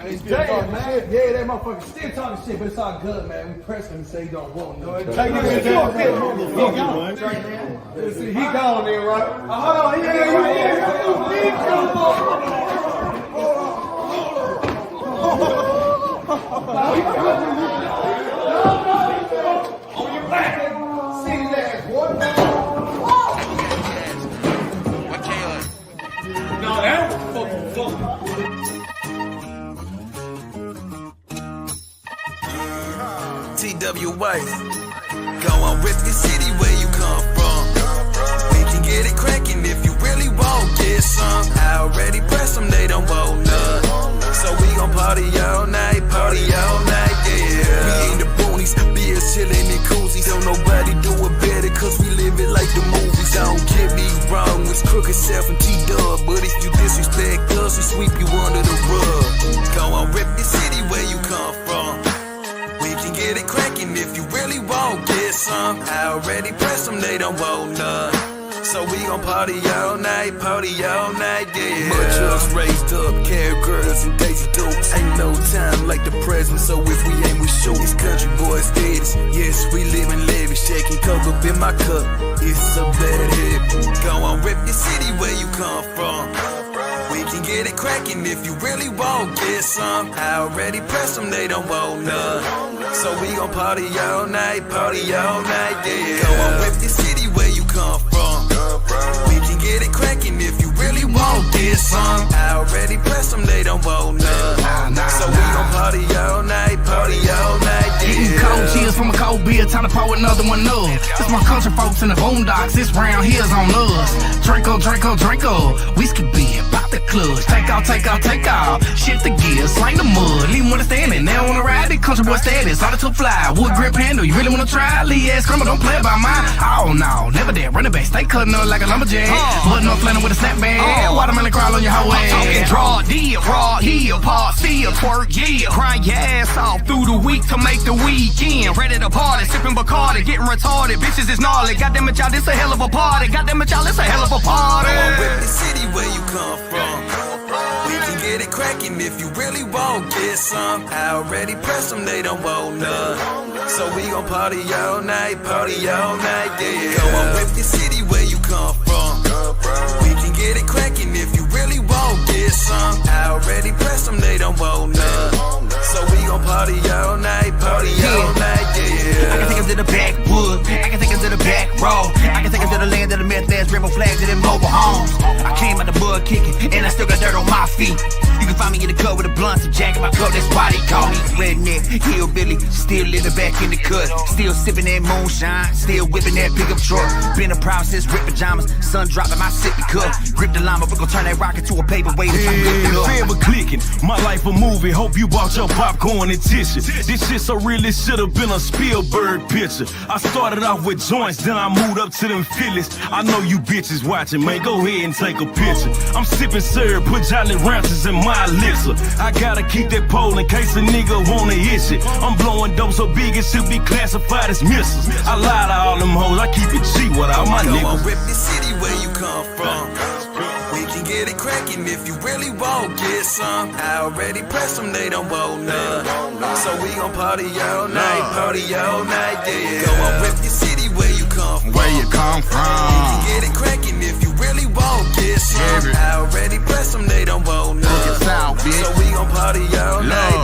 Damn, man. Yeah, that motherfucker still talking shit, but it's all good, man. We pressed him and say he don't want no. He gone there, right? Hold on, he ain't right here. On your back. See his ass, boy. No, that was fucking. TWA, go on with the city where you come from. We can get it crackin' if you really want get some. I already pressed them, they don't want none. So we gon' party all night, yeah. We in the boonies, beers chillin' in koozies. Don't nobody do it better, cause we live it like the movies. Don't get me wrong, it's Crooked Self and T-Dub. But if you disrespect us, we sweep you under the rug. Go on, rip the city where you come from. We can get it crackin' if you really want get some. I already pressed them, they don't want none. So we gon' party all night, yeah. Much us raised up, carry girls and Daisy Dukes. Ain't no time like the present, so if we ain't, we shoot. These country boys status, yes, we livin' lavish. Shaking coke up in my cup, it's a bad habit. Go on, rip the city where you come from. We can get it crackin' if you really want get some. I already pressed them, they don't want none. So we gon' party all night, yeah. Go on, rip the city where you come from. We can get it crackin' if you really want get some. I already pressed them, they don't want none. So we gon' party all night, yeah. Getting cold chills from a cold beer, time to pour another one up. It's my country folks in the boondocks, this round here's on us. Draco, whiskey beer, pop the clutch. Take off, shift the gears, slang the mud. Leave them when they're standing, they don't wanna ride it. Country boy status, all the two fly. Wood grip handle, you really wanna try? Lee ass criminal, don't play by mine. Oh no, never there, running back, stay cutting up like a lumberjack. Button up flannel with a snapback, watermelon crawl on your whole ass. I'm talking draw deal, raw heel, pause, feel, twerk, yeah. Crying your ass off through the week to make the weekend. Ready to party, sipping Bacardi, getting retarded. Bitches is gnarly, goddamn it y'all, this a hell of a party. Goddamn it y'all, this a hell of a party. Go on, rip the city where you come from. We can get it crackin' if you really want get some. I already pressed them, they don't want none. So we gon' party all night, yeah. Go on, rip the city where you come from. We can get it crackin' if you really want get some. I already pressed them, they don't want none. So we gon' party all night, yeah. I can take us to the backwood, I can take us to the back road, I can take us to the land of the meth ass rainbow flags and them mobile homes. I came out the mud kicking, and I still got dirt on my feet. You can find me in the cut with a blunt, some jack in my coat, that's why they call me redneck, hillbilly. Still living back in the cut, still sipping that moonshine, still whipping that pickup truck. Been a process, rip pajamas, sun dropping my sippy cup. Grip the llama, we gon' turn that rocket to a paperweight. Forever clicking, my life a movie. Hope you bought your popcorn and tissue. This shit so real, it should've been a Spielberg picture. I started off with joints, then I moved up to them Phillies. I know you bitches watching, man, go ahead and take a picture. I'm sipping syrup, put Jolly Ranchers in my elixir. I gotta keep that pole in case a nigga wanna hit it. I'm blowing dope so big it should be classified as missiles. I lie to all them hoes, I keep it G with all my niggas. Go on, rip the city where you come from. We can get it crackin' if you really want get some. I already pressed them, they don't want none. So we gon' party all night, yeah. Go on, rip the city where you come from. Where you come from? We can get it crackin' if you really want get some. I already pressed them, they don't want none. So we gon' party all night,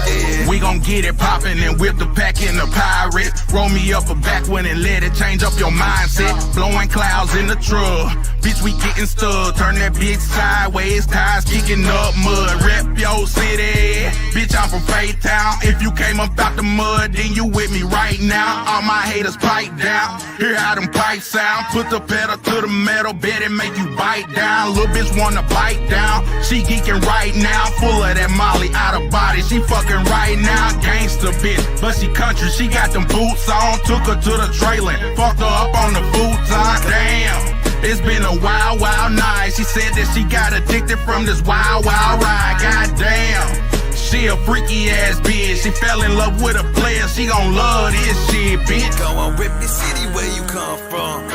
yeah. We gon' get it poppin' and whip the pack in the pirate. Roll me up a backwind and let it change up your mindset. Blowing clouds in the truck, bitch, we getting stuck. Turn that bitch sideways, tires kicking up mud. Rep your city, bitch, I'm from Faith Town. If you came up out the mud, then you with me right now. All my haters pipe down, hear how them pipes sound. Put the pedal to the metal, bet it make you bite down. Little bitch wanna bite down, she geeking right now. Full of that Molly, out of body, she fucking right now. Gangsta bitch, but she country, she got them boots on. Took her to the trailer, fucked her up on the futon. Damn, it's been a wild night. She said that she got addicted from this wild ride. Goddamn, she a freaky ass bitch. She fell in love with a player, she gon' love this shit, bitch. Go on, rip the city where you come from.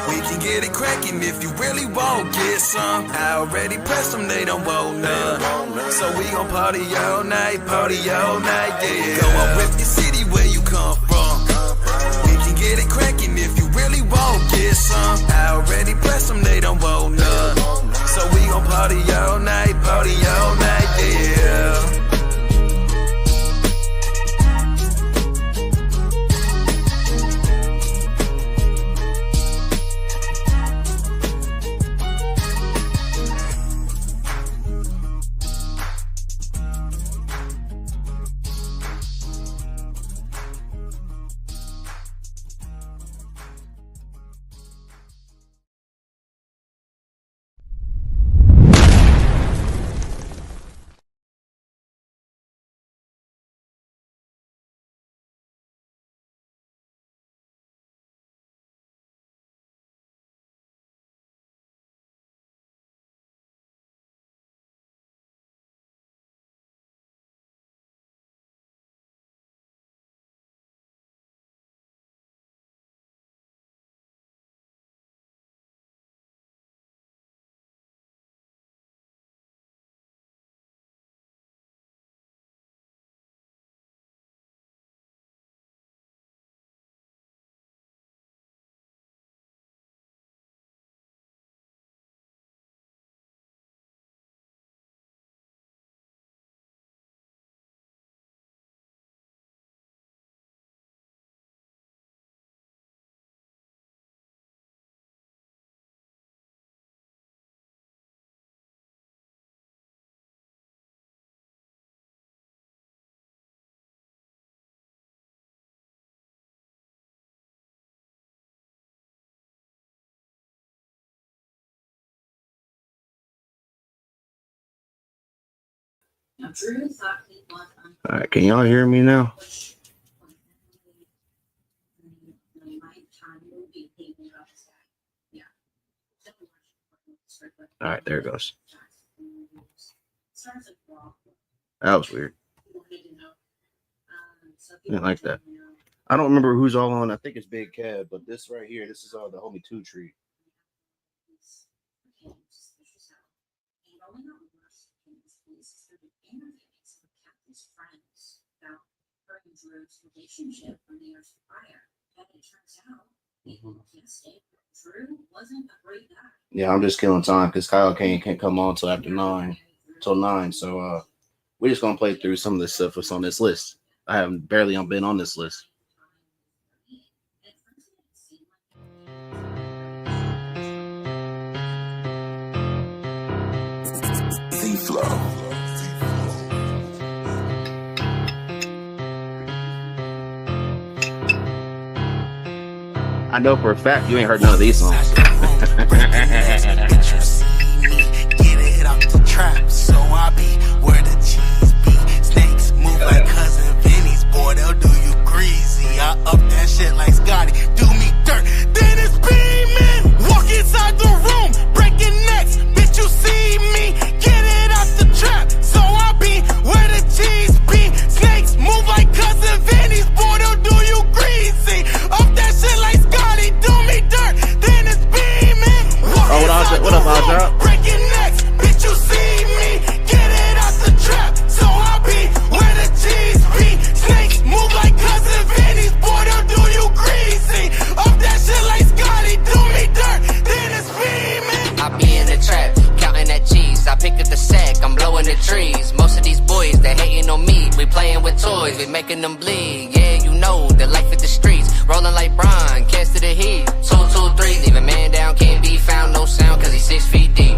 We can get it cracking if you really won't get some. I already pressed them, they don't want none. So we gon' party all night, yeah. Go on with your city where you come from. We can get it cracking if you really won't get some. I already pressed them, they don't want none. So we gon' party all night, yeah. All right, can y'all hear me now? All right, there it goes. That was weird. I didn't like that. I don't remember who's all on. I think it's Big Cab, but this right here, this is all the Homie 2 Tree. Relationship from the years prior, and it turns out Drew wasn't a great guy. Yeah, I'm just killing time because Kyle can't come on till after 9, so we're just gonna play through some of the stuff that's on this list. I haven't barely been on this list. Z-Flow. I know for a fact you ain't heard none of these songs. Get it out the trap, so I be where the cheese be. Snakes move like cousin Vinny's, boy, they'll do you greasy. I up that shit like Scotty, do me dirt, then it's beaming. Walk inside the room, breaking necks, bitch, you see me. Get it out the trap, so I be where the cheese be. Snakes move like cousin Vinny's, boy, they'll do you greasy. Up that shit like Scotty, do me dirt, then it's beaming. Oh, what up, Aja? Breaking necks, bitch, you see me. Get it out the trap, so I be where the cheese be. Snakes move like cousin Vinny's, boy, they'll do you greasy. Up that shit like Scotty, do me dirt, then it's beaming. I be in the trap, counting that cheese. I pick up the sack, I'm blowing the trees. Most of these boys, they hating on me. We playing with toys, we making them bleed. Yeah, you know, the life at the streets. Rolling like Brian, cast to the heat. 2, 2, 3, leave a man down, can't be found, no sound, cause he's 6 feet deep.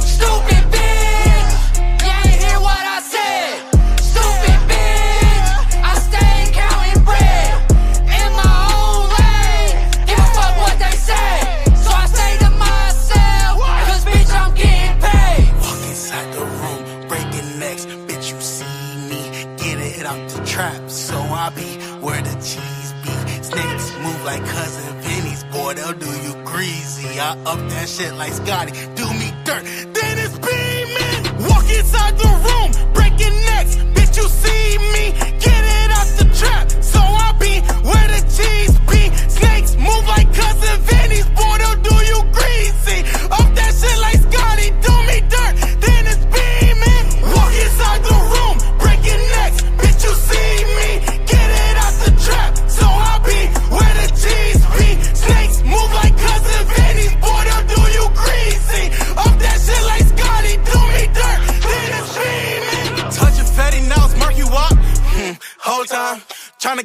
Stupid bitch, you ain't hear what I said. Stupid bitch, I stay counting bread. In my own lane, give a fuck what they say. So I say to myself, cause bitch I'm getting paid. Walk inside the room, breaking necks, bitch, you see me. Get it out the trap, so I be where the cheese be. Snakes move like cousin Vinny's, boy, they'll do you greasy. I up that shit like Scotty, do me dirt, then it's beaming. Walk inside the room, breaking necks, bitch, you see me. Get it out the trap, so I be where the cheese be. Snakes move like cousin Vinny's, boy, they'll do you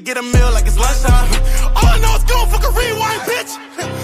get a meal like it's lunchtime. All I know is go fuck a rewind, bitch.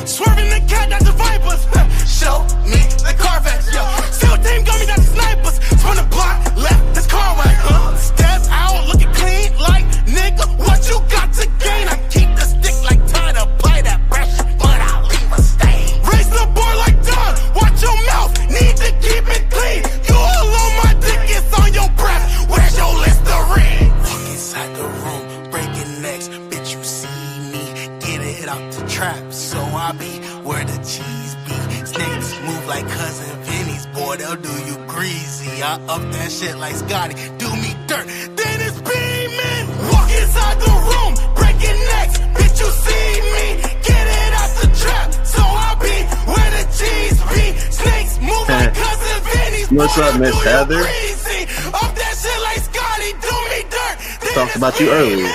Swerving the cat, not the vipers. Show me the Carfax, yo. Still team got me, not the snipers. Spun the block, left his car right, Step out, looking clean, like nigga, what you got to gain? I keep the stick like tie to apply that pressure, but I'll leave a stain. Raise the bar like Don, watch your mouth, need to keep it clean. You all on my dick, it's on your breath. Where's your Listerine? Walk inside the room, breaking necks, bitch, you see me. Get it out the trap, so I be where the cheese be. Snakes move like cousin Vinny's, boy, they'll do you greasy. I up that shit like Scotty, do me dirt, then it's beaming. Walk inside the room, breaking necks, bitch, you see me. Get it out the trap, so I be where the cheese be. Snakes move like cousin Vinny's, boy, What's up, Miss Heather? greasy. Up that shit like Scotty, do me dirt, then Talked about you earlier.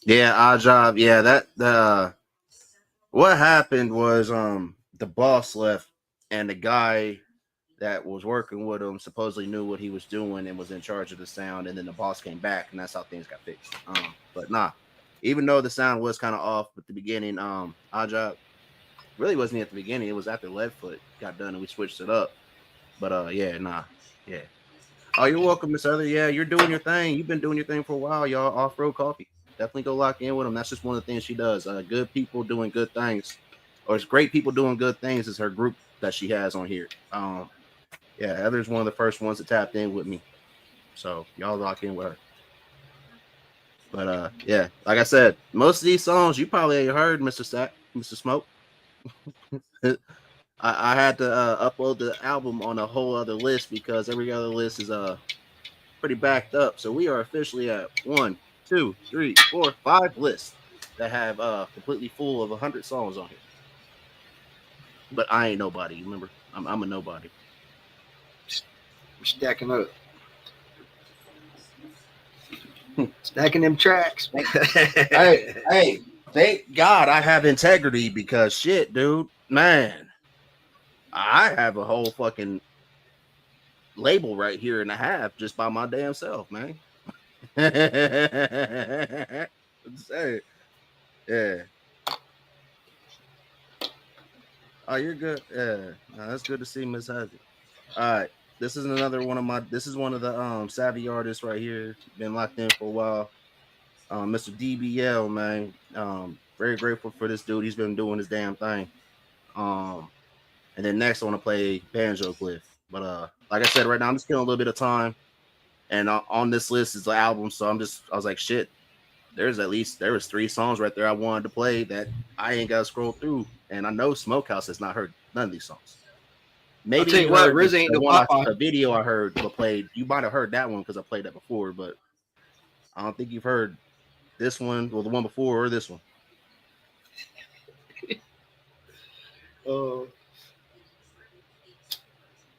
Yeah, odd job. Yeah, that what happened was the boss left and the guy that was working with him supposedly knew what he was doing and was in charge of the sound, and then the boss came back and that's how things got fixed. But nah, even though the sound was kind of off at the beginning, odd job really wasn't at the beginning, it was after Leadfoot got done and we switched it up. But yeah. Oh, you're welcome, Miss Other. Yeah, you're doing your thing. You've been doing your thing for a while, y'all. Off-Road Coffee. Definitely go lock in with them. That's just one of the things she does. Good people doing good things, or it's great people doing good things is her group that she has on here. Yeah, Heather's one of the first ones that tapped in with me. So y'all lock in with her. But yeah, like I said, most of these songs you probably ain't heard, Mr. Sack, Mr. Smoke. I had to upload the album on a whole other list because every other list is pretty backed up. So we are officially at 1, 2, 3, 4, 5 lists that have completely full of 100 songs on here. But I ain't nobody. Remember, I'm a nobody. We're stacking up. Stacking them tracks. hey, thank God I have integrity because shit, dude, man, I have a whole fucking label right here and a half just by my damn self, man. Say, yeah. Oh, you're good. Yeah, no, that's good to see, Miss Hazy. All right, this is another one of my. This is one of the savvy artists right here. Been locked in for a while. Mr. DBL, man. Very grateful for this dude. He's been doing his damn thing. And then next I want to play Banjo Cliff. But like I said, right now I'm just killing a little bit of time. And on this list is the album, so I was like, shit. There was 3 songs right there I wanted to play that I ain't got to scroll through. And I know Smokehouse has not heard none of these songs. Maybe I'll tell you what, Riz ain't a video I heard played. You might have heard that one because I played that before, but I don't think you've heard this one or the one before or this one.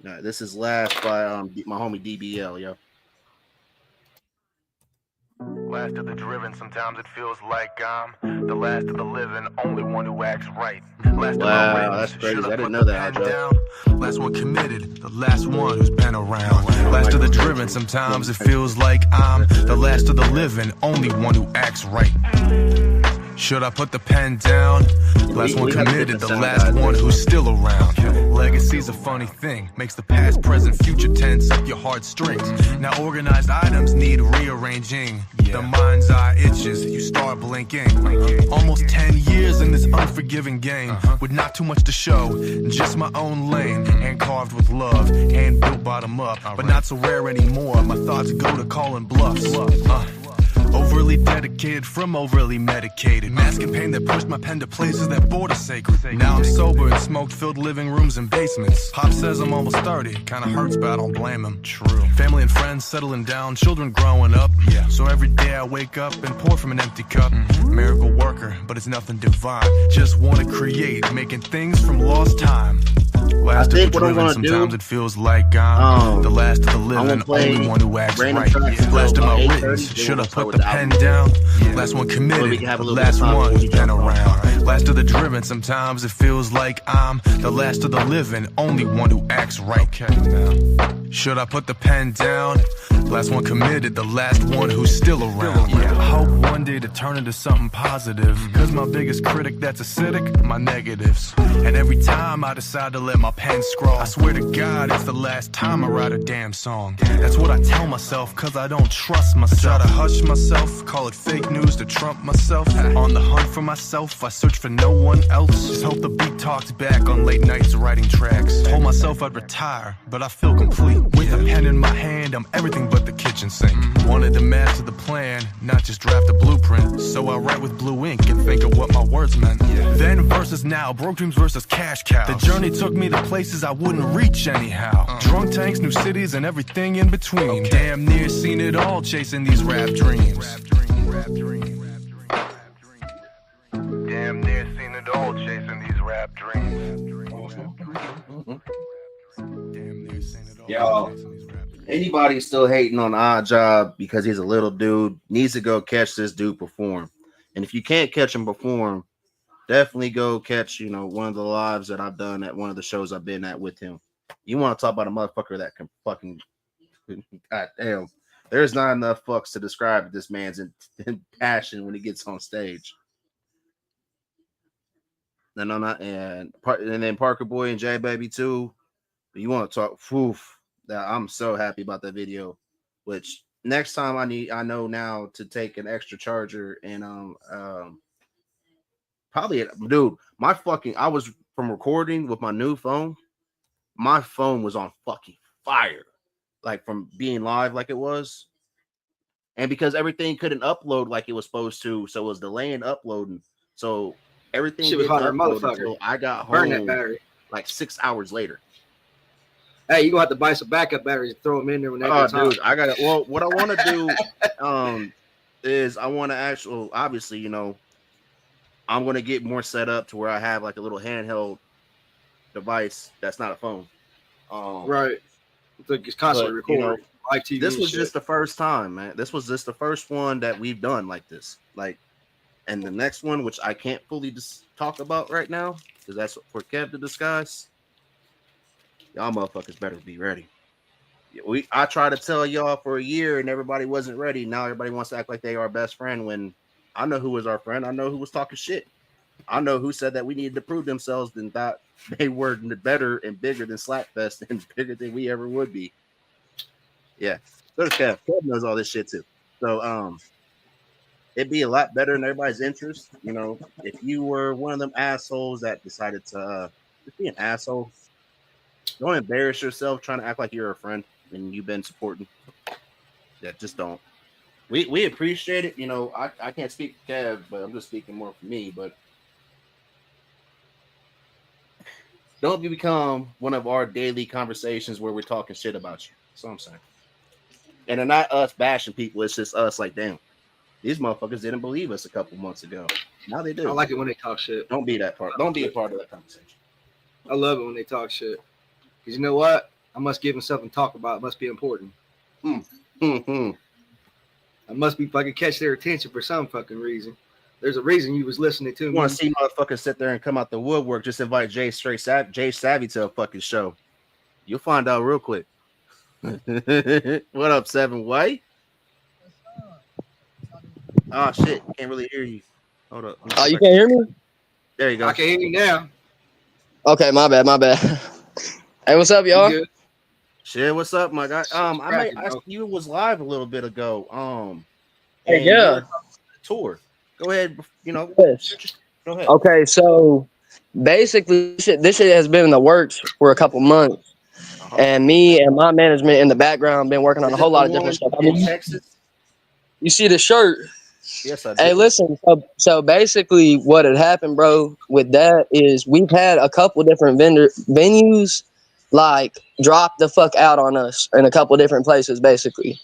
No, this is Last by my homie DBL, yo. Last of the driven, sometimes it feels like I'm the last of the living, only one who acts right. Last wow, that's crazy. I didn't know that, Joe. Last one committed, the last one who's been around. Last of the driven, sometimes it feels like I'm the last of the living, only one who acts right. Should I put the pen down? Last one committed, the last one who's still around. Legacy's a funny thing, makes the past, present, future tense up your heartstrings. Now organized items need rearranging. The mind's eye itches, you start blinking. Almost 10 years in this unforgiving game, with not too much to show, just my own lane. And carved with love, and built bottom up, but not so rare anymore. My thoughts go to calling bluffs. Overly dedicated from overly medicated. Masking pain that pushed my pen to places that border sacred. Now I'm sober in smoke-filled living rooms and basements. Pop says I'm almost 30, kinda hurts but I don't blame him. True. Family and friends settling down, children growing up. Yeah. So every day I wake up and pour from an empty cup. Miracle worker, but it's nothing divine. Just wanna create, making things from lost time. Last of the driven, sometimes it feels like I'm the last of the living, only one who acts right. Last of my writings, should I put the pen down? Last one committed, the last one who's been around. Last of the driven, sometimes it feels like I'm the last of the living, only one who acts right. Okay, now. Should I put the pen down? Last one committed, the last one who's still around. Yeah, I hope one day to turn into something positive. Cause my biggest critic that's acidic, my negatives. And every time I decide to let my pen scroll, I swear to God it's the last time I write a damn song. That's what I tell myself, cause I don't trust myself. Try to hush myself, call it fake news to trump myself. On the hunt for myself, I search for no one else. Just hope the beat talks back on late nights writing tracks. Told myself I'd retire, but I feel complete. With a pen in my hand, I'm everything but the kitchen sink. Wanted to master the plan, not just draft a blueprint. So I write with blue ink and think of what my words meant. Then versus now, broke dreams versus cash cows. The journey took me to places I wouldn't reach anyhow. Drunk tanks, new cities, and everything in between. Damn near seen it all, chasing these rap dreams. Damn near seen it all, chasing these rap dreams. Yo, anybody still hating on Odd Job because he's a little dude needs to go catch this dude perform. And if you can't catch him perform, definitely go catch, one of the lives that I've done at one of the shows I've been at with him. You want to talk about a motherfucker that can fucking, goddamn, there's not enough fucks to describe this man's in passion when he gets on stage. And then Parker Boy and J Baby too. You want to talk? That I'm so happy about that video. Which next time I know now to take an extra charger and probably, dude, I was from recording with my new phone. My phone was on fucking fire, like from being live like it was, and because everything couldn't upload like it was supposed to, so it was delaying uploading. So everything Shit was hot, motherfucker. until I got Burn that home battery. like 6 hours later. Hey, you gonna have to buy some backup batteries and throw them in there when that gets hot. Dude, I got it. Well, what I want to do is I want to actually, obviously, I'm going to get more set up to where I have like a little handheld device that's not a phone. Right. It's constantly recording. Live TV. This was just the first time, man. This was just the first one that we've done like this. And the next one, which I can't fully talk about right now, because that's for Kev to discuss. Y'all motherfuckers better be ready. I tried to tell y'all for a year and everybody wasn't ready. Now everybody wants to act like they are our best friend when I know who was our friend. I know who was talking shit. I know who said that we needed to prove themselves and thought they were better and bigger than Slapfest and bigger than we ever would be. Yeah. So does Kev. Kev knows all this shit too. So it'd be a lot better in everybody's interest. If you were one of them assholes that decided to just be an asshole, don't embarrass yourself trying to act like you're a friend and you've been supporting. Yeah, just don't. We appreciate it. I can't speak for Kev, but I'm just speaking more for me. But don't become one of our daily conversations where we're talking shit about you. That's what I'm saying. And they're not us bashing people. It's just us like, damn, these motherfuckers didn't believe us a couple months ago. Now they do. I like it when they talk shit. Don't be that part. Don't be a part of that conversation. I love it when they talk shit. Because you know what? I must give them something to talk about. It must be important. I must be fucking catch their attention for some fucking reason. There's a reason you was listening to me. You want to see motherfuckers sit there and come out the woodwork, just invite Jay Savvy to a fucking show. You'll find out real quick. What up, Seven White? Oh shit, can't really hear you. Hold up. Oh, you can't hear me? There you go. I can hear you now. Okay, my bad. Hey, what's up, y'all? Shit, what's up, my guy? I you was live a little bit ago. Hey, yeah. Tour. Go ahead. Yes. Go ahead. Okay, so basically, this shit has been in the works for a couple months, and me and my management in the background been working on a whole lot of different stuff. In Texas? You see the shirt? Yes, I do. Hey, listen. So basically, what had happened, bro, with that is we've had a couple different venues like drop the fuck out on us in a couple different places, basically.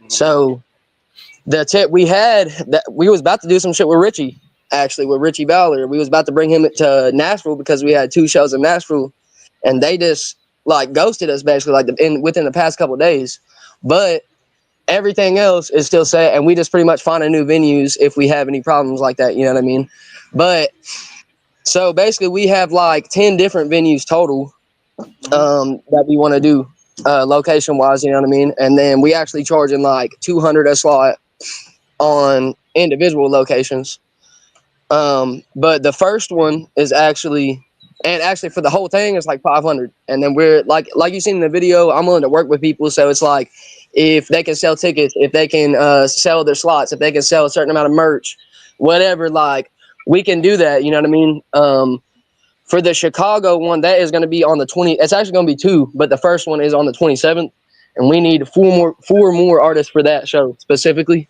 So the tip we had that we was about to do some shit with Richie, actually with Richie Ballard. We was about to bring him to Nashville because we had 2 shows in Nashville, and they just like ghosted us basically within the past couple days. But everything else is still set, and we just pretty much find a new venues if we have any problems like that. You know what I mean? But so basically, we have like 10 different venues total that we want to do. location wise, you know what I mean? And then we actually charging like 200 a slot on individual locations. But the first one is actually for the whole thing it's like 500. And then we're like you seen in the video, I'm willing to work with people. So it's like, if they can sell tickets, if they can sell their slots, if they can sell a certain amount of merch, whatever, like we can do that. You know what I mean? For the Chicago one, that is going to be on the 20. It's actually going to be 2, but the first one is on the 27th, and we need 4 more artists for that show specifically.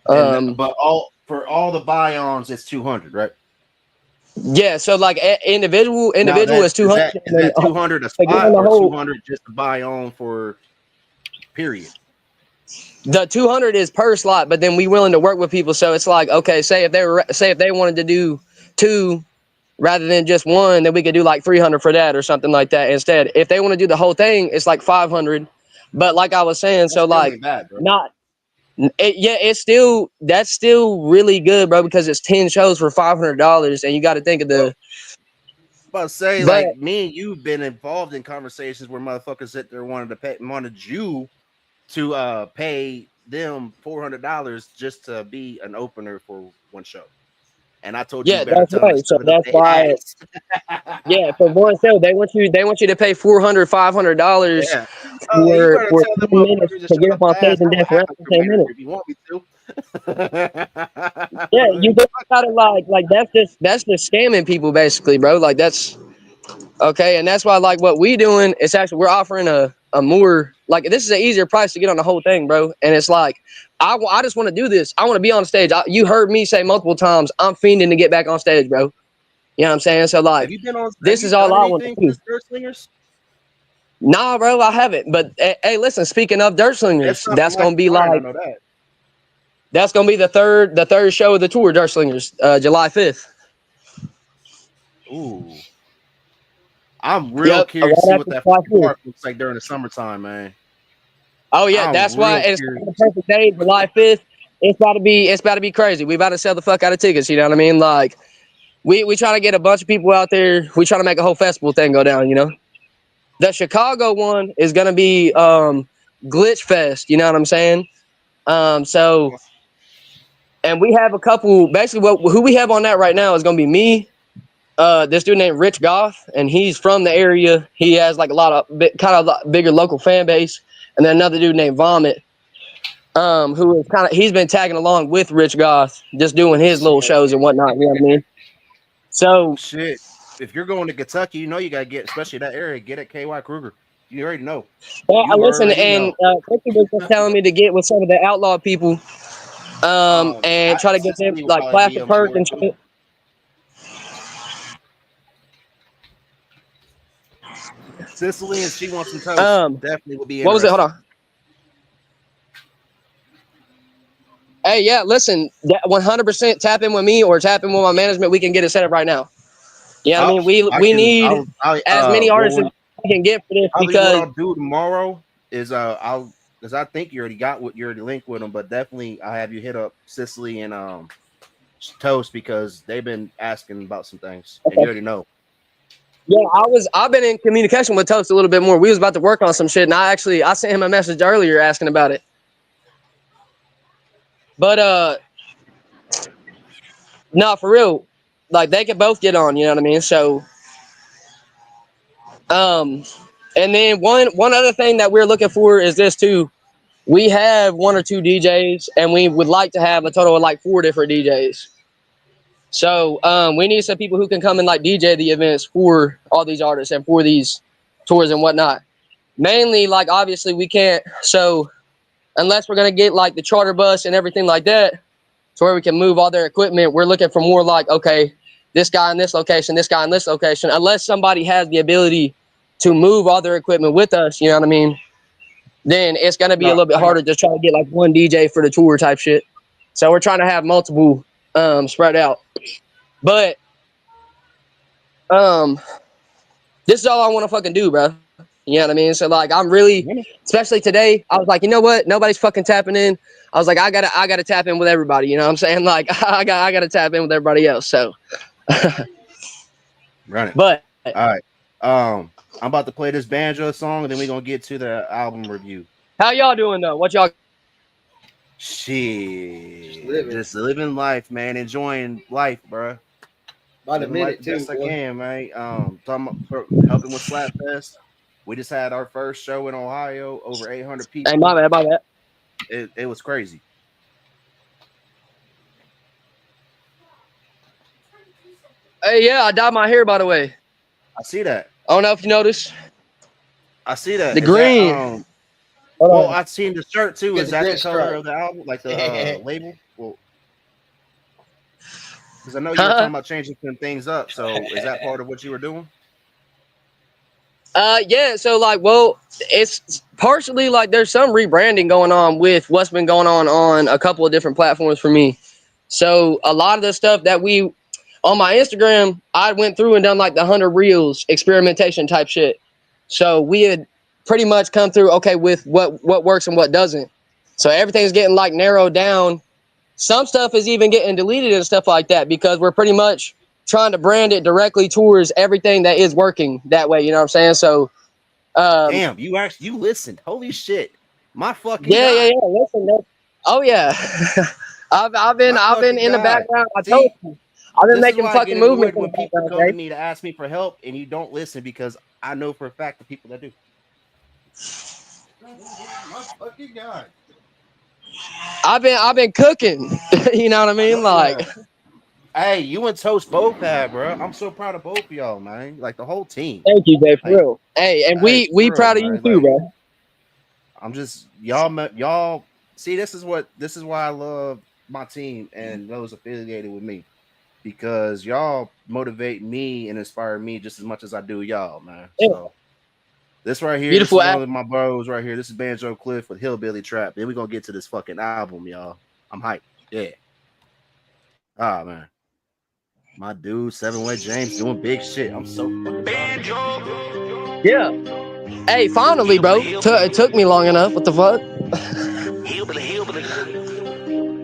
But all the buy-ons, it's 200, right? Yeah, so like individual is 200. Is that 200 a spot or 200 just to buy on for period? The 200 is per slot, but then we willing to work with people. So it's like, okay, say if they wanted to do 2 rather than just 1, then we could do like 300 for that or something like that instead. If they want to do the whole thing, it's like 500. But like I was saying, so like bad, bro. that's still really good, bro, because it's 10 shows for $500, and you got to think of the. But say like me and you've been involved in conversations where motherfuckers sit there wanted you to pay them $400 just to be an opener for one show. And I told you, that's right. So that's why. Yeah, for one show, they want you to pay $400, $500 for 10 minutes to get up on stage and dance for 10 minutes. If you want me to. Yeah, you gotta like that's just scamming people basically, bro. Like that's okay, and that's why like what we doing is actually we're offering a more like this is an easier price to get on the whole thing, bro. And it's like I just want to do this. I want to be on stage. You heard me say multiple times, I'm fiending to get back on stage, bro. You know what I'm saying? So like, this is all I want to do. Nah, bro, I haven't. But hey, listen. Speaking of Dirt Slingers, that's gonna be like that's gonna be the third show of the tour, Dirt Slingers, July 5th. Ooh, I'm real curious to see what that park looks like during the summertime, man. Oh yeah, that's why it's the perfect day, July 5th. It's about to be crazy. We about to sell the fuck out of tickets. You know what I mean? Like. We try to get a bunch of people out there. We try to make a whole festival thing go down, you know. The Chicago one is gonna be Glitch Fest, you know what I'm saying? So and we have a couple basically who we have on that right now is gonna be me, this dude named Rich Goff, and he's from the area. He has like a lot of bigger local fan base, and then another dude named Vomit, who is he's been tagging along with Rich Goff, just doing his little shows and whatnot, you know what I mean? So shit, if you're going to Kentucky, you know you gotta get, especially that area, get at KY Kruger. You already know. Yeah, listen, and Ricky was just telling me to get with some of the outlaw people, and try to get them like Plastic Perk and shit. Cicely, and she wants some toast. Definitely will be. What was it? Hold on. Hey, yeah, listen, 100% tap in with me or tap in with my management. We can get it set up right now. Yeah, I mean, we need as many artists as we can get for this because what I'll do tomorrow is because I think you already got your link with them, but definitely I have you hit up Cicely and Toast because they've been asking about some things and you already know. Yeah, I've been in communication with Toast a little bit more. We was about to work on some shit, and I sent him a message earlier asking about it. But no, for real, like they can both get on, you know what I mean? So and then one other thing that we're looking for is this too. We have 1 or 2 DJs, and we would like to have a total of like 4 different DJs. So we need some people who can come and like DJ the events for all these artists and for these tours and whatnot. Mainly, like obviously we can't. So unless we're gonna get like the charter bus and everything like that, to where we can move all their equipment, we're looking for more like, okay, this guy in this location, this guy in this location. Unless somebody has the ability to move all their equipment with us, you know what I mean? Then it's gonna be a little bit harder to try to get like one DJ for the tour type shit. So we're trying to have multiple spread out. But this is all I want to fucking do, bro. You know what I mean? So like I'm really, especially today, I was like, you know what? Nobody's fucking tapping in. I was like, I gotta tap in with everybody. You know what I'm saying? Like I gotta tap in with everybody else. So run it. But all right. I'm about to play this banjo song, and then we're gonna get to the album review. How y'all doing though? What y'all? Shit, just living life, man. Enjoying life, bro. About a Living life minute the too, best I boy. can, man. Talking about helping with Slap Fest. We just had our first show in Ohio, over 800 Hey, people. my bad, my bad. It was crazy. Hey, yeah, I dyed my hair by the way. I see that. I don't know if you noticed. I see that. The Is that green. well, I've seen the shirt too. Get Is the that the grit color stripe. of the album, like the label? Well, because I know you were Huh? talking about changing some things up. So is that part of what you were doing? Yeah. So like, well, it's partially like there's some rebranding going on with what's been going on a couple of different platforms for me. So a lot of the stuff that we on my Instagram, I went through and done like the 100 reels experimentation type shit. So we had pretty much come through okay with what works and what doesn't. So everything's getting like narrowed down. Some stuff is even getting deleted and stuff like that because we're pretty much trying to brand it directly towards everything that is working that way. You know what I'm saying? So, Damn, you listened. Holy shit, my fucking yeah, yeah, guy. yeah. Listen, oh yeah, I've My been fucking in the guy. background. I told See, you, I've been this is making why I fucking get movements annoyed in the when people background, come to okay? me to ask me for help and you don't listen because I know for a fact the people that do. My fucking guy. I've been cooking. You know what I I mean? know you Like, have. Hey, you and Toast both have, bro. I'm so proud of both of y'all, man. Like the whole team. thank you, Dave, for Like, real. Hey, and hey, we for real, proud of you man. too, Like, bro. I'm just y'all. See, this is why I love my team and those affiliated with me because y'all motivate me and inspire me just as much as I do y'all, man. Yeah. So this right here, this Beautiful is one act. of my bros right here. This is Banjo Cliff with Hillbilly Trap. Then we're gonna get to this fucking album, y'all. I'm hyped. Yeah. Ah man. My dude, 7-Way James doing big shit. I'm so fucking proud. Yeah. Hey, finally, bro. It took me long enough. What the fuck?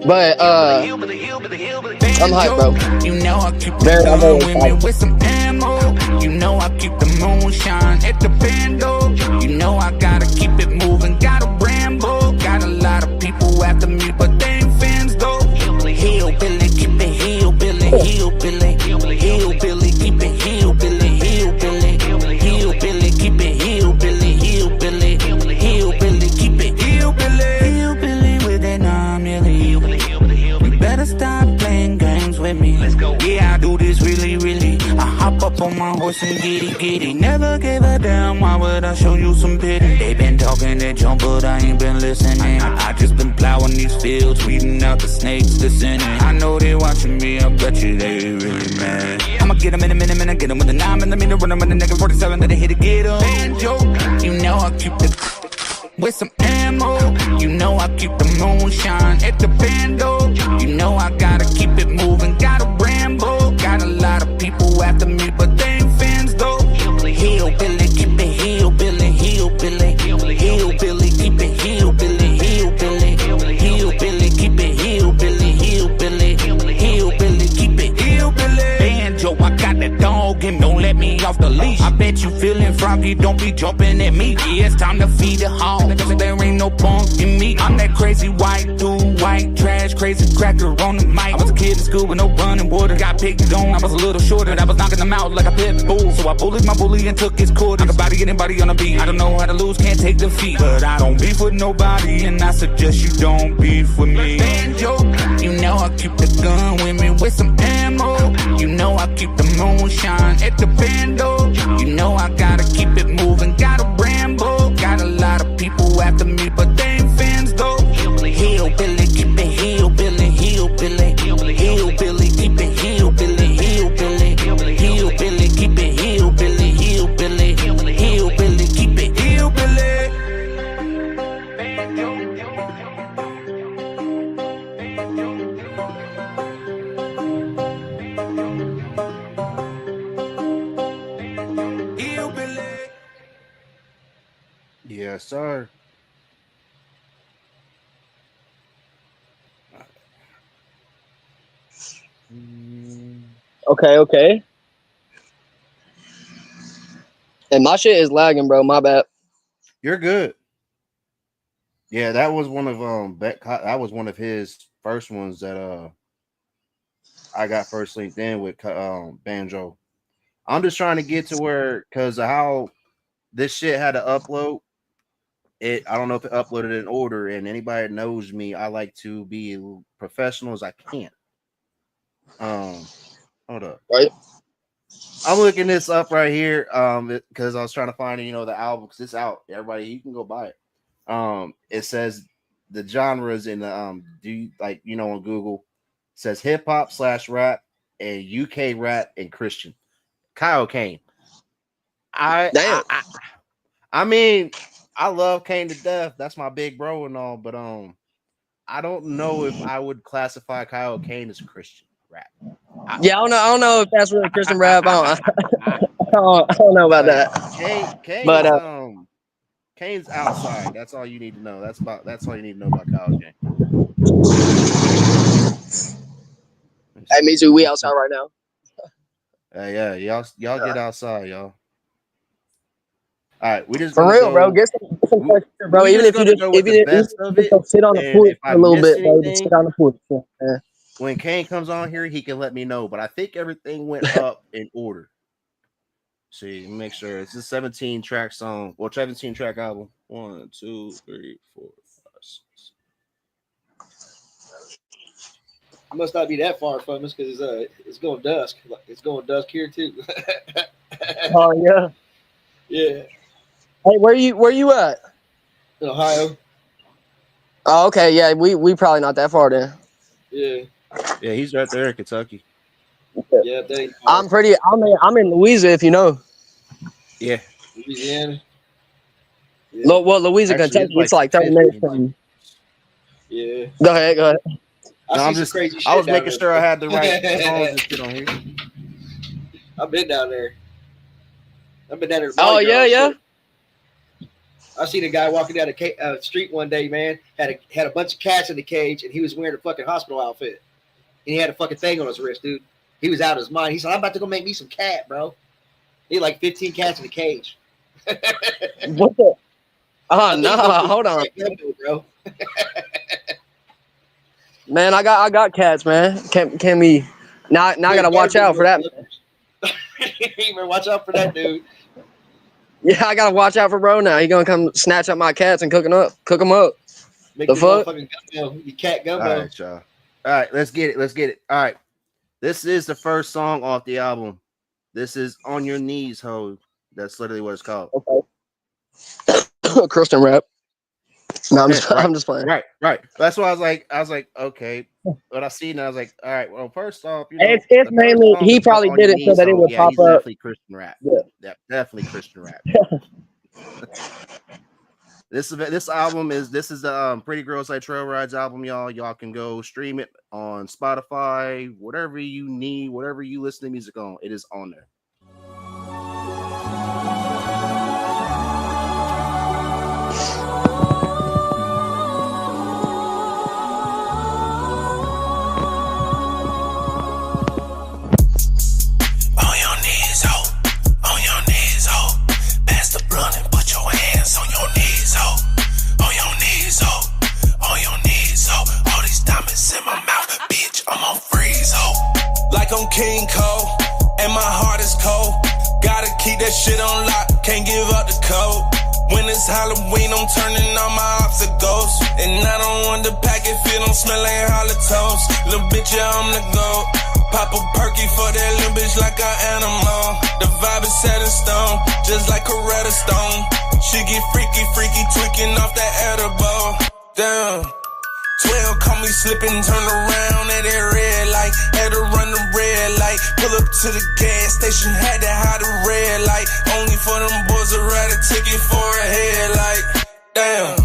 But I'm hyped, bro. You know I keep the I'm gun very with me excited. with some ammo. You know I keep the moonshine at the bando. You know I gotta keep it moving, gotta ramble. Got a lot of people after me, but they ain't fans though. Hillbilly, keep it hillbilly, hillbilly, hillbilly, keep it hillbilly, hillbilly, hillbilly, keep it hillbilly, hillbilly, hillbilly, keep it hillbilly, hillbilly with an arm, hillbilly. You better stop playing games with me. Let's go. Yeah, I do this really, really. I hop up on my horse and get it. Never gave a damn. Why would I show you some pity? They been talking that jump, but I ain't been listening. I just been plowing these fields, weeding out the snakes, the sinning. I know they watching me. I bet you they really mad. I'ma get 'em in a minute, get 'em with a 9mm, run 'em with a nigga 47, let it hit to get 'em. Banjo, you know I keep the with some ammo. You know I keep the moonshine at the bando. You know I gotta keep it moving, gotta ramble. Got a lot of people after me, but they ain't fans though. Hillbilly, keep it hillbilly, hillbilly, hillbilly, keep it hillbilly, hillbilly, hillbilly, keep it hillbilly, hillbilly, hillbilly, keep it hillbilly. Banjo, I got that dog and don't let me off the leash. I bet you feeling froggy, don't be jumping at me. Yeah, it's time to feed the hog. There ain't no punk in me. I'm that crazy white dude, white trash, crazy cracker on the mic. I was a kid in school with no running water. Got picked on, I was a little shorter. I was knocking them out like a pit bull. So I bullied my bully and took his cord. I could body anybody on the beat. I don't know how to lose, can't take defeat. But I don't beef with nobody, and I suggest you don't beef with me. Banjo, you know I keep the gun with me with some ammo. You know I keep the moonshine at the bando. You know I gotta keep it moving, gotta ramble. Got a lot of people after me, but they ain't fans though. Hillbilly, keep it hillbilly, hillbilly, hillbilly, keep it hillbilly, hillbilly, hillbilly, keep it hillbilly, hillbilly, hillbilly, keep it hillbilly. Yes, sir. Okay, okay. And my shit is lagging, bro. My bad. You're good. Yeah, that was one of that was one of his first ones that I got first linked in with Banjo. I'm just trying to get to where, because of how this shit had to upload it. I don't know if it uploaded in order, and anybody that knows me, I like to be professional as I can. Hold up. Right. I'm looking this up right here because I was trying to find, the album, because it's out. Everybody, you can go buy it. It says the genres in the on Google, it says hip hop / rap and UK rap and Christian. Kyle Kane. I mean, I love Kane to death. That's my big bro and all, but I don't know if I would classify Kyle Kane as Christian rap. I don't know if that's really Christian rap. I don't know about that. Kane, but Kane's outside. That's all you need to know. That's all you need to know about Kyle Kane. Hey, me too. We outside right now. Yeah, y'all get outside, y'all. All right, we just for real, bro. Get some questions, bro. Even if you just sit on the porch for a little bit, bro. Just sit on the porch. Yeah. When Kane comes on here, he can let me know. But I think everything went up in order. See, make sure it's a 17-track song. Well, 17-track album. 1, 2, 3, 4, 5, 6. I must not be that far from us because it's going dusk. It's going dusk here too. Oh yeah. Yeah. Hey, where you at? In Ohio. Oh, okay. Yeah, we probably not that far then. Yeah. Yeah, he's right there in Kentucky. Yeah, I'm in Louisiana, if you know. Yeah. Louisiana. Yeah. Well, Louisiana, Kentucky, it's like 30 minutes from. Yeah. Go ahead. I was making sure I had the right songs and shit on here. I've been down there. Oh yeah. I seen a guy walking down the street one day, man. Had a bunch of cats in the cage, and he was wearing a fucking hospital outfit. And he had a fucking thing on his wrist, dude. He was out of his mind. He said, "I'm about to go make me some cat, bro." He had like 15 cats in the cage. What the? Oh no! Hold on, bro. Man, I got cats, man. Can we? Now I gotta watch out for that. Man, watch out for that dude. Yeah, I gotta watch out for bro now. He gonna come snatch up my cats and cook them up. Make the fuck? Gumbo, you cat gumbo. All right, y'all. All right, let's get it. All right, this is the first song off the album. This is "On Your Knees, Ho." That's literally what it's called. Okay. Christian rap. No, I'm just playing. Right. That's why I was like, okay. But I seen it, I was like, all right. Well, first off, it's mainly he probably did it so that it would pop up. Definitely Christian rap. Yeah, definitely Christian rap. This album is the Pretty Girls Like Trail Rides album, y'all. Y'all can go stream it on Spotify, whatever you need, whatever you listen to music on. It is on there. I'm King Cole, and my heart is cold. Gotta keep that shit on lock, can't give up the code. When it's Halloween, I'm turning all my obstacles. And I don't want the pack if it don't smell like holocaust. Little bitch, yeah, I'm the GOAT. Pop a perky for that little bitch like an animal. The vibe is set in stone, just like Coretta Stone. She get freaky, tweaking off that edible. Damn. 12 caught me slipping, turn around at that red light. Had to run the red light, pull up to the gas station, had to hide the red light. Only for them boys to ride a ticket for a headlight. Damn,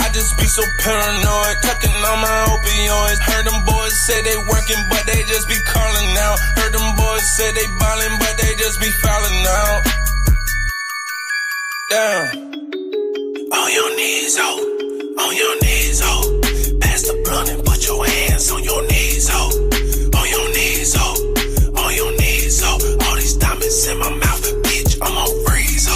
I just be so paranoid, tucking on my opioids. Heard them boys say they working, but they just be calling out. Heard them boys say they ballin', but they just be fouling out. Damn. On your knees, ho. On your knees, ho. Pass the blunt and put your hands on your knees, ho. On your knees, ho. On your knees, ho. All these diamonds in my mouth, bitch, I'm on freeze, ho.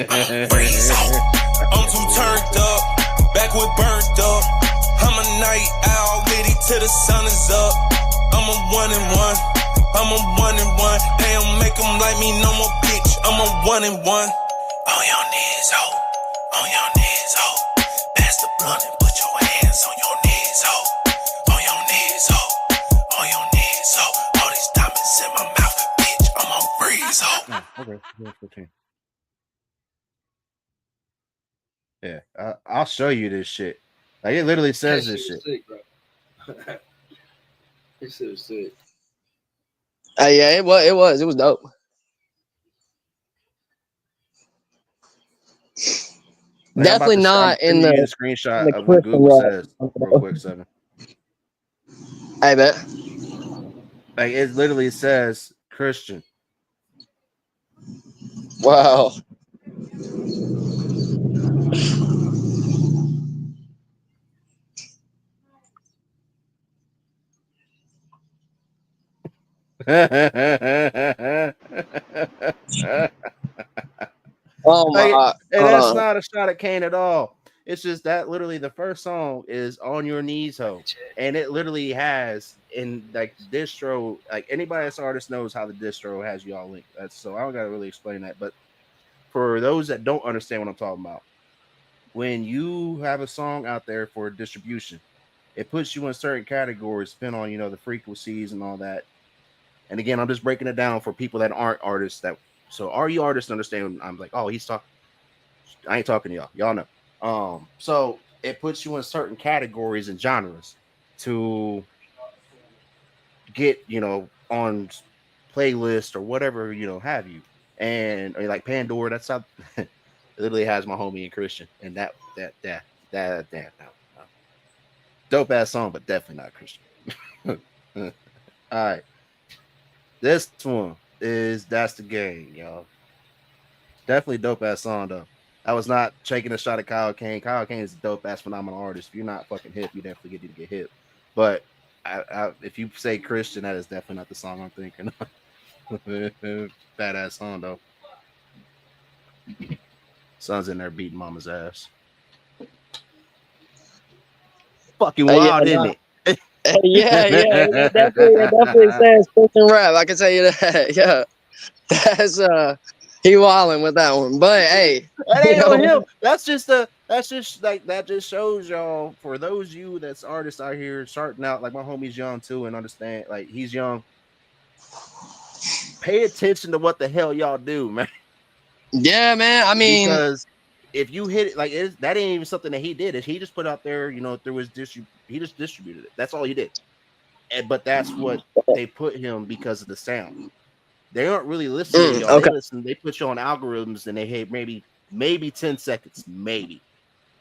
bitch. Freeze out. I'm too turned up, back with burnt up. I'm a night owl, litty till the sun is up. I'm a 1 and 1. I'm a 1 and 1. They don't make them like me no more, bitch. I'm a 1 and 1. On your knees, ho. On your knees, ho. Pass the blunt and put your hands on your knees, ho. On your knees, ho. On your knees, ho. All these diamonds in my mouth, bitch. I'm on freeze, ho. Okay. Yeah, I'll show you this shit. Like it literally says this shit. Sick, bro. This shit was sick. Yeah, it was dope. Like, Definitely not in the screenshot the of what Christian Google rap. says real quick, 7. I bet. Like it literally says Christian. Wow. Oh my! Like, and that's not a shot at Kane at all. It's just that literally the first song is "On Your Knees, Ho," and it literally has in like distro. Like anybody that's an artist knows how the distro has you all linked. So I don't gotta really explain that. But for those that don't understand what I'm talking about, when you have a song out there for distribution, it puts you in certain categories, depending on the frequencies and all that. And again, I'm just breaking it down for people that aren't artists. So are you artists understand? I'm like, oh, he's talking. I ain't talking to y'all. Y'all know. So it puts you in certain categories and genres to get, on playlist or whatever, have you. And like Pandora, that's how it literally has my homie and Christian. And that dope ass song, but definitely not Christian. All right. This one is That's the Game, y'all. Definitely dope ass song though. I was not taking a shot at Kyle Kane. Kyle Kane is a dope ass phenomenal artist. If you're not fucking hip, you definitely get to get hip. But if you say Christian, that is definitely not the song I'm thinking of. Badass song though. Son's in there beating mama's ass. Fucking wild, isn't it? Yeah, it definitely says Christian rap. I can tell you that. Yeah, that's he wilding with that one. But hey, that ain't on him. That just shows y'all, for those of you that's artists out here starting out, like my homie's young too, and understand, like he's young. Pay attention to what the hell y'all do, man. Yeah, man. I mean, because if you hit it, like that ain't even something that he did. He just put out there, through his he just distributed it. That's all he did. But that's what they put him because of the sound. They aren't really listening to y'all. Okay. They put you on algorithms and they hate maybe 10 seconds, maybe.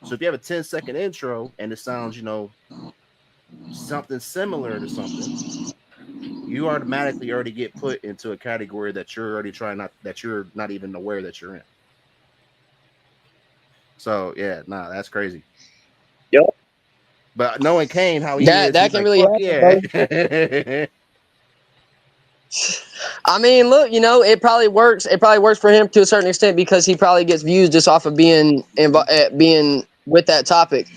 So if you have a 10-second intro and it sounds, something similar to something, you automatically already get put into a category that you're already that you're not even aware that you're in. So yeah, that's crazy. Yep. But knowing Kane, how he that can really happen. Yeah. I mean, look, it probably works. It probably works for him to a certain extent because he probably gets views just off of being with that topic.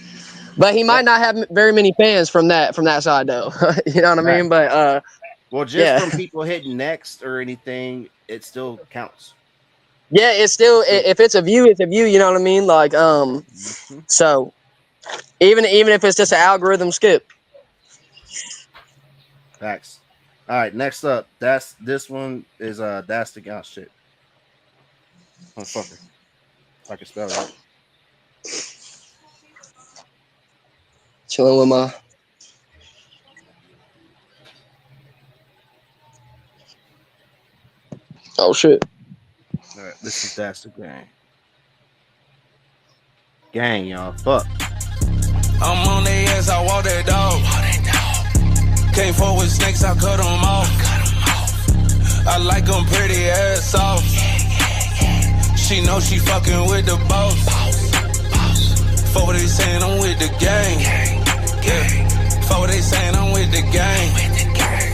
But he might not have very many fans from that side, though. You know what I mean? But well, just from people hitting next or anything, it still counts. Yeah, it's still, if it's a view, it's a view. You know what I mean? Like, so even if it's just an algorithm skip. Facts. All right, next up, this one is that's the oh shit. Motherfucker. If I can spell it right. Chilling with my oh shit. All right, this is That's the Gang. Gang, y'all. Fuck. I'm on their ass, I walk that dog. Can't fuck with snakes, I cut them off. I like them pretty ass off. She know she fucking with the boss. Fuck what they saying, I'm with the gang. Yeah. Fuck what they saying, I'm with the gang.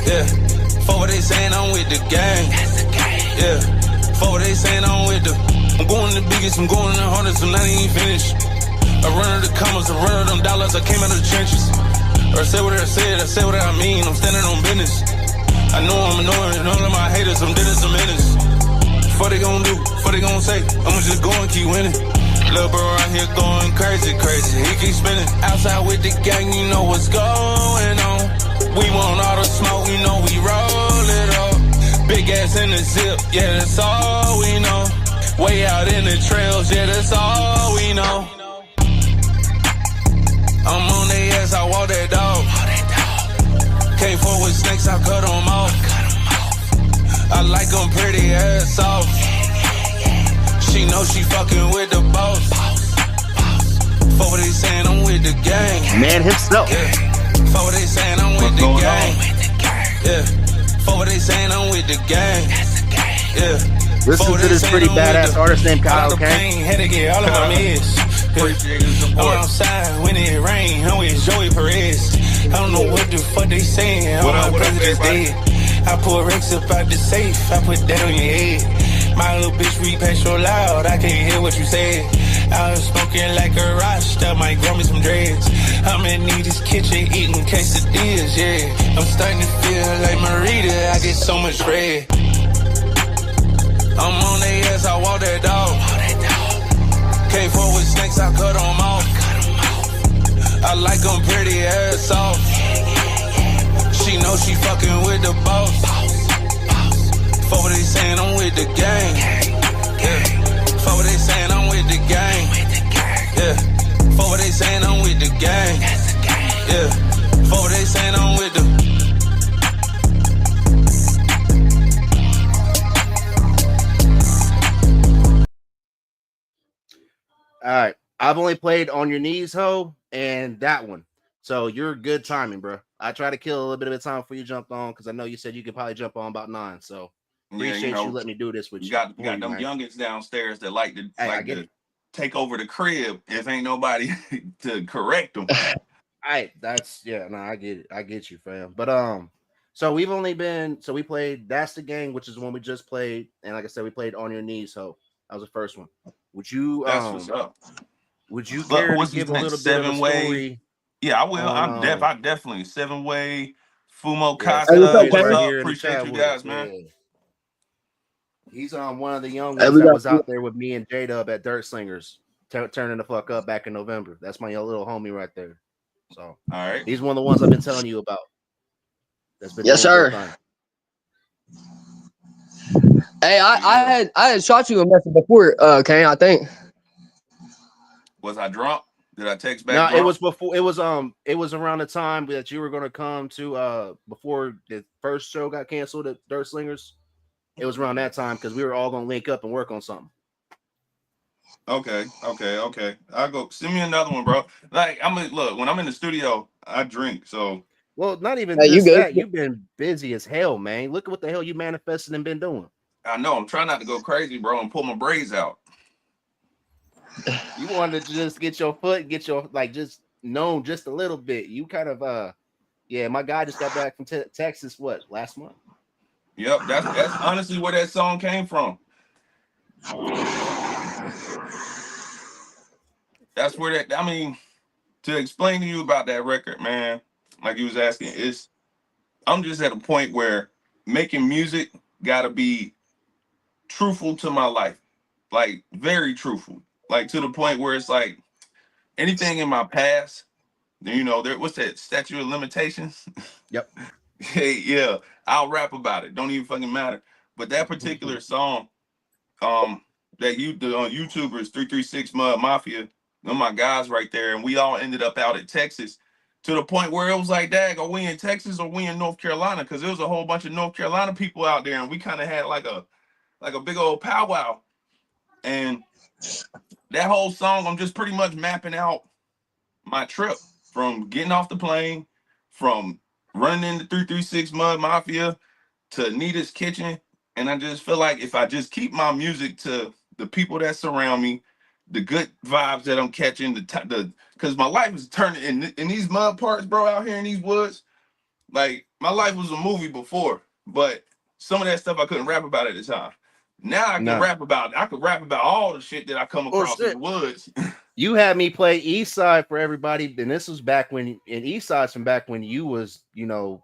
Yeah. Fuck what they saying, I'm with the gang. Yeah. Fuck what they saying, I'm with the. I'm going the biggest, I'm going the hardest, I'm not even finished. I run of the commas, I run of them dollars, I came out of the trenches. Or I said what I said what I mean, I'm standing on business. I know I'm annoying, and all of my haters, I'm dead as a menace. What they gon' do, what they gon' say, I'ma just go and keep winning. Lil' bro out here going crazy, he keep spinning. Outside with the gang, you know what's going on. We want all the smoke, you know we roll it up. Big ass in the zip, yeah, that's all we know. Way out in the trails, yeah, that's all we know. I'm on their ass, I walk that dog. Can't fuck with snakes, I cut them off. I like them pretty ass off. She know she fucking with the boss. For what they saying, I'm with the gang. Man himself. Yeah. For what they saying, I'm with the gang. Yeah. For what they saying, I'm with the gang. Yeah. Listen to this pretty badass artist named Kyle Kane. Had to get all of my meds. I'm outside when it rain. I'm with Joey Perez. I don't know what the fuck they saying. All my president's dead. I pull Rex up out the safe. I put that on your head. My little bitch repass so loud, I can't hear what you said. I was smoking like a Rasta, might grow me some dreads. I'm in Nita's kitchen eating quesadillas, yeah. I'm starting to feel like Marita, I get so much bread. I'm on their ass, I walk that dog. Can't fuck with snakes, I cut them off. I like them pretty ass off. She know she fucking with the boss. For what they saying, I'm with the gang. Yeah. For what they saying, I'm with the gang. Yeah. For what they saying, I'm with the gang. Yeah. For what they saying, I'm with the. All right. I've only played On Your Knees, Ho, and that one. So you're good timing, bro. I try to kill a little bit of time before you jumped on because I know you said you could probably jump on about 9. So appreciate you letting me do this with you. You got them youngins downstairs that like to take over the crib if ain't nobody to correct them. I get it. I get you, fam. But so we played That's the Game, which is the one we just played, and like I said, we played On Your Knees. So that was the first one. Would you That's what's up. Would you care to give a little bit of a story? Yeah, I will. I definitely 7-Way, Fumo Yeah, Casa. what's What's up? up? Appreciate you guys, man. Yeah. He's one of the young ones that was out there with me and J-Dub at Dirt Slingers, turning the fuck up back in November. That's my little homie right there. So, all right, he's one of the ones I've been telling you about. That's been yes, sir. Hey, I had shot you a message before, Kane. I think. Was I drunk? Did I text back? No, drunk? it was before. It was around the time that you were going to come to before the first show got canceled at Dirt Slingers. It was around that time because we were all gonna link up and work on something. Okay. I'll go send me another one, bro. Like look, when I'm in the studio, I drink. So well, not even just that. You've been busy as hell, man. Look at what the hell you manifested and been doing. I know. I'm trying not to go crazy, bro, and pull my braids out. You wanted to just get your foot, just known just a little bit. You kind of my guy just got back from Texas. What, last month? Yep, that's honestly where that song came from. That's where to explain to you about that record, man, like you was asking, I'm just at a point where making music gotta be truthful to my life. Like very truthful. Like to the point where it's like anything in my past, what's that statute of limitations? Yep. Hey, yeah, I'll rap about it. Don't even fucking matter. But that particular song, that you do on YouTubers 336 Mud Mafia, one of my guys right there, and we all ended up out at Texas to the point where it was like, dag, are we in Texas or we in North Carolina? Because there was a whole bunch of North Carolina people out there, and we kind of had like a big old powwow. And that whole song, I'm just pretty much mapping out my trip from getting off the plane, from running into 336 Mud Mafia to Nita's Kitchen. And I just feel like if I just keep my music to the people that surround me, the good vibes that I'm catching, because my life is turning in these mud parks, bro, out here in these woods. Like my life was a movie before, but some of that stuff I couldn't rap about at the time. Now I can rap about all the shit that I come across in the woods. You had me play East Side for everybody, and this was back when East Side's from back when you was, a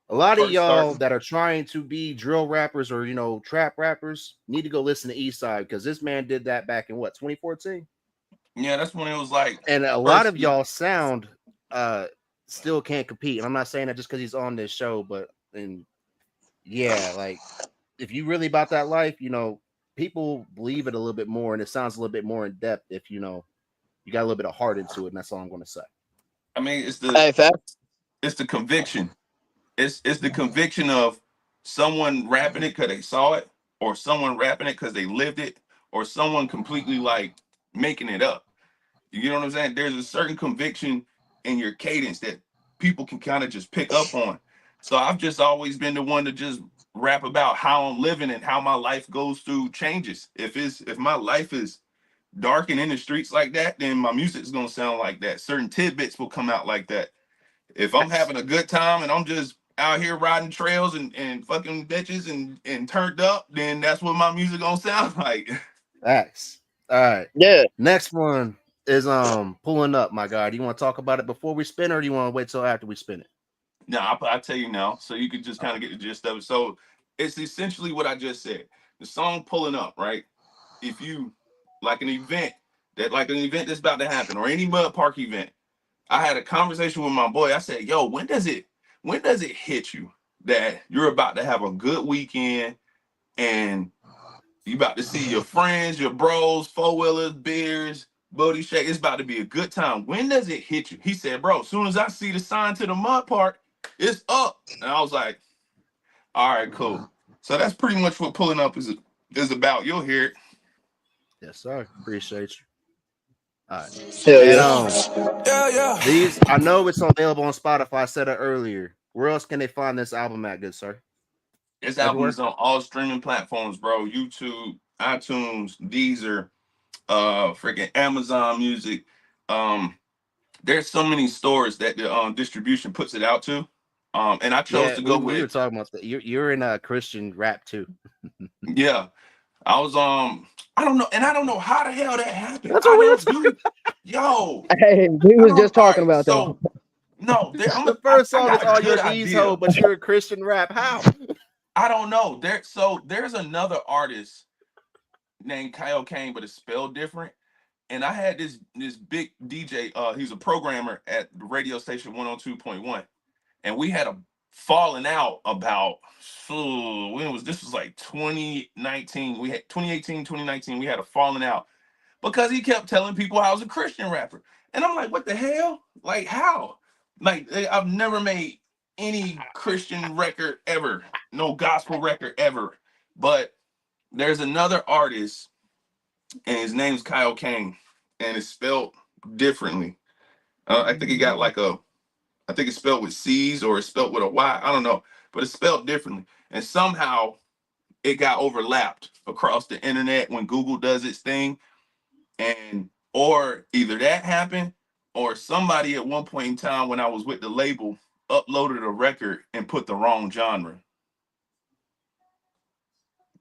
lot of y'all that are trying to be drill rappers or trap rappers need to go listen to East Side, because this man did that back in 2014. Yeah, that's when it was like, and a lot of y'all sound still can't compete. And I'm not saying that just because he's on this show, but like if you really about that life, people believe it a little bit more, and it sounds a little bit more in depth if you got a little bit of heart into it, and that's all I'm going to say. I mean, it's the conviction. It's the conviction of someone rapping it because they saw it, or someone rapping it because they lived it, or someone completely like making it up. You know what I'm saying? There's a certain conviction in your cadence that people can kind of just pick up on. So I've just always been the one to just rap about how I'm living and how my life goes through changes. If my life is dark and in the streets like that, then my music is gonna sound like that. Certain tidbits will come out like that. If I'm having a good time and I'm just out here riding trails and fucking bitches and turned up, then that's what my music gonna sound like. Facts. All right. Yeah. Next one is Pulling Up, my guy. Do you want to talk about it before we spin, or do you want to wait till after we spin it? No, I'll tell you now, so you can just kind of get the gist of it. So it's essentially what I just said. The song Pulling Up, right? If you like an event that's about to happen, or any mud park event, I had a conversation with my boy. I said, yo, when does it hit you that you're about to have a good weekend and you about to see your friends, your bros, four-wheelers, beers, booty shake? It's about to be a good time. When does it hit you? He said, bro, as soon as I see the sign to the mud park, it's up. And I was like, all right, cool. So that's pretty much what Pulling Up is about. You'll hear it. Yes, sir. Appreciate you. All right. Yeah. These, I know it's available on Spotify. I said it earlier. Where else can they find this album at, good sir? This album is on all streaming platforms, bro. YouTube, iTunes, Deezer, freaking Amazon Music. There's so many stores that the distribution puts it out to. And I chose to go with. We were talking about that. You're in a Christian rap too. Yeah. I was I don't know, and I don't know how the hell that happened. That's what we were talking. Yo. Hey, we was just talking about that. No, the first song is all your D's ho, but you're a Christian rap. How? I don't know. There's another artist named Kyle Kane, but it's spelled different. And I had this big DJ. He's a programmer at the radio station 102.1, and we had a falling out about this was like 2019. We had 2018, 2019. We had a falling out because he kept telling people I was a Christian rapper, and I'm like, what the hell? Like, how? Like, I've never made any Christian record ever, no gospel record ever. But there's another artist, and his name's Kyle Kane, and it's spelled differently. I think he got I think it's spelled with C's or it's spelled with a Y. I don't know, but it's spelled differently. And somehow it got overlapped across the internet when Google does its thing. And or either that happened, or somebody at one point in time when I was with the label uploaded a record and put the wrong genre.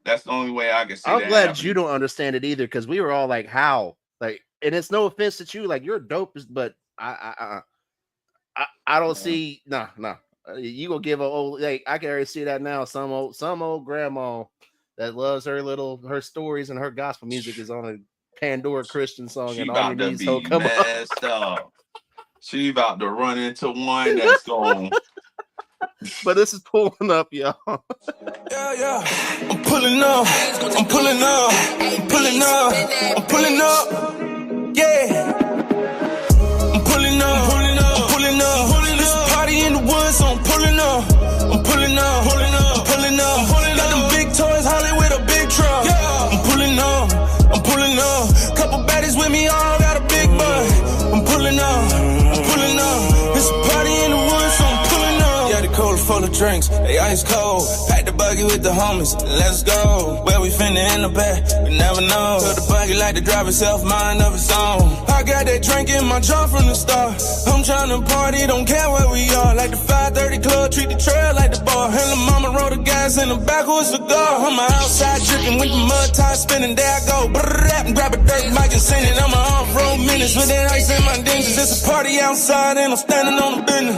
That's the only way I can see. I'm glad you don't understand it either, because we were all like, how? Like, and it's no offense to you, like you're dope, but I don't see no. You gonna give a old, like, I can already see that now. Some old grandma that loves her stories and her gospel music is on a Pandora Christian song, she and all about your to knees be come messed up. She about to run into one that's going. But this is Pulling Up, y'all. Yeah. I'm pulling up. Yeah. I'm pulling up. This party in the woods, so I'm pulling up. Got them big toys, Holly with a big truck. I'm pulling up. Couple baddies with me, all got a big butt. I'm pulling up. It's a party in the woods, so I'm pulling up. Yeah, the cola full of drinks, they ice cold. Pack the buggy with the homies, let's go. Where we finna in the back, we never know. Told the buggy like to drive itself, mind of its own. I got that drink in my jaw from the start. I'm tryna party, don't care where we are. Like the 530 club, treat the trail like the bar. And the mama roll the gas in the back with a cigar. I'm outside dripping with the mud tie spinning. There I go, brrrr, grab a dirt mic and sing it. I'm a off-road menace with that ice in my dentures. It's a party outside and I'm standing on the business.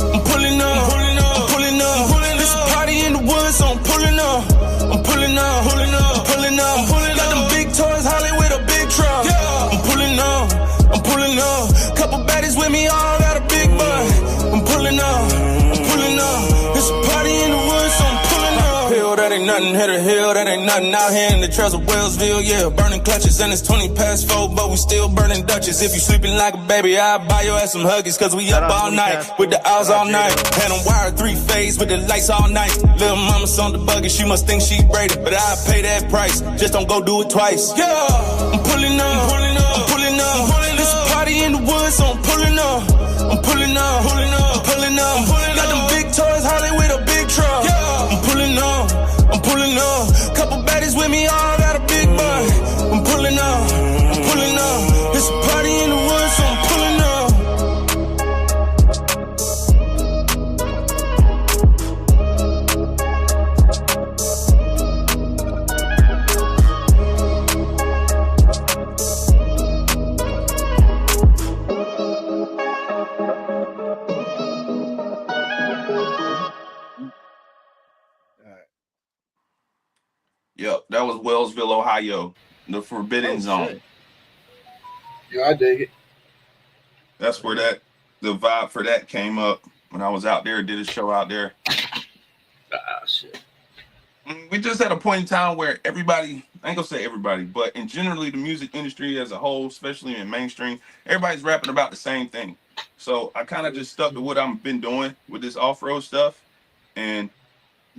I'm pulling up, I'm pulling up. It's a party in the woods, so I'm pulling up. I'm pulling up, I'm pulling up. Got them big toys, Holly with a big truck. I'm pulling up, I'm pulling up. Couple baddies with me, all got a big butt. I'm pulling up, I'm pulling up. It's a party in the woods, so I'm pulling up. Hill, that ain't nothing, hit a hill, that ain't nothing. Out here in the trails of Wellsville, yeah, burning clutches. And it's 20 past 4, but we still burning Dutches. If you sleeping like a baby, I'll buy your ass some Huggies. Cause we up all night, with the owls all night. Had them wired 3-phase with the lights all night. Little mama's on the buggy, she must think she braided. But I'll pay that price, just don't go do it twice. Yeah, I'm pulling up, I'm pulling up. It's a party in the woods, so I'm pulling up. I'm pulling up, I'm pulling up. Got them big toys, Holly with a big truck. I'm pulling up, I'm pulling up. Couple baddies with me, all got a big butt. I'm pulling up, I'm pulling up. It's a party in the woods, so I'm pulling up. Yep, that was Wellsville, Ohio, the Forbidden Zone. Shit. Yeah, I dig it. That's where the vibe for that came up when I was out there, did a show out there. Shit. We just at a point in time where everybody, I ain't gonna say everybody, but in generally the music industry as a whole, especially in mainstream, everybody's rapping about the same thing. So I kind of just stuck to what I've been doing with this off-road stuff, and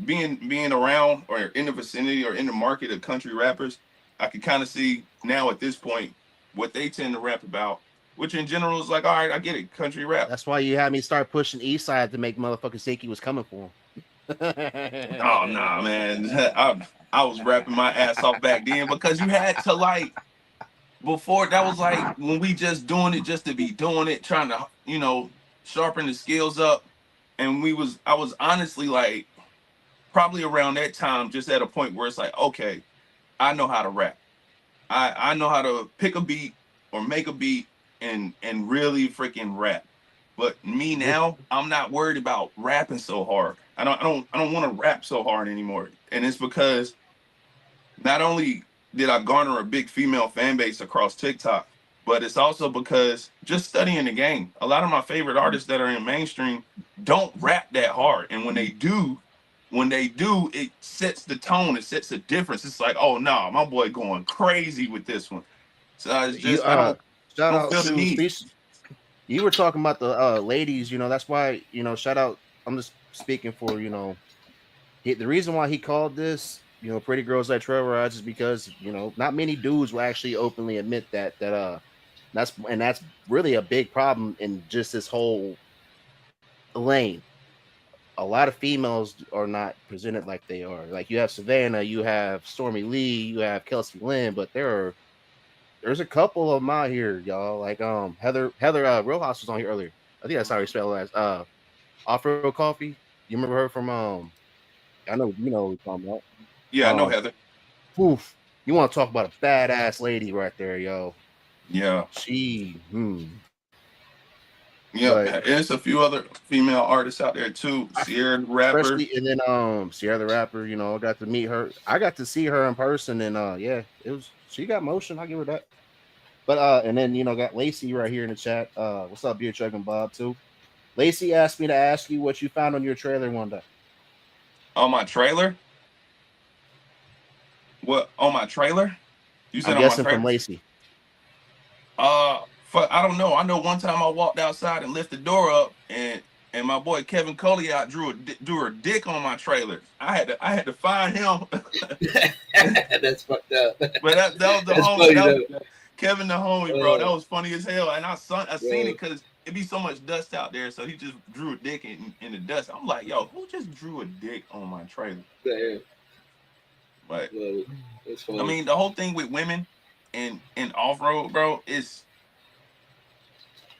being around or in the vicinity or in the market of country rappers, I can kind of see now at this point what they tend to rap about, which in general is like, all right, I get it, country rap. That's why you had me start pushing East Side to make motherfuckers think he was coming for him. Oh nah, man, I was rapping my ass off back then because you had to like, before that was like when we just doing it just to be doing it, trying to, you know, sharpen the skills up, and I was honestly like, probably around that time, just at a point where it's like, okay, I know how to rap. I know how to pick a beat or make a beat and really freaking rap. But me now, I'm not worried about rapping so hard. I don't want to rap so hard anymore. And it's because not only did I garner a big female fan base across TikTok, but it's also because just studying the game. A lot of my favorite artists that are in mainstream don't rap that hard. And when they do, it sets the tone. It sets the difference. It's like, oh no, my boy going crazy with this one. So it's just I don't feel the need. You were talking about the ladies, you know. That's why, you know. Shout out. I'm just speaking for, you know, the reason why he called this, you know, Pretty Girls Like Trail Rides is because, you know, not many dudes will actually openly admit that's really a big problem in just this whole lane. A lot of females are not presented like they are. Like you have Savannah, you have Stormy Lee, you have Kelsey Lynn, but there's a couple of them out here, y'all. Like Heather Real House was on here earlier. I think that's how you spell it. Off-Road Coffee. You remember her from I know you know what we're talking about. Yeah, I know Heather. Oof. You want to talk about a badass lady right there, yo. Yeah. Yeah, But there's a few other female artists out there too. Sierra the Rapper. And then Sierra the Rapper, you know, I got to meet her. I got to see her in person, and yeah, she got motion, I'll give her that. But and then, you know, got Lacey right here in the chat. What's up, Beer Truck and Bob too? Lacey asked me to ask you what you found on your trailer one day. On my trailer? What, on my trailer? You said I'm on guessing my trailer? From Lacey. I don't know. I know one time I walked outside and lifted the door up, and my boy Kevin Colliot drew her dick on my trailer. I had to find him. That's fucked up. But that was the homie. Kevin the homie, bro. That was funny as hell. And I seen it because it'd be so much dust out there, so he just drew a dick in the dust. I'm like, yo, who just drew a dick on my trailer? Yeah. But it's funny. I mean, the whole thing with women and off road, bro, is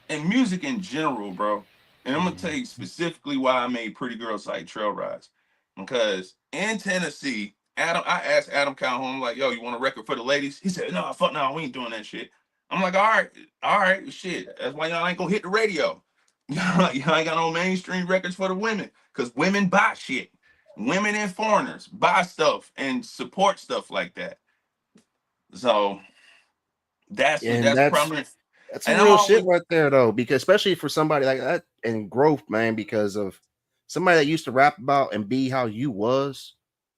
and music in general, bro. And I'm gonna tell you specifically why I made Pretty Girls Like Trail Rides. Because in Tennessee, I asked Adam Calhoun, like, yo, you want a record for the ladies? He said, no, fuck no, we ain't doing that shit. I'm like, all right, shit. That's why y'all ain't gonna hit the radio. Y'all ain't got no mainstream records for the women. Because women buy shit. Women and foreigners buy stuff and support stuff like that. So that's And prominent. that's some And I'm real shit always right there, though, because especially for somebody like that and growth, man, because of somebody that used to rap about and be how you was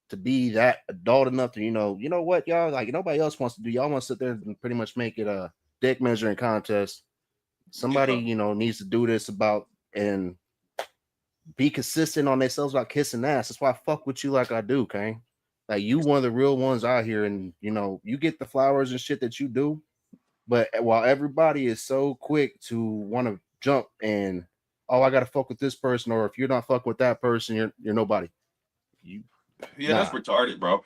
to be that adult enough to, you know what, y'all, like nobody else wants to do. Y'all want to sit there and pretty much make it a dick measuring contest. Somebody, needs to do this about and be consistent on themselves about kissing ass. That's why I fuck with you like I do, Kane. Like you one of the real ones out here, and you get the flowers and shit that you do. But while everybody is so quick to want to jump and I gotta fuck with this person, or if you're not fucking with that person, you're nobody. that's retarded, bro.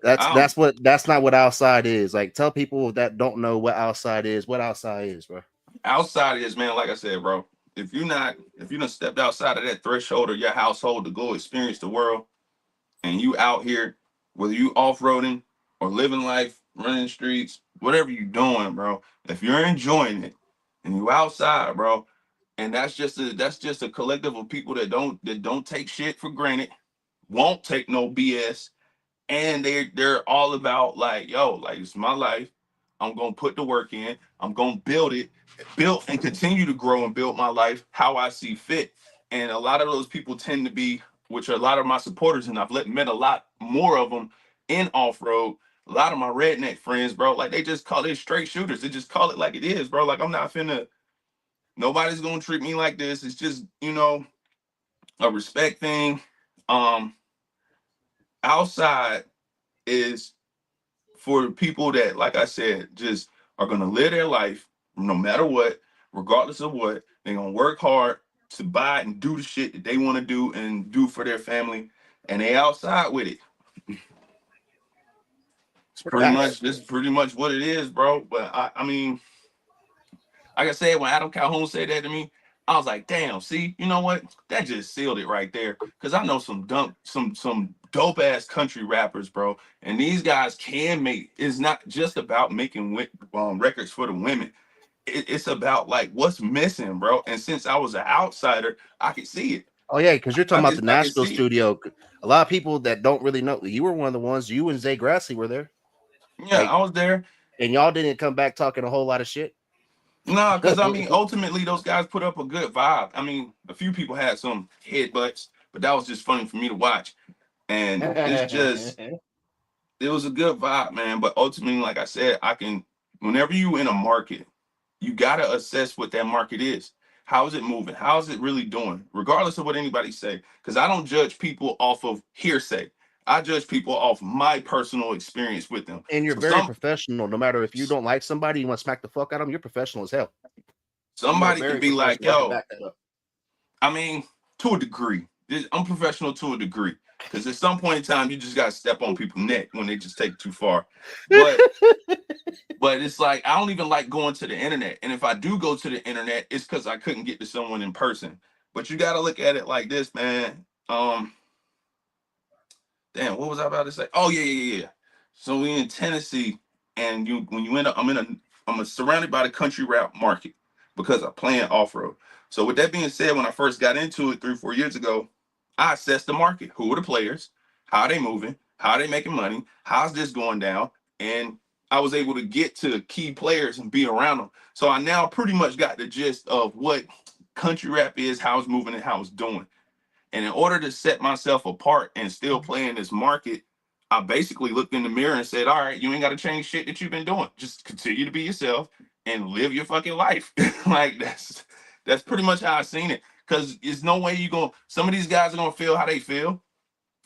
That's not what outside is. Like tell people that don't know what outside is, bro. Outside is, man, like I said, bro. If you done stepped outside of that threshold of your household to go experience the world, and you out here, whether you off-roading or living life, running the streets, whatever you doing, bro, if you're enjoying it and you outside, bro, and that's just a collective of people that don't take shit for granted, won't take no BS, and they're all about like, yo, like it's my life. I'm gonna put the work in. I'm gonna build and continue to grow and build my life how I see fit. And a lot of those people tend to be, which are a lot of my supporters, and I've met a lot more of them in off road. A lot of my redneck friends, bro, like they just call it straight shooters. They just call it like it is, bro. Like I'm not finna. Nobody's gonna treat me like this. It's just a respect thing. Outside is for people that, like I said, just are gonna live their life no matter what, regardless of what. They're gonna work hard to buy and do the shit that they want to do and do for their family, and they outside with it. It's pretty much what it is, bro. But I mean, like I said, when Adam Calhoun said that to me, I was like, damn, see, you know what? That just sealed it right there. Cause I know some dope ass country rappers, bro. And these guys can make, it's not just about making records for the women. It's about like what's missing, bro. And since I was an outsider, I could see it. Oh yeah, because you're talking about the I can Nashville see it. studio. A lot of people that don't really know, you were one of the ones. You and Zay Grassley were there. Yeah, I was there. And y'all didn't come back talking a whole lot of shit. No, because I mean, ultimately, those guys put up a good vibe. I mean, a few people had some headbutts, but that was just funny for me to watch. And it's just, it was a good vibe, man. But ultimately, like I said, whenever you in a market, you got to assess what that market is. How is it moving? How is it really doing? Regardless of what anybody say. Because I don't judge people off of hearsay. I judge people off my personal experience with them. And you're very professional. No matter if you don't like somebody, you want to smack the fuck out of them, you're professional as hell. Somebody could be like, yo, I mean, to a degree. I'm professional to a degree. Because at some point in time, you just got to step on people's neck when they just take it too far. But it's like, I don't even like going to the internet. And if I do go to the internet, it's because I couldn't get to someone in person. But you got to look at it like this, man. Damn, what was I about to say? Oh, yeah. So we in Tennessee, and when you end up, I'm surrounded by the country rap market because I'm playing off-road. So with that being said, when I first got into it 3-4 years ago, I assessed the market. Who are the players? How are they moving? How are they making money? How's this going down? And I was able to get to key players and be around them. So I now pretty much got the gist of what country rap is, how it's moving, and how it's doing. And in order to set myself apart and still play in this market, I basically looked in the mirror and said, all right, you ain't got to change shit that you've been doing. Just continue to be yourself and live your fucking life. Like that's pretty much how I seen it. Because there's no way some of these guys are going to feel how they feel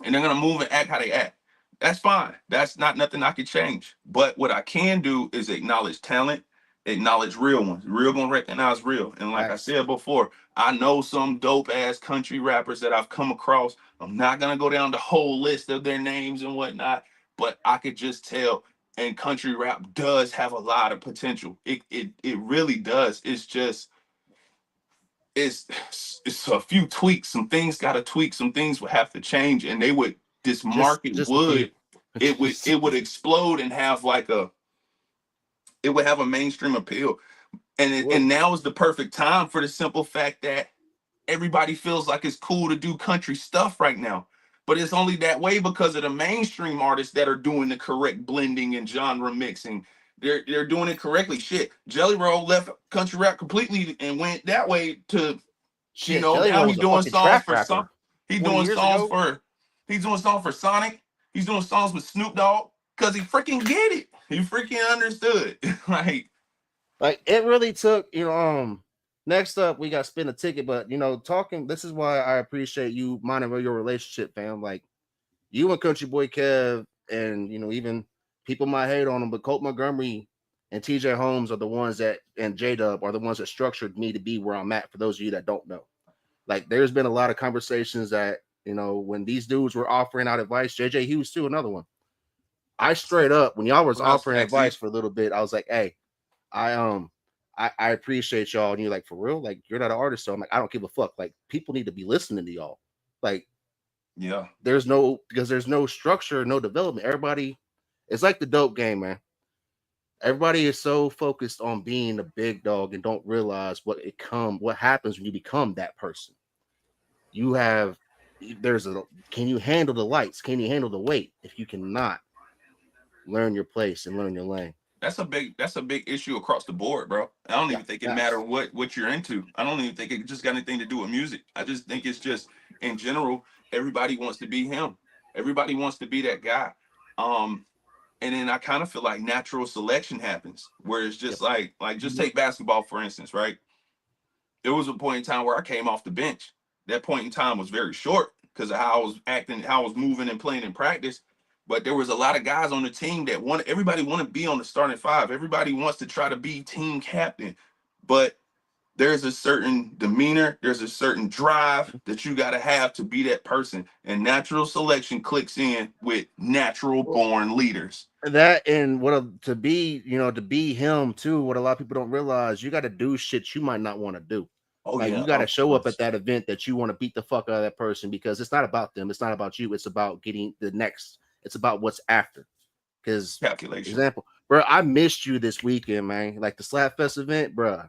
and they're going to move and act how they act. That's fine. That's not nothing I could change. But what I can do is acknowledge talent acknowledge real ones. Real gonna recognize real. And like I said before, I know some dope ass country rappers that I've come across. I'm not gonna go down the whole list of their names and whatnot, but I could just tell. And country rap does have a lot of potential. It really does. It's just it's a few tweaks. Some things got to tweak. Some things would have to change, and they would. This market just a would few. it would explode and have like it would have a mainstream appeal. And now is the perfect time for the simple fact that everybody feels like it's cool to do country stuff right now. But it's only that way because of the mainstream artists that are doing the correct blending and genre mixing. They're doing it correctly. Shit, Jelly Roll left country rap completely and went that way to, Shit, Jelly now Roll he's was a doing fucking songs trap for rapper. he's 20 doing years songs ago. for Sonic. He's doing songs with Snoop Dogg because he freaking get it. He freaking understood. Like it really took, next up we got Spin a Ticket, but talking, this is why I appreciate you minding your relationship, fam. Like you and Country Boy Kev, and even people might hate on him, but Colt Montgomery and TJ Holmes are the ones that, and J Dub are the ones that structured me to be where I'm at. For those of you that don't know, like there's been a lot of conversations that, when these dudes were offering out advice, JJ Hughes too, another one. I straight up, when y'all was offering advice for a little bit, I was like, hey, I appreciate y'all. And you're like, for real? Like, you're not an artist. So I'm like, I don't give a fuck. Like, people need to be listening to y'all. Like, yeah, there's no structure, no development. Everybody, it's like the dope game, man. Everybody is so focused on being a big dog and don't realize what happens when you become that person. Can you handle the lights? Can you handle the weight? If you cannot, learn your place and learn your lane. That's a big issue across the board, bro. I don't even think it matter what you're into. I don't even think it just got anything to do with music. I just think it's just in general, everybody wants to be him. Everybody wants to be that guy. And then I kind of feel like natural selection happens where it's just like just take basketball for instance, right? There was a point in time where I came off the bench. That point in time was very short because of how I was acting, how I was moving and playing in practice. But there was a lot of guys on the team that everybody want to be on the starting five. Everybody wants to try to be team captain. But there's a certain demeanor, there's a certain drive that you got to have to be that person. And natural selection clicks in with natural born leaders. That, and to be him too. What a lot of people don't realize, you got to do shit you might not want to do. You got to show up at that event that you want to beat the fuck out of that person, because it's not about them. It's not about you. It's about getting the next. It's about what's after. Because calculation. Example, bro, I missed you this weekend, man. Like the Slap Fest event, bro.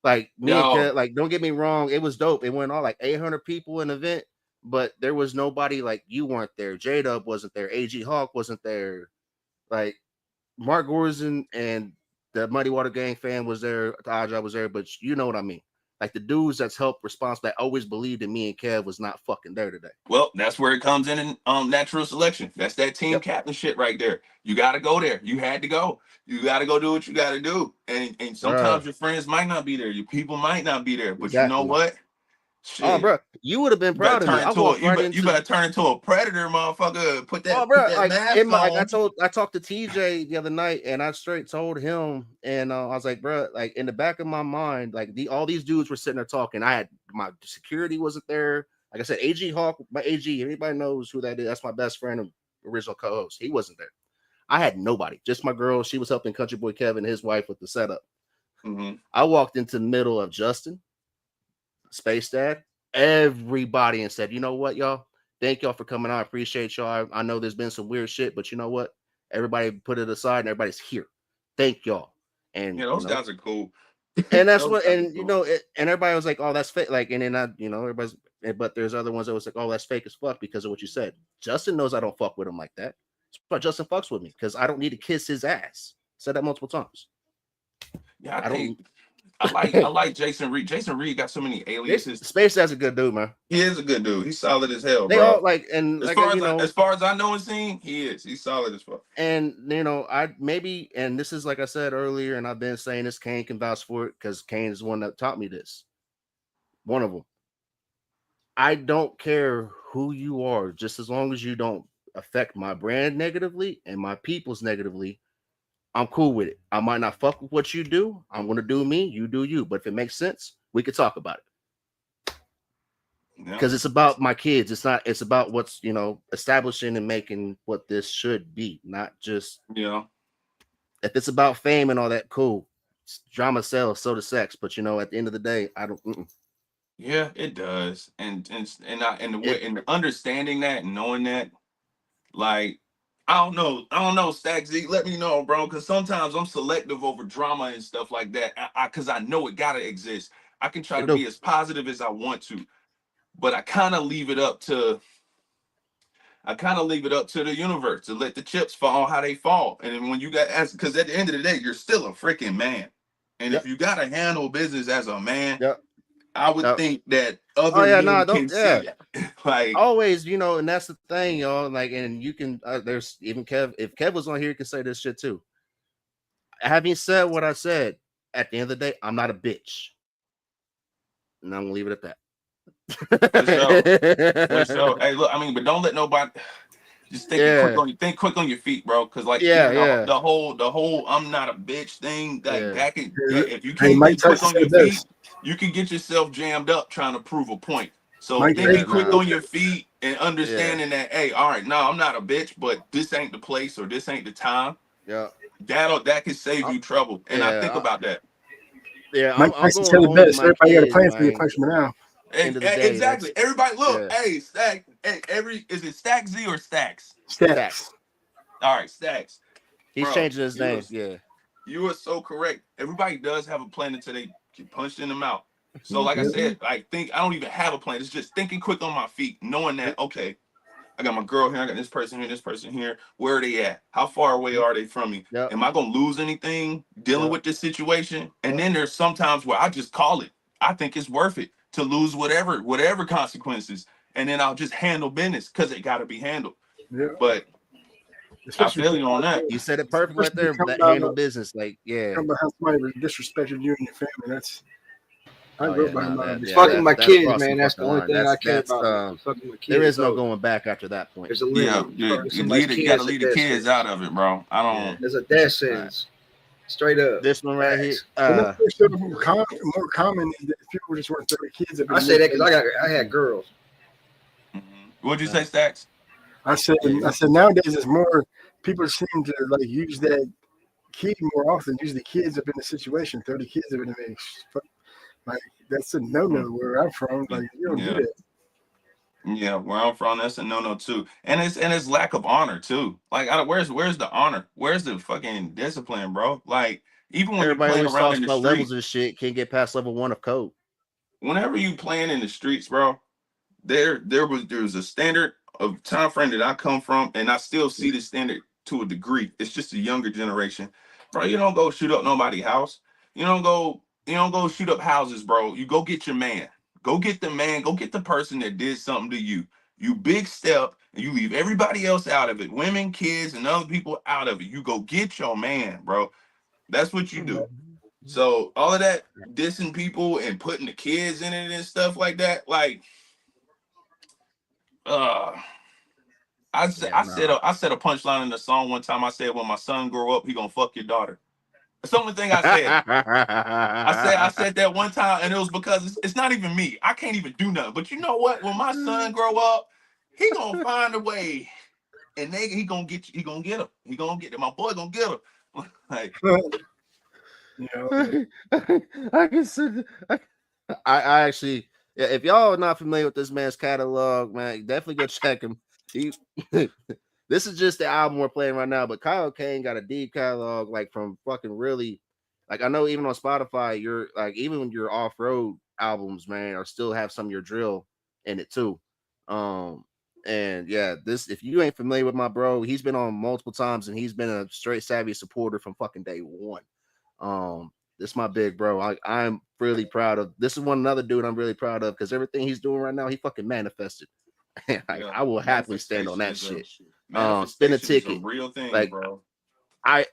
Like me and Kev, like, don't get me wrong, it was dope. It went all like 800 people in the event, but there was nobody. Like, you weren't there. J Dub wasn't there. AG Hawk wasn't there. Like, Mark Gorson and the Muddy Water Gang fan was there. Aja was there, but you know what I mean. Like, the dudes that's helped responsible, that always believed in me and Kev, was not fucking there today. Well, that's where it comes in natural selection. That's that team captain shit right there. You got to go there. You had to go. You got to go do what you got to do. And sometimes your friends might not be there. Your people might not be there. But you know what? Shit. Oh, bro, you would have been proud of me. You better turn into a predator, motherfucker. Put that mask on. I talked to TJ the other night, and I straight told him, and I was like, bro, like, in the back of my mind, like, all these dudes were sitting there talking. I had my security wasn't there. Like I said, AG Hawk, my AG, everybody knows who that is. That's my best friend and original co-host. He wasn't there. I had nobody, just my girl. She was helping Country Boy Kevin, his wife, with the setup. Mm-hmm. I walked into the middle of Justin, Space Dad, everybody, and said, you know what, y'all? Thank y'all for coming out. I appreciate y'all. I know there's been some weird shit, but you know what? Everybody put it aside and everybody's here. Thank y'all. And those guys are cool. And that's what, and cool. And everybody was like, oh, that's fake. Like, and then everybody's, but there's other ones that was like, oh, that's fake as fuck because of what you said. Justin knows I don't fuck with him like that. That's why Justin fucks with me, because I don't need to kiss his ass. Said that multiple times. Yeah, I like Jason Reed. Jason Reed got so many aliases. Space Dad's a good dude, man. He is a good dude. He's solid as hell, they bro. All like, and as like, far as I know and seen, he's solid as fuck. And and this is, like I said earlier, and I've been saying this, Kane can vouch for it, because Kane is the one that taught me this. One of them. I don't care who you are, just as long as you don't affect my brand negatively and my people's negatively, I'm cool with it. I might not fuck with what you do. I'm gonna do me, you do you. But if it makes sense, we could talk about it. Because it's about my kids. It's about what's establishing and making what this should be, not just if it's about fame and all that, cool. Drama sells, so does sex. But at the end of the day, I don't. Yeah, it does, and understanding that and knowing that, like, I don't know, Stack Z, let me know, bro, because sometimes I'm selective over drama and stuff like that, because I know it gotta exist. I can try to be as positive as I want to, but I kind of leave it up to the universe to let the chips fall how they fall, and then when you got because at the end of the day, you're still a freaking man, and if you gotta handle business as a man. I would think that other men can see that. Like always, and that's the thing, y'all. Like, and you can there's even Kev. If Kev was on here, he can say this shit too. Having said what I said, at the end of the day, I'm not a bitch. And I'm gonna leave it at that. For sure. Hey, look, I mean, but don't let nobody just think quick on your feet, bro. Cause like the whole I'm not a bitch thing, like that can if you can't think quick on your feet, you can get yourself jammed up trying to prove a point. So thinking quick on your feet and understanding that, hey, all right, no, I'm not a bitch, but this ain't the place or this ain't the time. Yeah. That can save you trouble. And I think about that. Yeah, I'm going home with my everybody got a plan for your punishment now. Exactly. Everybody, look, hey, Stack. Hey, is it Stack Z or Stacks? Stacks. All right, Stacks. He's changing his name. You are so correct. Everybody does have a plan until they get punched in the mouth. So, like I said, I don't even have a plan. It's just thinking quick on my feet, knowing that, okay, I got my girl here, I got this person here. Where are they at? How far away are they from me? Am I gonna lose anything dealing with this situation? And then there's sometimes where I just call it. I think it's worth it to lose whatever consequences, and then I'll just handle business because it got to be handled. But especially I feel you on that. You said it perfect right there. That handle business, like Talking about how somebody disrespected you and your family. That's fucking my kids, man. That's the only thing I care about. Fucking my kids. There is no going back after that point. There's a limit. You gotta leave the kids out of it, bro. I don't. There's a death sentence. Straight up. This one right here. More common is that people just weren't 30 kids. I say that because I had girls. What'd you say, Stacks? I said nowadays it's more people seem to like use that kid more often. Usually kids have been in a situation. 30 kids have been in a like that's a no-no where I'm from. Like you don't do that. Yeah, where I'm from, that's a no-no too. And it's lack of honor too. Like where's the honor? Where's the fucking discipline, bro? Like even when everybody you're playing around in the streets, levels of shit can't get past level 1 of code. Whenever you playing in the streets, bro, there was a standard of time frame that I come from, and I still see the standard to a degree. It's just a younger generation, bro. You don't go shoot up nobody's house. You don't go shoot up houses, bro. You go get your man. Go get the man. Go get the person that did something to you. You big step, and you leave everybody else out of it. Women, kids, and other people out of it. You go get your man, bro. That's what you do. So all of that dissing people and putting the kids in it and stuff like that, like, I said a punchline in the song one time. I said, when my son grow up, he gonna fuck your daughter. That's the only thing I said. I said that one time, and it was because it's not even me. I can't even do nothing. But you know what? When my son grow up, he gonna find a way, and he gonna get you. He gonna get him. He gonna get him. My boy gonna get him. Like, I can see. I actually, if y'all are not familiar with this man's catalog, man, definitely go check him. This is just the album we're playing right now, but Kyle Kane got a deep catalog, like from fucking really, like I know even on Spotify, you're like even when your off-road albums, man, or still have some of your drill in it too. And yeah, this if you ain't familiar with my bro, he's been on multiple times and he's been a straight savvy supporter from fucking day one. This is my big bro. I'm really proud of this. Is one another dude I'm really proud of because everything he's doing right now, he fucking manifested. I will happily stand on that shit. Spin a ticket, real thing, like, bro. I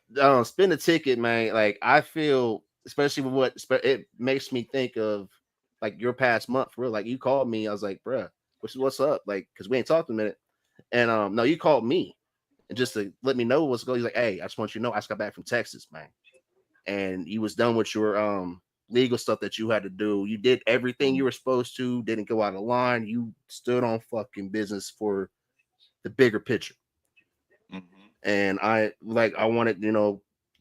spin a ticket, man. Like I feel, especially with what it makes me think of, like your past month. For real, like you called me, I was like, bruh, what's up? Like, because we ain't talked a minute, and no, you called me, and just to let me know what's going. He's like, hey, I just want you to know I just got back from Texas, man, and you was done with your legal stuff that you had to do. You did everything you were supposed to. Didn't go out of line. You stood on fucking business for the bigger picture. And I wanted,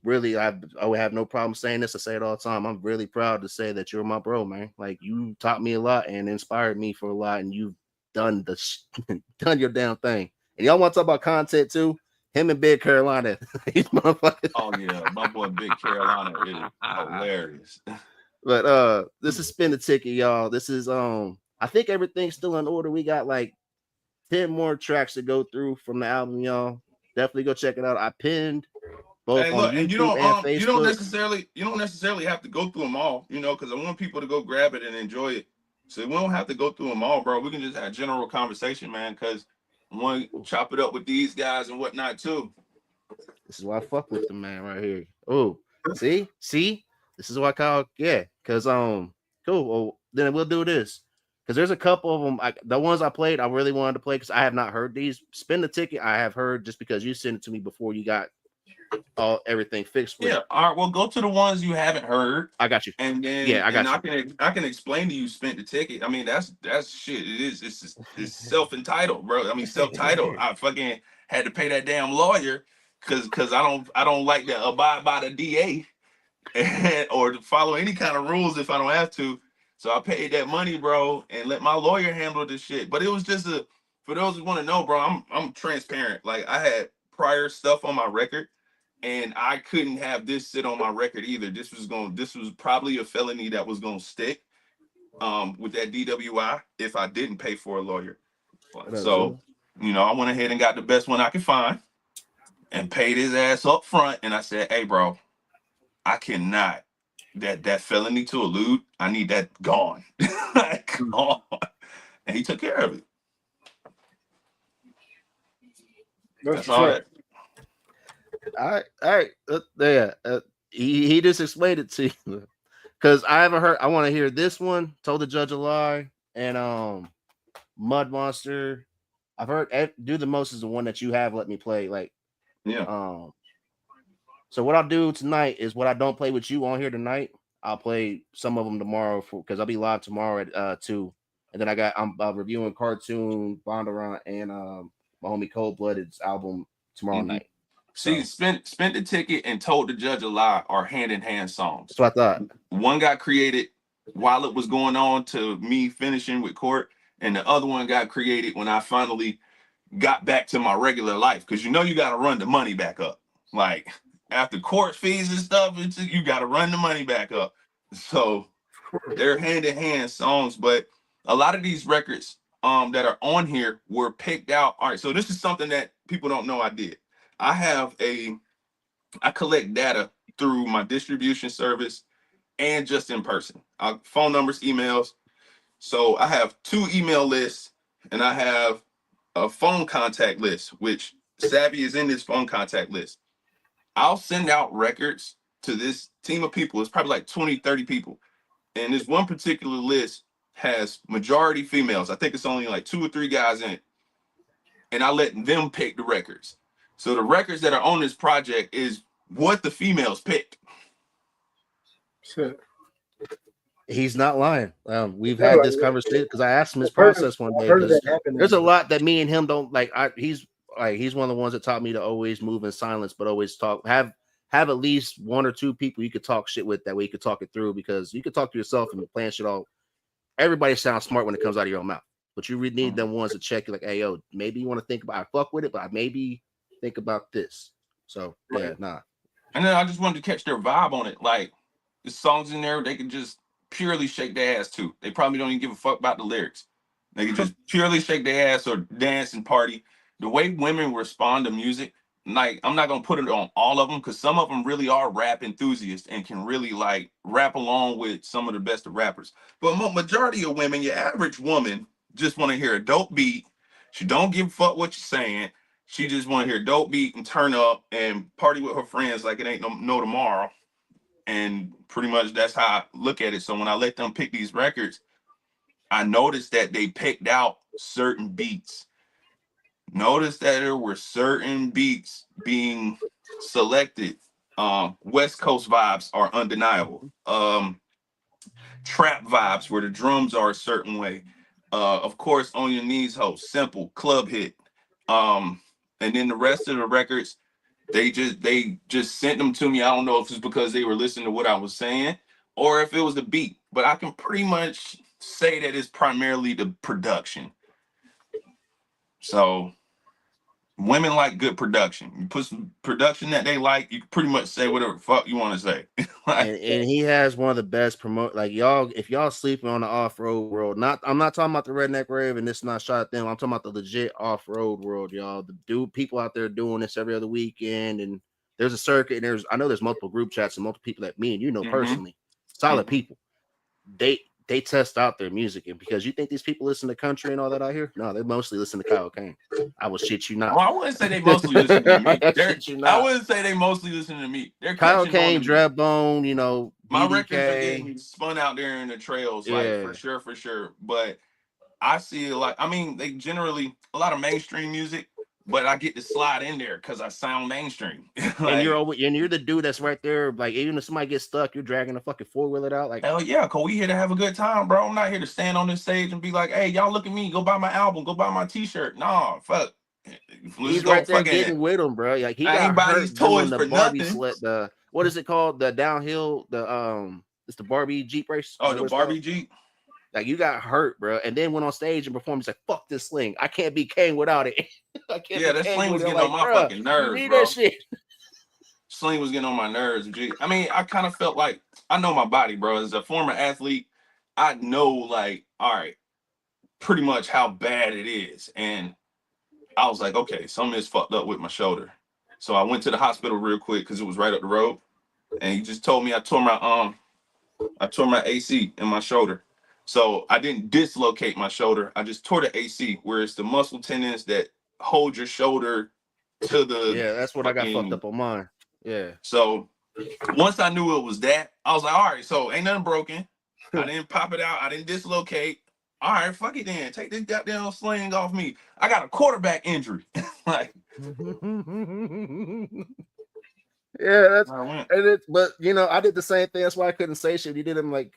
really, I would have no problem saying this. I say it all the time. I'm really proud to say that you're my bro, man. Like, you taught me a lot and inspired me for a lot, and you've done done your damn thing. And y'all want to talk about content too? Him and Big Carolina, these motherfuckers. Oh yeah, my boy Big Carolina is hilarious. But this is Spin the Ticket, y'all. This is I think everything's still in order. We got like 10 more tracks to go through from the album, y'all. Definitely go check it out. I pinned both on YouTube and Facebook. you don't necessarily have to go through them all, because I want people to go grab it and enjoy it. So we don't have to go through them all, bro. We can just have general conversation, man, because I want to chop it up with these guys and whatnot too. This is why I fuck with the man right here. Oh, see, this is why I call because cool. Well, then we'll do this. Because there's a couple of them, the ones I played, I really wanted to play because I have not heard these. Spin the Ticket, I have heard just because you sent it to me before you got everything fixed. Yeah, all right. Well, go to the ones you haven't heard. I got you. And then I can explain to you Spin the Ticket. I mean, that's shit. It is. It's self-entitled, bro. I mean, self-titled. I fucking had to pay that damn lawyer because I don't like to abide by the DA or to follow any kind of rules if I don't have to. So I paid that money, bro, and let my lawyer handle this shit. But it was just for those who want to know, bro, I'm transparent. Like, I had prior stuff on my record, and I couldn't have this sit on my record either. This was probably a felony that was gonna stick with that DWI if I didn't pay for a lawyer. So, I went ahead and got the best one I could find and paid his ass up front. And I said, hey, bro, I cannot. That felony to elude, I need that gone. Gone. And he took care of it. That's all that. All right. There. He just explained it to you. Because I haven't heard. I want to hear this one. Told the Judge a Lie and Mud Monster. I've heard Do the Most is the one that you have let me play. Like, yeah. So what I'll do tonight is what I don't play with you on here tonight. I'll play some of them tomorrow because I'll be live tomorrow at 2. And then I'm reviewing Cartoon, Bondurant, and my homie Cold Blooded's album tomorrow night. See, Spent the Ticket and Told the Judge a Lie are hand-in-hand songs. That's what I thought. One got created while it was going on to me finishing with court, and the other one got created when I finally got back to my regular life. Because you got to run the money back up. Like, after court fees and stuff, you got to run the money back up. So they're hand-in-hand songs, but a lot of these records that are on here were picked out. All right, so this is something that people don't know I did. I collect data through my distribution service and just in person. Phone numbers, emails. So I have 2 email lists and I have a phone contact list, which Savvy is in this phone contact list. I'll send out records to this team of people. It's probably like 20, 30 people. And this one particular list has majority females. I think it's only like 2 or 3 guys in it. And I let them pick the records. So the records that are on this project is what the females picked. Shit. He's not lying. We've had this conversation because I asked him his process one day. There's a lot that me and him don't like. He's one of the ones that taught me to always move in silence, but always talk. Have at least 1 or 2 people you could talk shit with. That way you could talk it through, because you could talk to yourself and plan shit all. Everybody sounds smart when it comes out of your own mouth, but you really need them ones to check you. Like, hey, yo, maybe you want to think about. I fuck with it, but I maybe think about this. So nah. And then I just wanted to catch their vibe on it. Like, the songs in there, they can just purely shake their ass too. They probably don't even give a fuck about the lyrics. They can just purely shake their ass or dance and party. The way women respond to music, like, I'm not gonna put it on all of them because some of them really are rap enthusiasts and can really like rap along with some of the best of rappers. But majority of women, your average woman, just want to hear a dope beat. She don't give a fuck what you're saying. She just want to hear a dope beat and turn up and party with her friends like it ain't no tomorrow. And pretty much that's how I look at it. So when I let them pick these records, I noticed that they picked out certain beats notice that there were certain beats being selected. West Coast vibes are undeniable. Trap vibes where the drums are a certain way. Of course, On Your Knees Ho, simple club hit. And then the rest of the records, they just sent them to me. I don't know if it's because they were listening to what I was saying or if it was the beat, but I can pretty much say that it's primarily the production. So women like good production. You put some production that they like, you can pretty much say whatever the fuck you want to say. and he has one of the best promote. Like y'all, if y'all sleeping on the off road world, I'm not talking about the redneck rave, and this is not shot at them. I'm talking about the legit off road world, y'all. The people out there doing this every other weekend, and there's a circuit, and I know there's multiple group chats and multiple people that me and you know personally, solid people. They test out their music, and because you think these people listen to country and all that out here, no, they mostly listen to Kyle Kane. I will shit you not. Well, I wouldn't say they mostly listen to me. I wouldn't say they mostly listen to me. They're Kyle Kane, Dreadbone, you know, my BDK. records are getting spun out there in the trails, like for sure. But I see they generally a lot of mainstream music, but I get to slide in there because I sound mainstream. And you're the dude that's right there. Like even if somebody gets stuck, you're dragging a fucking 4-wheeler out. Like hell yeah, cause we here to have a good time, bro. I'm not here to stand on this stage and be like, hey, y'all look at me, go buy my album, go buy my t-shirt. Nah, fuck. He's right there getting with him, bro. Like he got hurt doing the Barbie sled. The what is it called? The downhill. It's the Barbie Jeep race. Oh, the Barbie Jeep. Like you got hurt, bro, and then went on stage and performed. He's like, "Fuck this sling. I can't be Kane without it." That sling was getting on my fucking nerves, bro. That shit. Sling was getting on my nerves. I mean, I kind of felt like I know my body, bro. As a former athlete, I know, like, all right, pretty much how bad it is, and I was like, okay, something is fucked up with my shoulder. So I went to the hospital real quick because it was right up the road, and he just told me I tore my AC in my shoulder. So I didn't dislocate my shoulder. I just tore the AC, where it's the muscle tendons that hold your shoulder to the. Yeah, that's what I got fucked up on mine. Yeah. So once I knew it was that, I was like, all right, so ain't nothing broken. I didn't pop it out. I didn't dislocate. All right, fuck it then. Take this goddamn sling off me. I got a quarterback injury. Like, yeah, that's but you know, I did the same thing. That's why I couldn't say shit. He did him like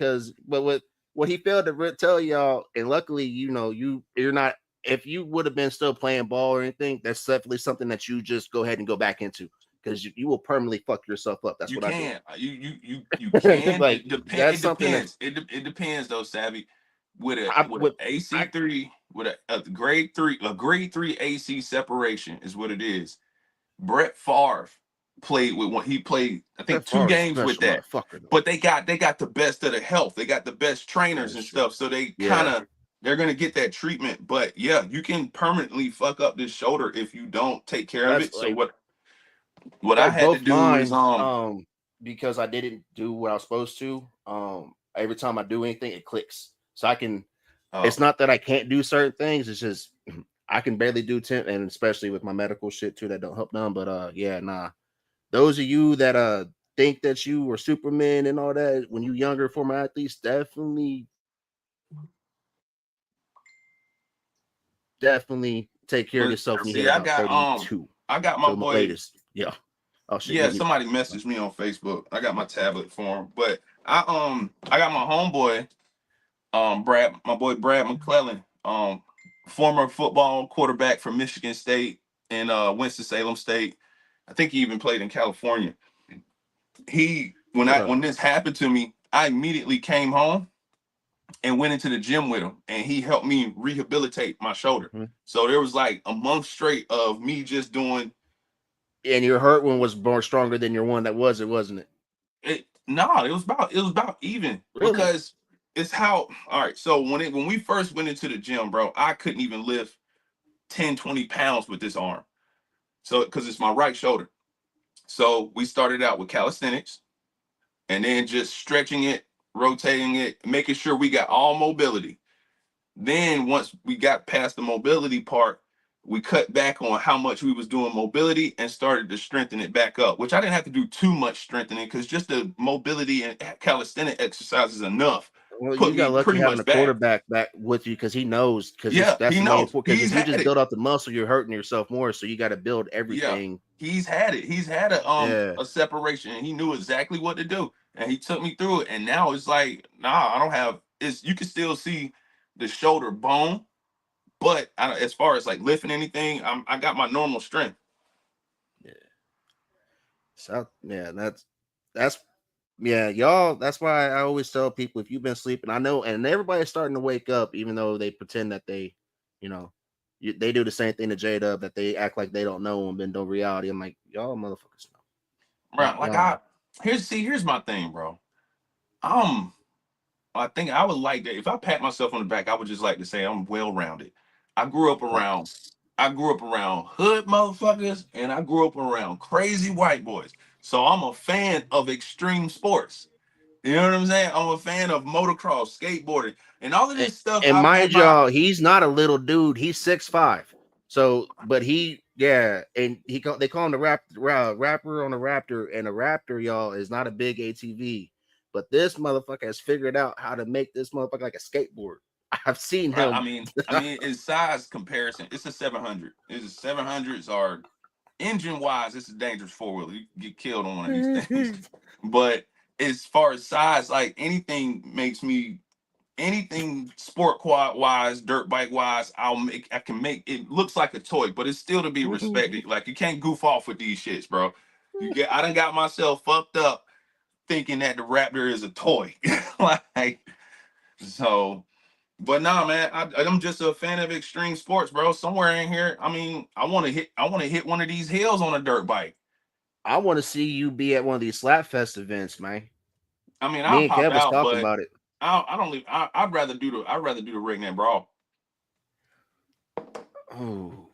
but what he failed to tell y'all, and luckily, you know, you're not. If you would have been still playing ball or anything, that's definitely something that you just go ahead and go back into because you will permanently fuck yourself up. That's what I do. You can. Like, it depends. It depends though, Savvy. With an AC3, with a grade 3 AC separation is what it is. Brett Favre played with he played, I think, 2 games with that. But they got the best of the health. They got the best trainers and stuff. So they they're gonna get that treatment. But yeah, you can permanently fuck up this shoulder if you don't take care of it. So what I had to do is because I didn't do what I was supposed to. Every time I do anything, it clicks. So I can. It's not that I can't do certain things. It's just I can barely do temp, and especially with my medical shit too, that don't help none. But yeah, nah. Those of you that think that you were Superman and all that when you younger former athletes, definitely take care of yourself. See, I got my boy. Latest. Yeah. Oh shit. Yeah, somebody messaged me on Facebook. I got my tablet for him, but I got my homeboy. My boy Brad McClellan, former football quarterback from Michigan State and Winston-Salem State. I think he even played in California. When this happened to me, I immediately came home and went into the gym with him, and he helped me rehabilitate my shoulder. Mm-hmm. So there was like a month straight of me just doing. And your hurt one was more stronger than your one that wasn't it? It was about even. Really? Because it's how, all right, so when we first went into the gym, bro, I couldn't even lift 10, 20 pounds with this arm. So, because it's my right shoulder. So we started out with calisthenics and then just stretching it, rotating it, making sure we got all mobility. Then once we got past the mobility part, we cut back on how much we was doing mobility and started to strengthen it back up, which I didn't have to do too much strengthening because just the mobility and calisthenic exercise is enough. Well, put you got me lucky pretty having much a back. quarterback back with you because he knows. Because Yeah, that's he the main knows. point. Because He's if you had just it. build out the muscle, you're hurting yourself more. So you got to build Yeah, everything. he's had it. He's had Yeah. a separation, and he knew exactly what to do, and he took me through it. And now it's like, nah, I don't have. It's you can still see the shoulder bone, but as far as like lifting anything, I got my normal strength. Yeah. So yeah, that's yeah, y'all. That's why I always tell people if you've been sleeping, I know, and everybody's starting to wake up, even though they pretend that they, you know, they do the same thing to J-Dub that they act like they don't know and been no reality. I'm like, y'all motherfuckers know. Right. Like here's my thing, bro. I think I would like that. If I pat myself on the back, I would just like to say I'm well rounded. I grew up around hood motherfuckers, and I grew up around crazy white boys. So I'm a fan of extreme sports. You know what I'm saying? I'm a fan of motocross, skateboarding, and all of this stuff. And mind y'all, he's not a little dude. He's 6'5". So, but they call him the rapper on the Raptor, and a Raptor, y'all, is not a big ATV. But this motherfucker has figured out how to make this motherfucker like a skateboard. I've seen him. I mean, in size comparison, it's a 700. It's a 700s are engine wise. It's a dangerous 4-wheeler. You can get killed on one of these things. But as far as size, like anything sport quad wise, dirt bike wise, I can make it looks like a toy, but it's still to be respected. Like you can't goof off with these shits, bro. I done got myself fucked up thinking that the Raptor is a toy. Like, so, but nah, man, I'm just a fan of extreme sports, bro. Somewhere in here, I mean, I want to hit one of these hills on a dirt bike. I want to see you be at one of these Slapfest events, man. I mean, Me and Kev was talking about it. I'd rather do the Ringneck Brawl. Oh,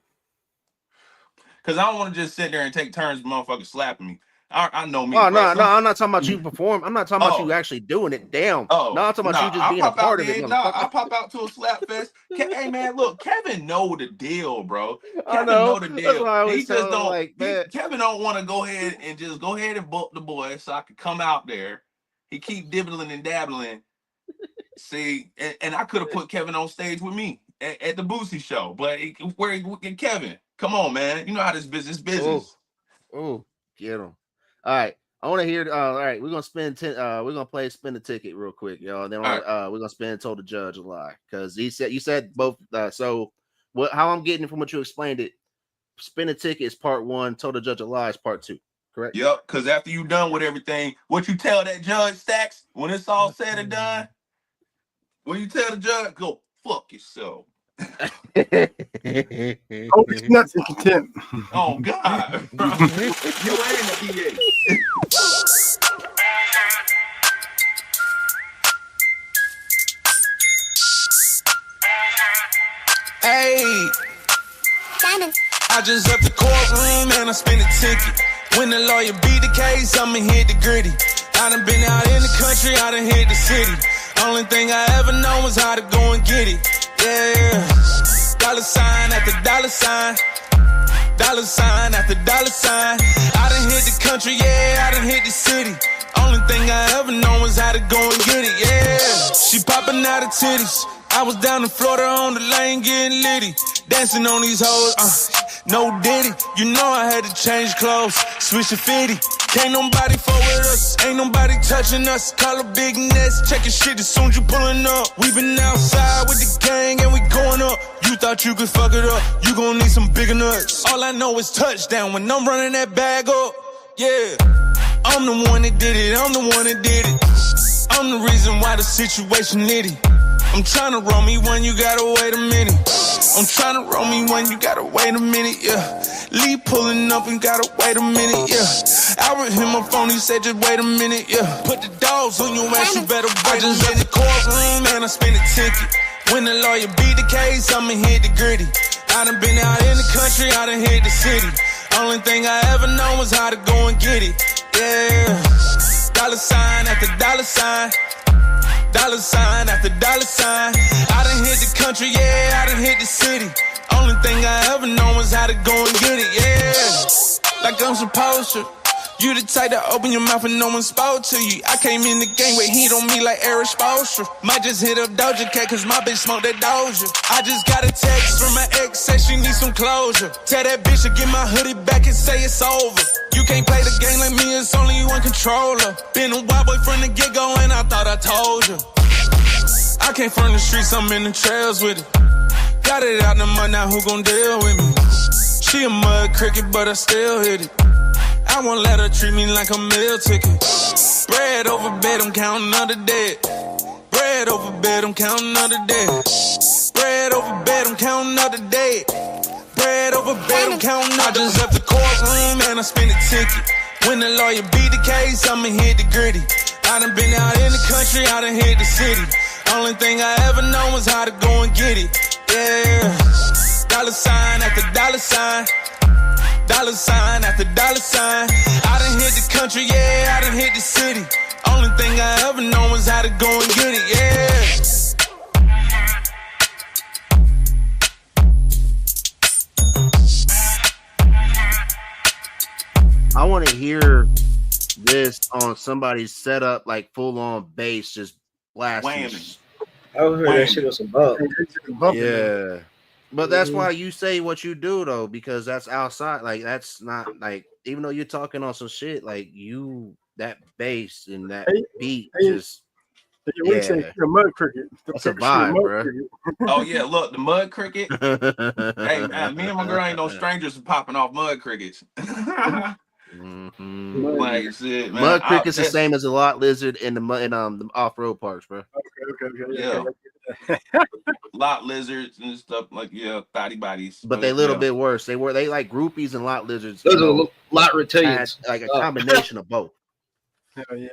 because I don't want to just sit there and take turns, motherfuckers slapping me. I know me. Oh no, I'm not talking about you perform. I'm not talking about you actually doing it. Damn. Oh, no, I'm talking about you just being a part of it. I pop out to a slap fest. Hey man, look, Kevin know the deal, bro. Kevin know the deal. That's why I always tell him, like, Kevin don't want to go ahead and book the boy so I could come out there. He keep dibbling and dabbling. See, and I could have put Kevin on stage with me at the Boosie show, but where Kevin? Come on, man. You know how this business. Oh, get him. All right, I want to hear. All right, we're gonna spin play spin the ticket real quick, y'all. Then we're gonna spin told the judge a lie because you said both. So how I'm getting it from what you explained it, spin the ticket is part 1, told the judge a lie is part 2. Correct? Yep. Because after you done with everything, what you tell that judge, Stacks, when it's all said and done, when you tell the judge, go fuck yourself. It's nuts and contempt. Oh God. You ain't a PA. Hey, I just left the courtroom and I spent a ticket. When the lawyer beat the case, I'ma hit the gritty. I done been out in the country, I done hit the city. Only thing I ever know is how to go and get it. Yeah, dollar sign after dollar sign. Dollar sign after dollar sign. I done hit the country, yeah, I done hit the city. Only thing I ever know is how to go and get it, yeah. She popping out of titties. I was down in Florida on the lane getting litty. Dancing on these hoes, no diddy. You know I had to change clothes, switch to fitty. Can't nobody fuck with us, ain't nobody touching us. Call a big nest, checking shit as soon as you pulling up. We been outside with the gang and we going up. You thought you could fuck it up, you gon' need some bigger nuts. All I know is touchdown when I'm running that bag up, yeah. I'm the one that did it, I'm the one that did it. I'm the reason why the situation litty. I'm tryna roll me one, you gotta wait a minute. I'm tryna roll me one, you gotta wait a minute, yeah. Lee pulling up and gotta wait a minute, yeah. Albert hit my phone, he said just wait a minute, yeah. Put the dogs on your ass, you better wait. I just left the courtroom and I spent a ticket. When the lawyer beat the case, I'ma hit the gritty. I done been out in the country, I done hit the city. Only thing I ever know is how to go and get it, yeah. Dollar sign after dollar sign. Dollar sign after dollar sign. I done hit the country, yeah, I done hit the city. Only thing I ever know is how to go and get it, yeah. Like I'm supposed to. You the type to open your mouth and no one spoke to you. I came in the game with heat on me like air exposure. Might just hit up Doja Cat cause my bitch smoke that Doja. I just got a text from my ex, said she needs some closure. Tell that bitch to get my hoodie back and say it's over. You can't play the game like me, it's only one controller. Been a wild boy from the get-go and I thought I told you. I came from the streets, I'm in the trails with it. Got it out the mud, now who gon' deal with me? She a mud cricket, but I still hit it. I won't let her treat me like a meal ticket. Bread over bed, I'm counting other dead. Bread over bed, I'm counting other dead. Bread over bed, I'm counting other dead. Bread over bed, I'm counting other. I just left the courtroom and I spent a ticket. When the lawyer beat the case, I'ma hit the gritty. I done been out in the country, I done hit the city. Only thing I ever know is how to go and get it. Yeah, dollar sign after dollar sign. Dollar sign after dollar sign. I done hit the country, yeah, I done hit the city. Only thing I ever know is how to go and get it, yeah. I want to hear this on somebody's setup, like full on bass, just blasting. I heard that shit was some bump. Yeah. But that's why you say what you do though, because that's outside. Like that's not like, even though you're talking on some shit, like you, that bass and that beat just. We say the mud cricket. That's a vibe, bro. Oh yeah, look, the mud cricket. Hey man, me and my girl ain't no strangers to popping off mud crickets. Like shit, man. Mud cricket's the same as a lot lizard in the off-road parks, bro. Okay. Yeah. Lot lizards and stuff like thotty bodies. But they a little bit worse. They like groupies and lot lizards. Those are lot reptilians. Like a combination of both. Hell yeah.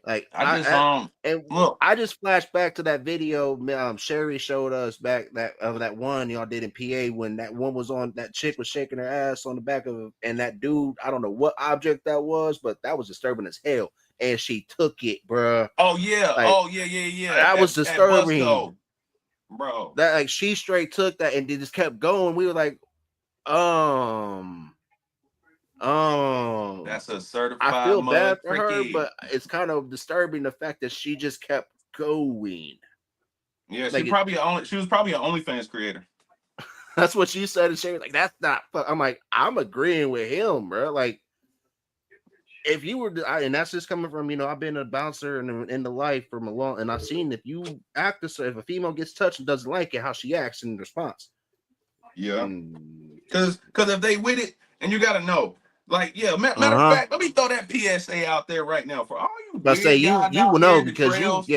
Like I just flashed back to that video Sherry showed us back that one y'all did in PA when that one was on, that chick was shaking her ass on the back of, and that dude, I don't know what object that was, but that was disturbing as hell. And she took it, bro. Oh yeah, like, yeah. That was disturbing, bro. That like she straight took that and just kept going. We were like, that's a certified. I feel bad for cricket. her, but it's kind of disturbing the fact that she just kept going. Yeah, like she was probably an OnlyFans creator. That's what she said, and she was like, "That's not." I'm like, I'm agreeing with him, bro. Like, if you were, and that's just coming from, I've been a bouncer and in the life from a long, and I've seen if you act this, if a female gets touched and doesn't like it, how she acts in response. Yeah, because if they with it, and you got to know. Like, yeah, matter of fact, let me throw that PSA out there right now for all you. But say you will know because trails,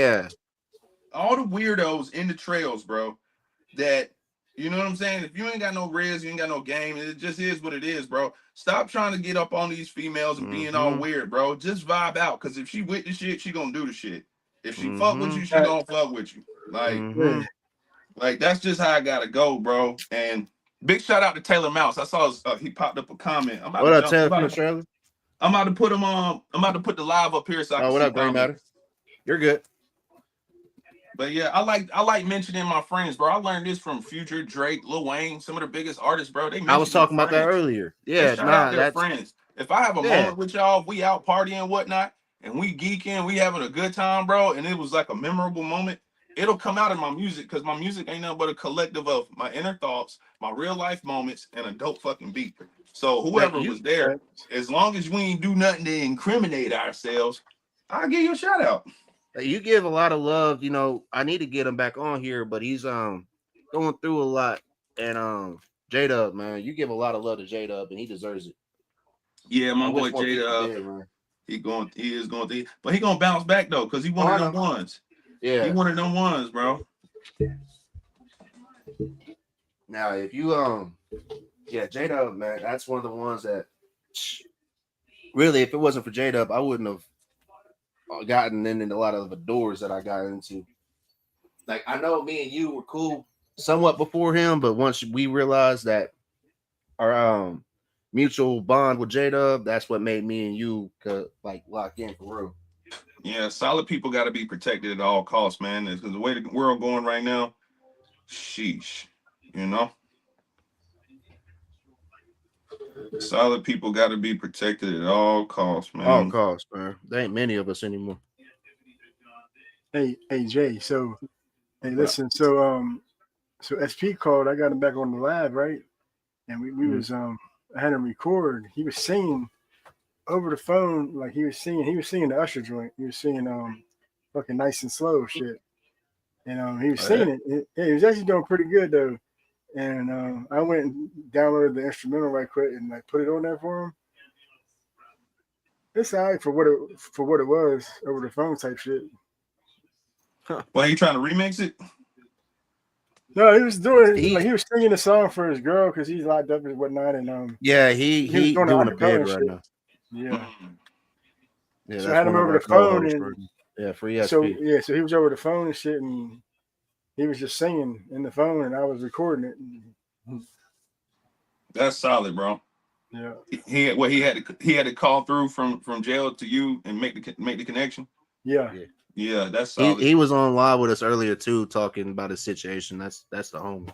all the weirdos in the trails, bro. That you know what I'm saying. If you ain't got no res, you ain't got no game. It just is what it is, bro. Stop trying to get up on these females and being all weird, bro. Just vibe out, because if she with the shit, she gonna do the shit. If she fuck with you, she gonna fuck with you. Like that's just how I gotta go, bro. And big shout out to Taylor Mouse. I saw he popped up a comment. I'm about to put him on. I'm about to put the live up here so I can what see up, Green Matter? You're good. But yeah, I like mentioning my friends, bro. I learned this from Future, Drake, Lil Wayne, some of the biggest artists, bro. I was talking about that earlier. Yeah, shout out their friends. If I have a moment with y'all, we out partying and whatnot, and we geeking, we having a good time, bro, and it was like a memorable moment. It'll come out in my music, because my music ain't nothing but a collective of my inner thoughts, my real life moments, and a dope fucking beat. So whoever was there, as long as we ain't do nothing to incriminate ourselves, I'll give you a shout out. You give a lot of love. I need to get him back on here, but he's going through a lot. And J-Dub, man, you give a lot of love to J-Dub, and he deserves it. Yeah, my boy J-Dub, he is going through, but he gonna bounce back though, because he one of them ones. Yeah, he one of them ones, bro. Now, if you J-Dub, man, that's one of the ones that really, if it wasn't for J-Dub, I wouldn't have gotten in a lot of the doors that I got into. Like, I know me and you were cool somewhat before him, but once we realized that our mutual bond with J-Dub, that's what made me and you like lock in for real. Yeah, solid people got to be protected at all costs, man. Because the way the world going right now, sheesh, Solid people got to be protected at all costs, man. All costs, man. There ain't many of us anymore. Hey, Jay. So, hey, listen. So SP called. I got him back on the live, right? And we was I had him record. He was singing over the phone, like he was singing the Usher joint. He was singing fucking Nice and Slow shit. And he was singing it. Yeah, he was actually doing pretty good though. And I went and downloaded the instrumental right quick and like put it on there for him. It's all right for what it was over the phone type shit. Well, you trying to remix it? No, he was doing he was singing a song for his girl because he's locked up and whatnot. And yeah, he doing a bid right now. Yeah. Yeah, so I had him over the phone and free SP. So he was over the phone and shit, and he was just singing in the phone, and I was recording it. That's solid, bro. Yeah. He had to call through from jail to you and make the connection. Yeah. Yeah, that's solid. He was on live with us earlier too, talking about his situation. That's the homie.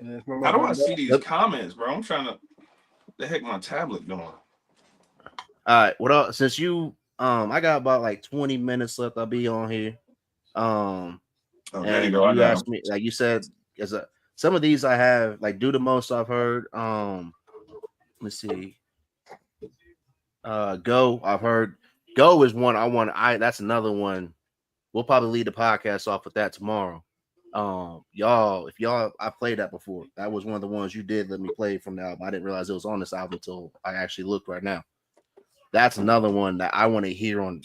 Yeah, how do I see these comments, bro? I'm trying to. What the heck my tablet doing? All right. What else? Since you I got about like 20 minutes left. I'll be on here. There and you go. You asked me, like you said, some of these I have like Do the Most I've heard. Let's see. Go, I've heard. Go is one I want. That's another one. We'll probably lead the podcast off with that tomorrow. I played that before. That was one of the ones you did let me play from the album. I didn't realize it was on this album until I actually looked right now. That's another one that I want to hear on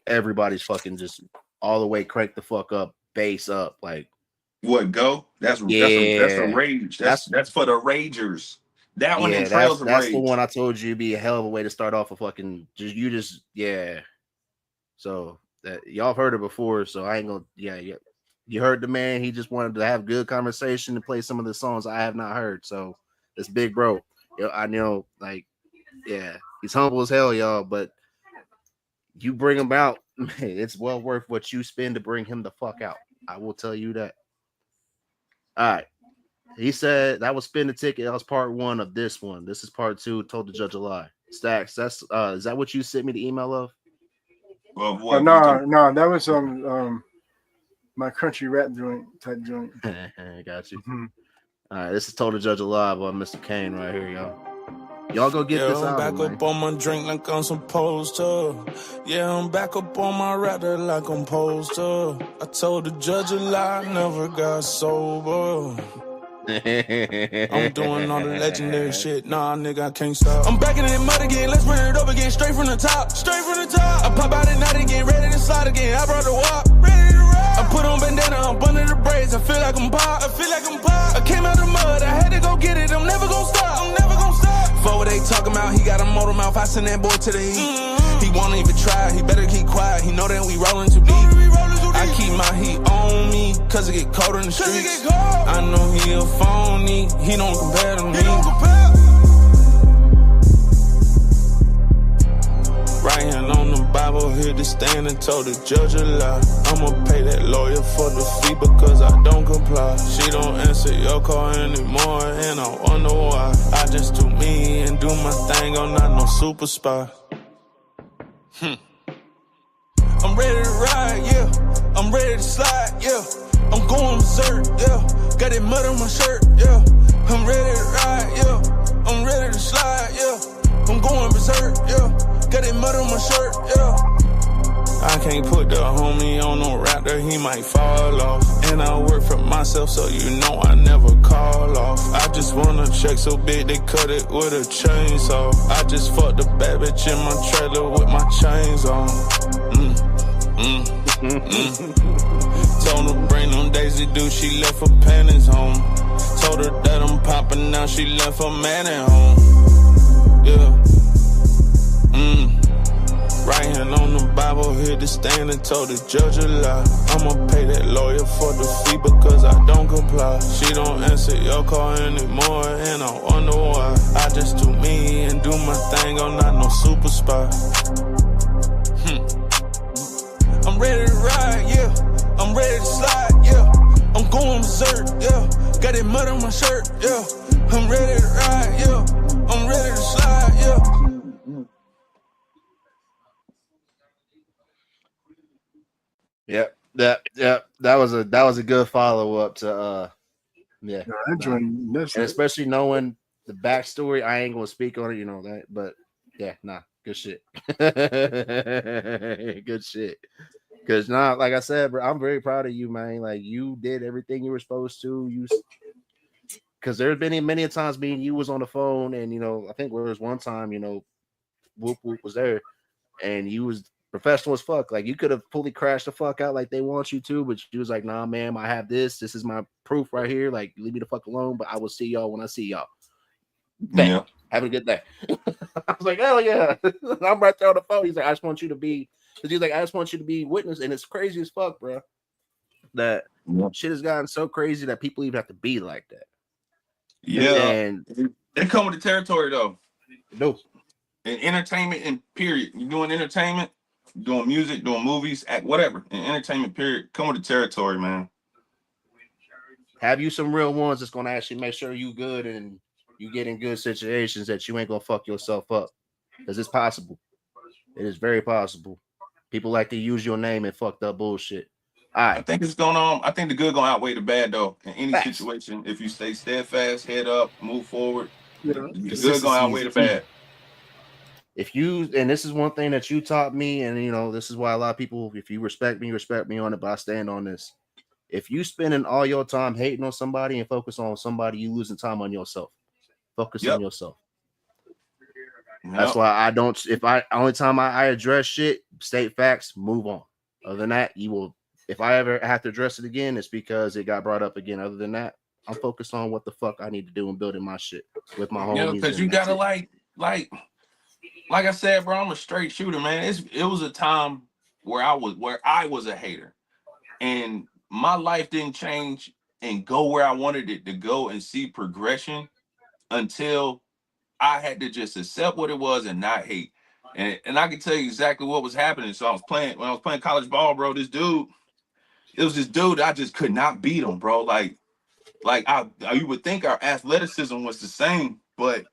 everybody's fucking just all the way crank the fuck up, bass up, like what? Go? That's a rage. That's for the ragers. That one in Trails of Rage. That's the one I told you would be a hell of a way to start off a fucking So that y'all have heard it before, so I ain't gonna You heard the man. He just wanted to have good conversation and play some of the songs I have not heard. So it's big bro. I know, like, he's humble as hell, y'all, but you bring him out, man, it's well worth what you spend to bring him the fuck out. I will tell you that. All right. He said that was Spin the Ticket. That was part one of this one. This is part two. Told the Judge a Lie. Stacks, that's is that what you sent me the email of? Well, what? No, that was my country rap type joint. Got you. Mm-hmm. All right, this is Told the Judge a Lie by Mr. Kane right here, y'all. Y'all go get this album, I'm back up on my drink like I'm supposed to. Yeah, I'm back up on my rapper like I'm supposed to. I told the judge a lie, never got sober. I'm doing all the legendary shit. Nah, nigga, I can't stop. I'm back in that mud again. Let's bring it up again. Straight from the top. I pop out at night again. Ready to slide again. I brought the wop. Ready to rock. I put on bandana. I'm under the braids. I feel like I'm pop. I came out the mud. I had to go get it. I'm never gonna stop. For what they talking about, he got a motor mouth. I send that boy to the heat. He won't even try. He better keep quiet. He know that we rolling too deep. I keep my heat on me, cause it get colder in the streets. I know he a phony, he don't compare to me. Right hand on the Bible, here to stand and told the judge a lie. I'ma pay that lawyer for the fee because I don't comply. She don't answer your call anymore, and I wonder why. I just do me and do my thing, I'm not no super spy. I'm ready to ride, yeah. I'm ready to slide, yeah. I'm going berserk, yeah. Got that mud on my shirt, yeah. I'm ready to ride, yeah. I'm ready to slide, yeah. I'm going berserk, yeah. Got that mud on my shirt, yeah. I can't put the homie on no raptor, he might fall off. And I work for myself, so you know I never call off. I just want a check so big they cut it with a chainsaw. I just fucked a bad bitch in my trailer with my chains on. Told her bring them Daisy Duke, she left her panties home. Told her that I'm popping now, she left her man at home. Yeah. Right hand on the Bible, here to stand and told the judge a lie. I'ma pay that lawyer for the fee because I don't comply. She don't answer your call anymore, and I wonder why. I just do me and do my thing, I'm not no super spy. I'm ready to ride, yeah. I'm ready to slide, yeah. I'm going berserk, yeah. Got that mud on my shirt, yeah. I'm ready to ride, yeah. I'm ready to slide, yeah. Yep. That was a good follow up to yeah. And especially knowing the backstory, I ain't gonna speak on it, you know that, but yeah, good shit. Good shit. Cause like I said, bro, I'm very proud of you, man. Like you did everything you were supposed to. Because there's been many times me and you was on the phone, and I think there was one time, Whoop Whoop was there, and you was professional as fuck. Like you could have fully crashed the fuck out like they want you to, but you was like, nah, man, I have this. This is my proof right here. Like, leave me the fuck alone. But I will see y'all when I see y'all. Bang. Yeah. Have a good day. I was like, hell yeah. I'm right there on the phone. He's like, I just want you to be, because he's like, I just want you to be witness. And it's crazy as fuck, bro. That shit has gotten so crazy that people even have to be like that. Yeah. And they come with the territory though. No. In entertainment and period. You're doing entertainment, doing music, doing movies, act whatever. In entertainment period, come with the territory, man. Have you some real ones that's gonna actually make sure you good and you get in good situations that you ain't gonna fuck yourself up. Because it's possible. It is very possible. People like to use your name and fucked up bullshit. All right. I think it's going on. I think the good gonna outweigh the bad though. In any situation, if you stay steadfast, head up, move forward, the good gonna outweigh the bad. If you, and this is one thing that you taught me, and this is why a lot of people, if you respect me on it, but I stand on this. If you spending all your time hating on somebody and focus on somebody, you losing time on yourself. Focus on yourself. That's why I don't, only time I address shit, state facts, move on. Other than that, you will, if I ever have to address it again, it's because it got brought up again. Other than that, I'm focused on what the fuck I need to do in building my shit with my homies. Yeah, because you gotta like I said, bro, I'm a straight shooter, man. It was a time where I was a hater, and my life didn't change and go where I wanted it to go and see progression until I had to just accept what it was and not hate. And I can tell you exactly what was happening. So when I was playing college ball, bro, it was this dude I just could not beat him, bro. Like you would think our athleticism was the same, but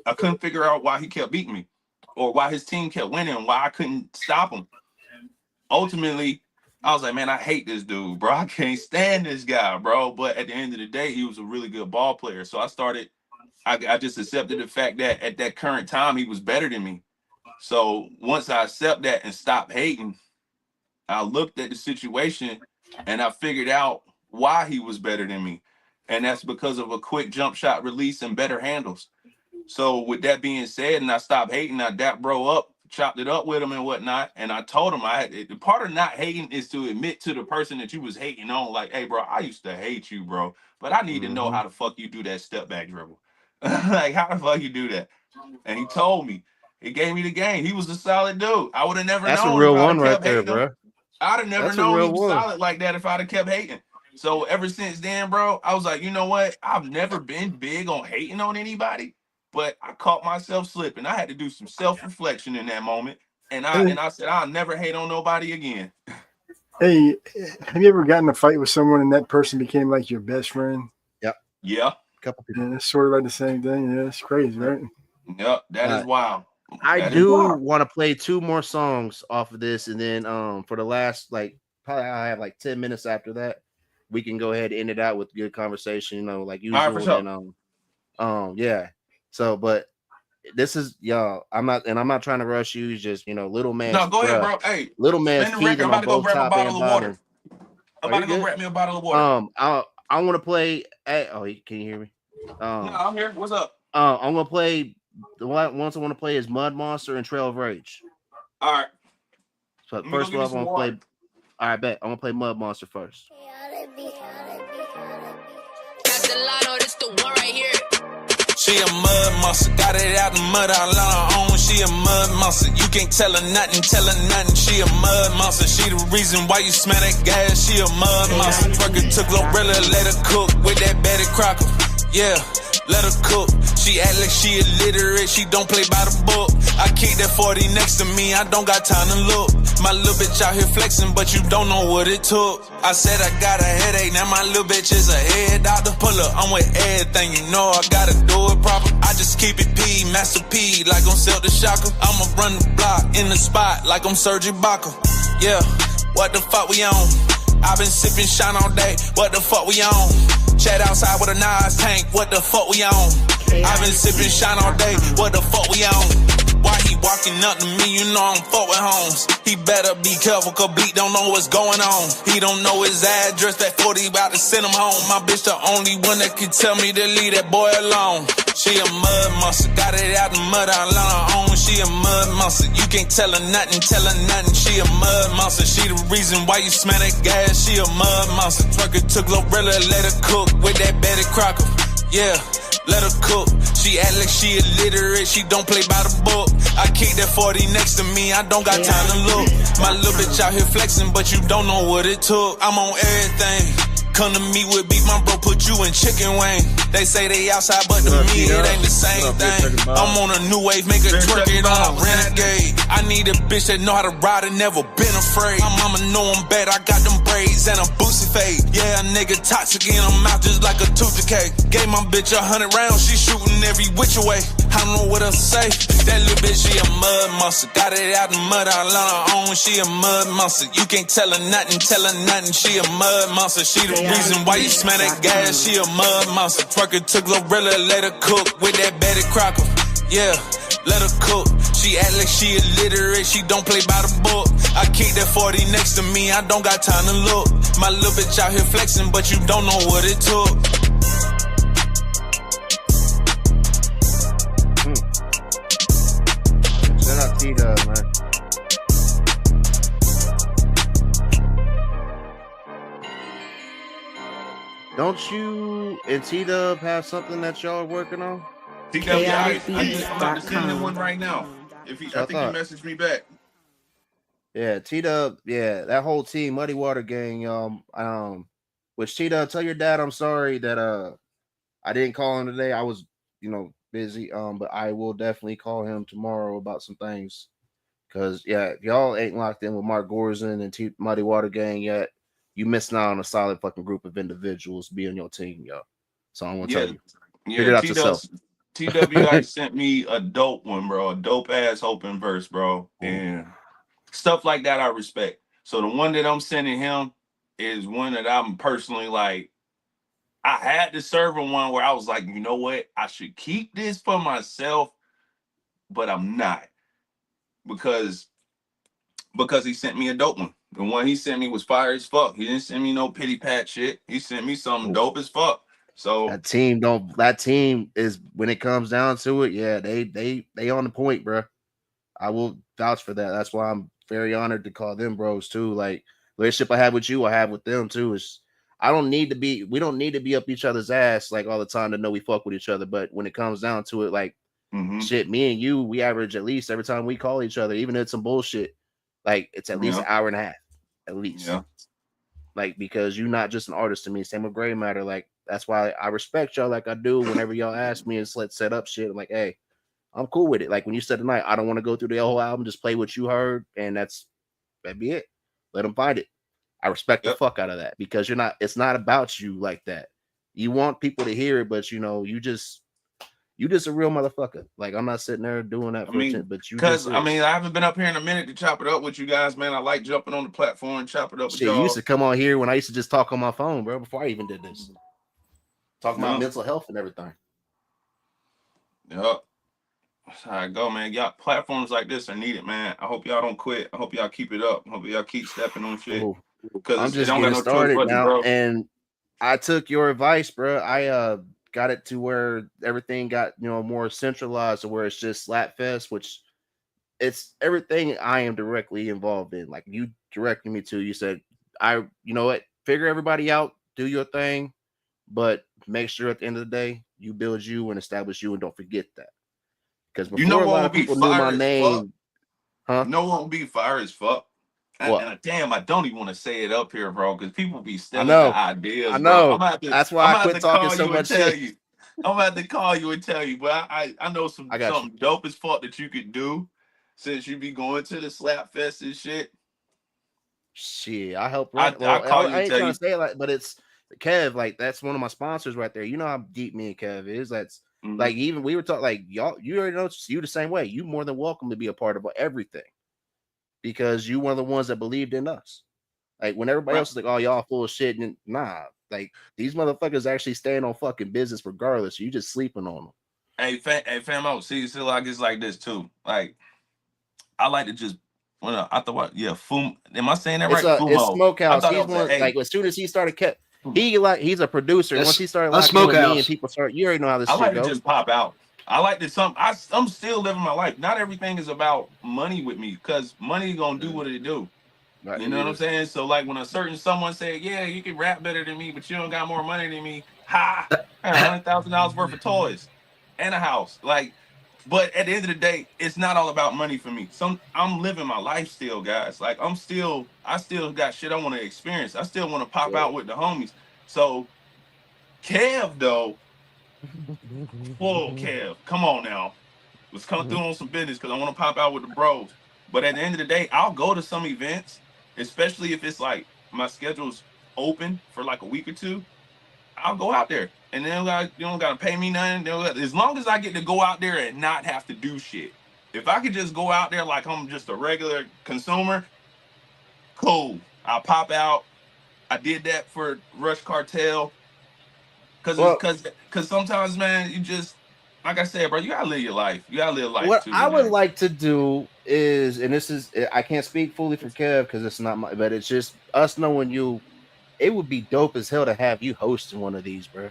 I couldn't figure out why he kept beating me or why his team kept winning and why I couldn't stop him. Ultimately, I was like, man, I hate this dude, bro. I can't stand this guy, bro. But at the end of the day, he was a really good ball player. So I just accepted the fact that at that current time, he was better than me. So once I accept that and stop hating, I looked at the situation and I figured out why he was better than me. And that's because of a quick jump shot release and better handles. So with that being said, and I stopped hating, I dapped bro up, chopped it up with him and whatnot. And I told him the part of not hating is to admit to the person that you was hating on, like, hey, bro, I used to hate you, bro. But I need to know how the fuck you do that step back dribble. Like, how the fuck you do that? And he told me. He gave me the game. He was a solid dude. I would have never known. That's a real one right there, bro. I'd have never known he was solid like that if I'd have kept hating. So ever since then, bro, I was like, you know what? I've never been big on hating on anybody, but I caught myself slipping. I had to do some self-reflection in that moment. And I said, I'll never hate on nobody again. Hey, have you ever gotten in a fight with someone and that person became like your best friend? Yep. Yeah. A couple people. Yeah, it's sort of like the same thing. Yeah, it's crazy, right? Yep, that is wild. I do want to play 2 more songs off of this, and then for the last, probably I have 10 minutes after that, we can go ahead and end it out with good conversation, like usual. All right, for sure. Yeah. So, but this is y'all. I'm not trying to rush you. It's just Little Man. No, go ahead, bro. Hey, Little Man's I'm about to go grab a bottle of water. I'm about to go grab me a bottle of water. I want to play. Oh, can you hear me? No, I'm here. What's up? I'm gonna play. The ones I want to play is Mud Monster and Trail of Rage. All right. So first of all, I'm gonna play. All right, bet. I'm gonna play Mud Monster first. She a mud monster, got it out the mud all on her own. She a mud monster, you can't tell her nothing, She a mud monster, she the reason why you smell that gas. She a mud monster. Worker took Glorilla, let her cook with that Betty Crocker. Yeah, let her cook. She act like she illiterate, she don't play by the book. I keep that 40 next to me, I don't got time to look. My little bitch out here flexing, but you don't know what it took. I said I got a headache, now my little bitch is a head doctor. Pull up, I'm with everything, you know I gotta do it proper. I just keep it P, Master P, like I'm Celtic Shocker. I'ma run the block in the spot, like I'm Serge Ibaka. Yeah, what the fuck we on? I've been sipping shine all day, what the fuck we on? Chat outside with a Nas tank, what the fuck we on? I've been sipping shine all day, what the fuck we on? Why he walking up to me, you know I'm fuck with homes. He better be careful, cause Bleak don't know what's going on. He don't know his address, that 40 about to send him home. My bitch the only one that can tell me to leave that boy alone. She a mud monster, got it out the mud, I learn her own. She a mud monster, you can't tell her nothing, She a mud monster, she the reason why you smell that gas. She a mud monster, twerker took Glorilla, let her cook with that Betty Crocker. Yeah, let her cook. She act like she illiterate, she don't play by the book. I keep that 40 next to me, I don't got time to look. My little bitch out here flexing, but you don't know what it took. I'm on everything. Come to me with beef, my bro put you in chicken wing. They say they outside, but to me it ain't the same thing. I'm on a new wave, make her twerk it on a renegade. I need a bitch that know how to ride and never been afraid. My mama know I'm bad, I got them braids and a boosie fade. Yeah, a nigga toxic in her mouth just like a tooth decay. Gave my bitch 100 rounds, she shooting every which way. I don't know what else to say. That little bitch, she a mud monster. Got it out the mud, I learn her own. She a mud monster. You can't tell her nothing, She a mud monster. She the reason why you smell that gas. She a mud monster. Twerker took Glorilla, let her cook with that Betty Crocker. Yeah, let her cook. She act like she illiterate, she don't play by the book. I keep that 40 next to me, I don't got time to look. My little bitch out here flexing, but you don't know what it took. Shout out T-Dub, man. Don't you and T-Dub have something that y'all are working on? T-Dub, I'm about to send him one right now. I think he messaged me back. Yeah, T-Dub, yeah, that whole team, Muddy Water Gang, which T-Dub, tell your dad I'm sorry that I didn't call him today. I was, busy. But I will definitely call him tomorrow about some things. Cause if y'all ain't locked in with Mark Gorson and Muddy Water Gang yet, you missing out on a solid fucking group of individuals being your team, y'all. So I'm gonna tell you. Figure it out yourself. TWI sent me a dope one, bro. A dope ass open verse, bro. And stuff like that I respect. So the one that I'm sending him is one that I'm personally like, I had to serve him one where I was like, you know what? I should keep this for myself, but I'm not. Because he sent me a dope one. The one he sent me was fire as fuck. He didn't send me no pity pat shit. He sent me something dope as fuck. So that team is, when it comes down to it, yeah, they on the point, bro. I will vouch for that. That's why I'm very honored to call them bros too. Like, relationship I have with you, I have with them too. We don't need to be up each other's ass like all the time to know we fuck with each other. But when it comes down to it, like shit, me and you, we average at least every time we call each other, even if it's some bullshit, like it's at least an hour and a half, at least. Yeah. Like, because you're not just an artist to me. Same with Gray Matter. Like, that's why I respect y'all like I do. Whenever y'all ask me and let's set up shit, I'm like, hey, I'm cool with it. Like when you said tonight, I don't want to go through the whole album, just play what you heard, and that'd be it. Let them find it. I respect the fuck out of that, because it's not about you like that. You want people to hear it, but you just a real motherfucker. Like, I'm not sitting there doing that but you. Because I haven't been up here in a minute to chop it up with you guys, man. I like jumping on the platform and chop it up with y'all. You used to come on here when I used to just talk on my phone, bro, before I even did this. Talking about mental health and everything. Yep. That's how I go, man. Y'all, platforms like this are needed, man. I hope y'all don't quit. I hope y'all keep it up. I hope y'all keep stepping on shit. Because I'm just getting started now, and I took your advice, bro. I got it to where everything got more centralized, to where it's just Slapfest, which it's everything I am directly involved in. Like, you directed me to. You said, figure everybody out, do your thing, but make sure at the end of the day you build you and establish you, and don't forget that. Because before a lot of people knew my name, no one will be fire as fuck. And damn, I don't even want to say it up here, bro, because people be stealing the ideas. I know. Bro. That's why I quit talking so much shit. I'm about to call you and tell you, but I know something dope as fuck that you could do, since you be going to the Slap Fest and shit. Shit, I help I run. Well, call you I and ain't tell trying you. to say it like, but it's Kev. Like that's one of my sponsors right there. You know how deep me and Kev is. That's Mhm. like even we were talking like y'all. You already know you the same way. You more than welcome to be a part of everything because you one of the ones that believed in us. Like when everybody Right. else is like, "Oh, y'all full of shit," and nah, like these motherfuckers actually stand on fucking business regardless. You just sleeping on them. Hey, famo. See, like it's like this too. Like I like to just I thought what? Yeah, Fum. Am I saying that right? It's Fumo. I Smokehouse. thought He's that was one like A. as soon as he started kept Fumo. he's a producer. And once he started That's locking in with me and Smokehouse. people start, you already know how this I shit like to go. just pop out. I like to I'm still living my life. Not everything is about money with me because money gonna do what it do. Right, You it know what I'm is. saying? So like when a certain someone said, "Yeah, you can rap better than me, but you don't got more money than me," ha, I got $100,000 worth of toys and a house. Like, but at the end of the day, it's not all about money for me. I'm living my life still, guys. Like I still got shit I want to experience. I still want to pop Yeah. out with the homies. So Kev though, whoa, Kev, come on now. Let's come through on some business because I want to pop out with the bros. But at the end of the day, I'll go to some events, especially if it's like my schedule's open for like a week or two. I'll go out there, and then you don't got to pay me nothing. As long as I get to go out there and not have to do shit. If I could just go out there like I'm just a regular consumer, cool. I'll pop out. I did that for Rush Cartel Well, because sometimes, man, you just like I said, bro, you gotta live your life. You gotta live life what too, I would man. like to do is, and this is I can't speak fully for Kev because it's not my, but it's just us knowing you. It would be dope as hell to have you hosting one of these, bro.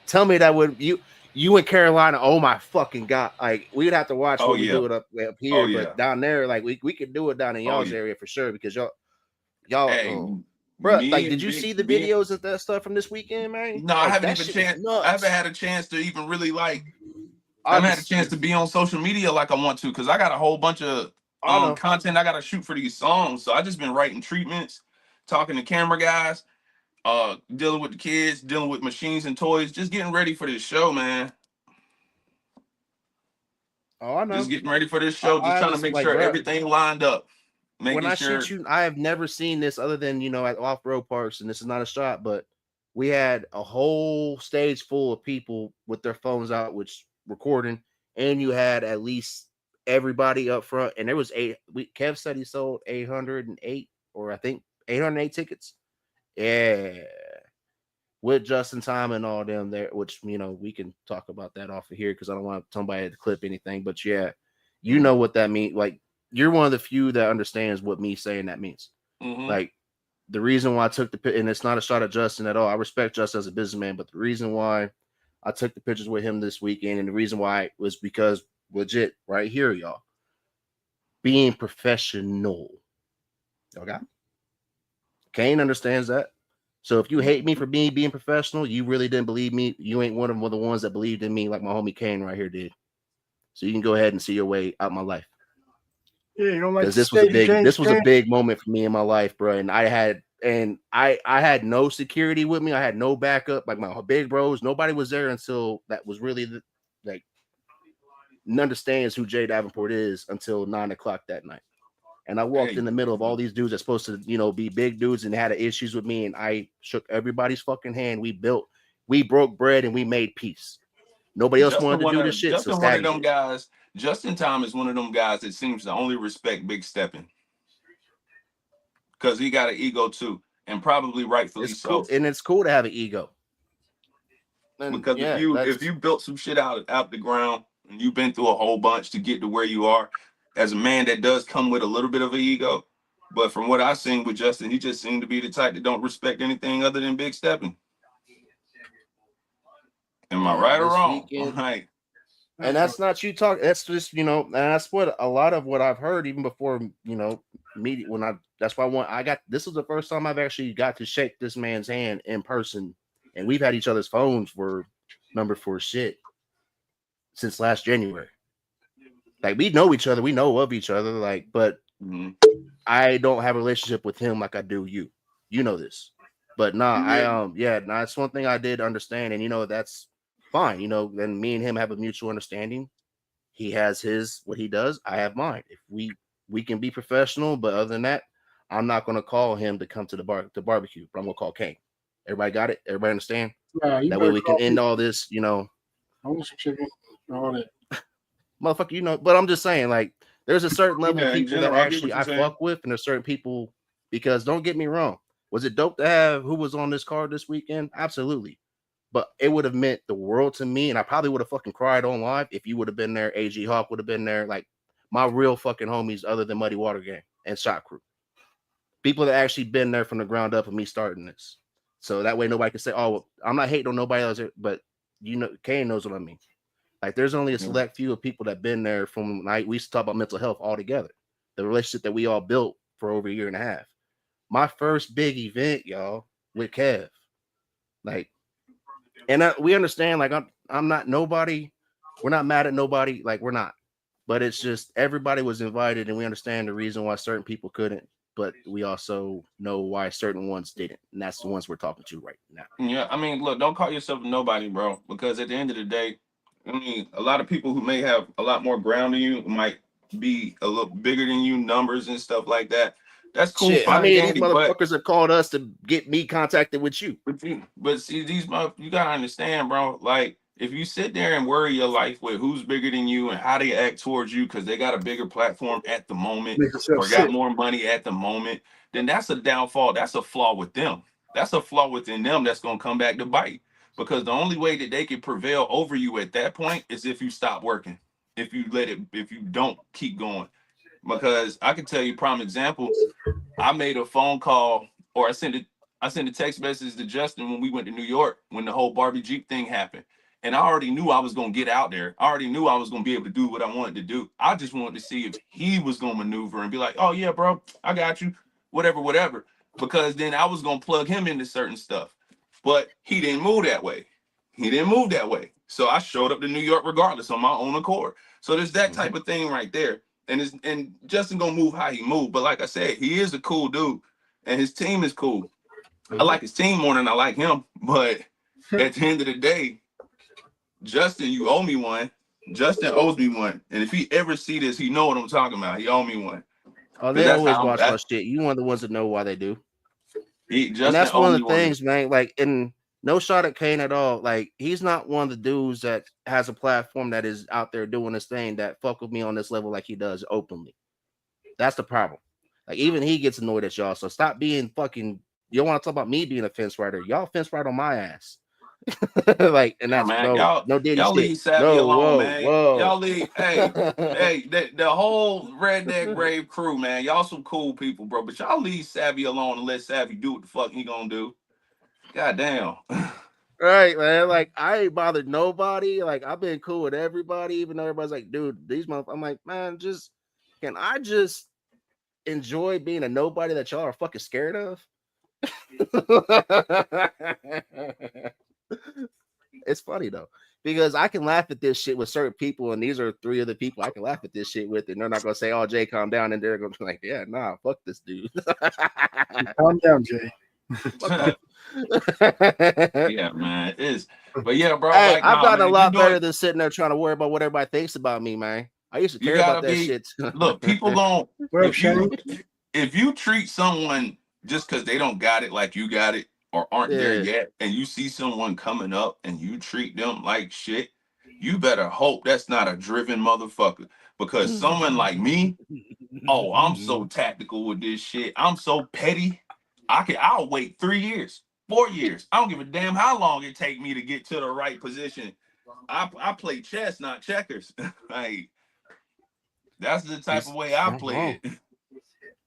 Tell me that would you in Carolina? Oh my fucking god! Like we'd have to watch Oh what we yeah. do it up Oh here, yeah. but down there, like we could do it down in Oh y'all's yeah. area for sure because y'all, Hey, oh, bro, me like did and you Big see the me. videos of that stuff from this weekend, man? No, I Like haven't that even shit was chance. I haven't nuts. had a chance to even really like. I haven't had a Honest, chance to be on social media like I want to because I got a whole bunch of I know. content I got to shoot for these songs. So I just been writing treatments, talking to camera guys, dealing with the kids, dealing with machines and toys, just getting ready for this show, man. Oh, I Just know. getting ready for this show. Just I trying to was make like, sure bro, everything lined up, when making I shit sure. you, I have never seen this other than at off-road parks, and this is not a shot, but we had a whole stage full of people with their phones out, which recording, and you had at least everybody up front, and there was Kev said he sold 808, or I think 808 tickets. Yeah, with Justin Time and all them there, which we can talk about that off of here because I don't want somebody to clip anything. But yeah, you know what that means. Like you're one of the few that understands what me saying that means. Mm-hmm. Like the reason why I took and it's not a shot at Justin at all. I respect Justin as a businessman, but the reason why I took the pictures with him this weekend and the reason why was because legit right here, y'all, being professional. Okay, Kane understands that. So if you hate me for being professional, you really didn't believe me. You ain't one of the ones that believed in me like my homie Kane right here did. So you can go ahead and see your way out my life. Yeah, you don't like Because to say you can't. this was a big moment for me in my life, bro. And I had no security with me. I had no backup. Like my big bros, nobody was there until that was really like understands who Jay Davenport is until 9 o'clock that night. And I walked Hey, in the middle of all these dudes that's supposed to, be big dudes and had issues with me. And I shook everybody's fucking hand. We broke bread and we made peace. Nobody else wanted to do this shit. So One of Stabby them did. guys. Justin Time is one of them guys that seems to only respect Big Steppin because he got an ego too, and probably rightfully It's cool. so. And it's cool to have an ego. And Because yeah, if you built some shit out the ground and you've been through a whole bunch to get to where you are, as a man that does come with a little bit of an ego. But from what I've seen with Justin, he just seemed to be the type that don't respect anything other than Big Steppin. Am I right or this wrong? weekend. Like, And that's not you talk. That's just and that's what a lot of what I've heard even before media. That's why I got. This was the first time I've actually got to shake this man's hand in person, and we've had each other's phones for number for shit since last January. Like we know each other, we know of each other. Like, but I don't have a relationship with him like I do you. You know this, but that's one thing I did understand, and that's fine. Then me and him have a mutual understanding. He has what he does. I have mine. If we can be professional, but other than that, I'm not gonna call him to come to the barbecue, but I'm gonna call Kane. Everybody got it? Everybody understand? Nah, you That way better we can call end me. all this, I want some chicken. All that. motherfucker, but I'm just saying, like, there's a certain level of Yeah, in people that general, I get what actually you're I saying. fuck with, and there's certain people, because don't get me wrong, was it dope to have who was on this card this weekend? Absolutely. But it would have meant the world to me, and I probably would have fucking cried on live if you would have been there. AG Hawk would have been there, like my real fucking homies, other than Muddy Water Gang and Shot Crew. People that actually been there from the ground up of me starting this. So that way nobody can say, oh, well, I'm not hating on nobody else, but Kane knows what I mean. Like, there's only a select few of people that been there from like we used to talk about mental health all together. The relationship that we all built for over a year and a half. My first big event, y'all, with Kev. Like, and we understand, like, I'm not nobody. We're not mad at nobody. Like, we're not. But it's just everybody was invited, and we understand the reason why certain people couldn't. But we also know why certain ones didn't, and that's the ones we're talking to right now. Yeah, I mean, look, don't call yourself a nobody, bro, because at the end of the day, I mean, a lot of people who may have a lot more ground than you might be a little bigger than you, numbers and stuff like that. That's cool, Shit, how fine, many of these dandy, but motherfuckers have called us to get me contacted with you? but see, you gotta understand, bro. Like, if you sit there and worry your life with who's bigger than you and how they act towards you because they got a bigger platform at the moment Make yourself or got sick. more money at the moment, then that's a downfall. That's a flaw with them. That's a flaw within them that's gonna come back to bite. Because the only way that they can prevail over you at that point is if you stop working, if you don't keep going. Because I can tell you, prime example, I made a phone call or I sent a text message to Justin when we went to New York when the whole Barbie Jeep thing happened. And I already knew I was gonna get out there. I already knew I was gonna be able to do what I wanted to do. I just wanted to see if he was gonna maneuver and be like, oh yeah, bro, I got you, whatever, whatever. Because then I was gonna plug him into certain stuff. But he didn't move that way. He didn't move that way. So I showed up to New York regardless on my own accord. So there's that type of thing right there. And Justin gonna move how he moved. But like I said, he is a cool dude, and his team is cool. I like his team more than I like him. But at the end of the day, Justin, you owe me one. Justin owes me one. And if he ever see this, he know what I'm talking about. He owe me one. Oh, Because they that's always how watch my shit. You one of the ones that know why they do. And Justin that's owe one me of the one. things, man. Like, and no shot at Kane at all. Like, he's not one of the dudes that has a platform that is out there doing this thing that fuck with me on this level like he does openly. That's the problem. Like, even he gets annoyed at y'all. So stop being fucking. You don't want to talk about me being a fence rider. Y'all fence right on my ass. Like, and Yeah, that's man, no Diddy y'all shit. leave Savvy No, alone, whoa, man. whoa. Y'all leave, hey, the whole Redneck Grave crew, man. Y'all some cool people, bro. But y'all leave Savvy alone and let Savvy do what the fuck he gonna do. God damn. Right, man. Like, I ain't bothered nobody. Like, I've been cool with everybody, even though everybody's like, dude, these motherfuckers. I'm like, man, can I just enjoy being a nobody that y'all are fucking scared of? It's funny though, because I can laugh at this shit with certain people, and these are three of the people I can laugh at this shit with, and they're not gonna say, "Oh, Jay, calm down," and they're gonna be like, "Yeah, nah, fuck this dude." Calm down, Jay. Yeah, man. It is. But yeah, bro, Hey, like, I've nah, gotten a man, lot better than sitting there trying to worry about what everybody thinks about me, man. I used to you care about gotta that be, shit. look, people gon' What up, Shane? if you treat someone just because they don't got it like you got it or aren't there Yeah. yet, and you see someone coming up and you treat them like shit, you better hope that's not a driven motherfucker. Because someone like me, oh, I'm so tactical with this shit. I'm so petty. I'll wait 3 years, 4 years. I don't give a damn how long it take me to get to the right position. I play chess, not checkers. Like, that's the type of way I play it.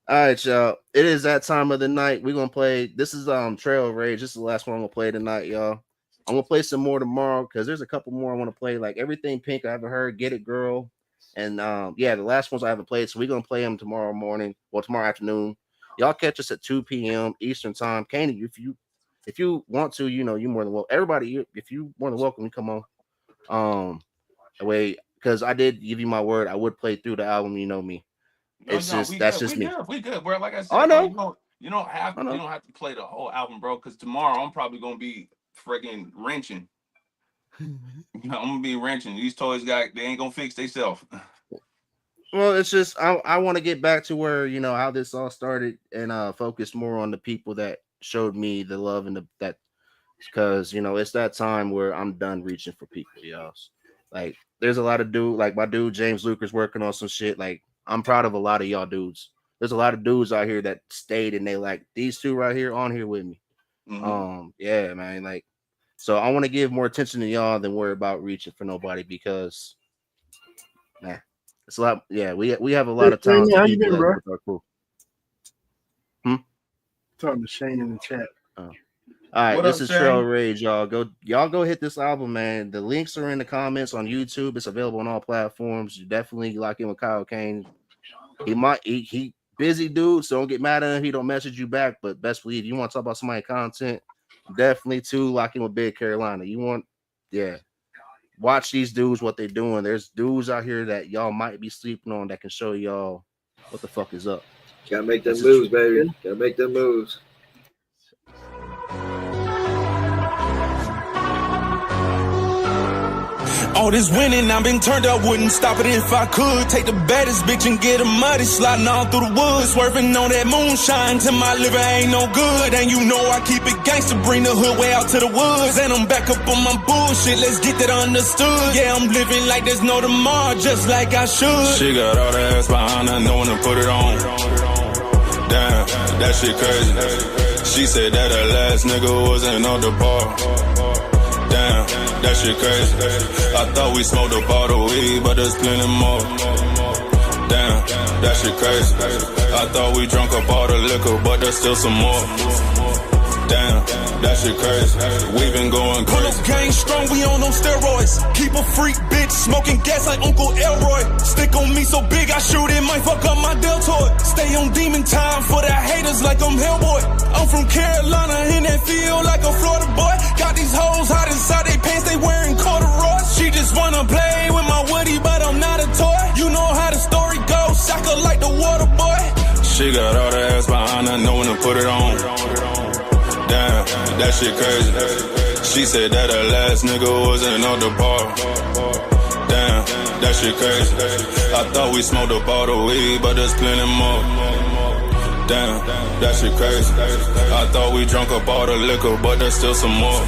All right, y'all. It is that time of the night. We're gonna play. This is Trail of Rage. This is the last one I'm gonna play tonight, y'all. I'm gonna play some more tomorrow because there's a couple more I want to play. Like Everything Pink, I haven't heard. Get It Girl, and yeah, the last ones I haven't played. So we're gonna play them tomorrow morning. Well, tomorrow afternoon. Y'all catch us at 2 p.m. Eastern time. Candy, if you want to, you more than welcome. Everybody, if you more than welcome, you come on. Away because I did give you my word. I would play through the album. You know me. It's No, just that's we just me. good, we good, bro. Like I I said, bro, know. you don't have to play the whole album, bro. Because tomorrow I'm probably gonna be freaking wrenching. I'm gonna be wrenching. These toys they ain't gonna fix themselves. Well, it's just I want to get back to where how this all started and focus more on the people that showed me the love and that because it's that time where I'm done reaching for people, y'all. Like there's a lot of like my dude James Luker's working on some shit. Like I'm proud of a lot of y'all dudes. There's a lot of dudes out here that stayed and they like these two right here on here with me. Yeah, man. Like so I want to give more attention to y'all than worry about reaching for nobody because it's a lot. Yeah, we have a lot of Hey, talented how you people been, that bro? are cool. Talking to Shane in the chat. All right, What this up, is Trail Shane? Rage, y'all. Go hit this album, man. The links are in the comments on YouTube. It's available on all platforms. You definitely lock in with Kyle Kane. He busy dude, so don't get mad at him. He don't message you back, but best believe you want to talk about somebody content, definitely too lock in with Big Carolina. Watch these dudes what they're doing. There's dudes out here that y'all might be sleeping on that can show y'all what the fuck is up. Gotta make them moves, baby. Gotta make them moves. All this winning, I've been turned up, wouldn't stop it if I could. Take the baddest bitch and get her muddy, sliding all through the woods. Swerving on that moonshine till my liver ain't no good. And you know I keep it gangster, bring the hood way out to the woods. And I'm back up on my bullshit, let's get that understood. Yeah, I'm living like there's no tomorrow, just like I should. She got all the ass behind her, knowing to put it on. Damn, that shit crazy. She said that her last nigga wasn't on the bar. Damn, that shit crazy. I thought we smoked a bottle of weed, but there's plenty more. Damn, that shit crazy. I thought we drunk up all the liquor, but there's still some more. Damn, that shit crazy. We been going crazy. Pull up gang strong, we on steroids. Keep a freak bitch, smoking gas like Uncle Elroy. Stick on me so big, I shoot it, might fuck up my deltoid. Stay on demon time for the haters like I'm Hellboy. I'm from Carolina, in that field like a Florida boy. Got these hoes hot inside they pants, they wearing corduroys. She just wanna play with my woody, but I'm not a toy. You know how the story goes, sucker like the water boy. She got all the ass behind her, knowing to put it on. Damn, that shit crazy. She said that her last nigga wasn't on the bar. Damn, that shit crazy. I thought we smoked a bottle of weed, but there's plenty more. Damn, that shit crazy. I thought we drunk up all the liquor, but there's still some more.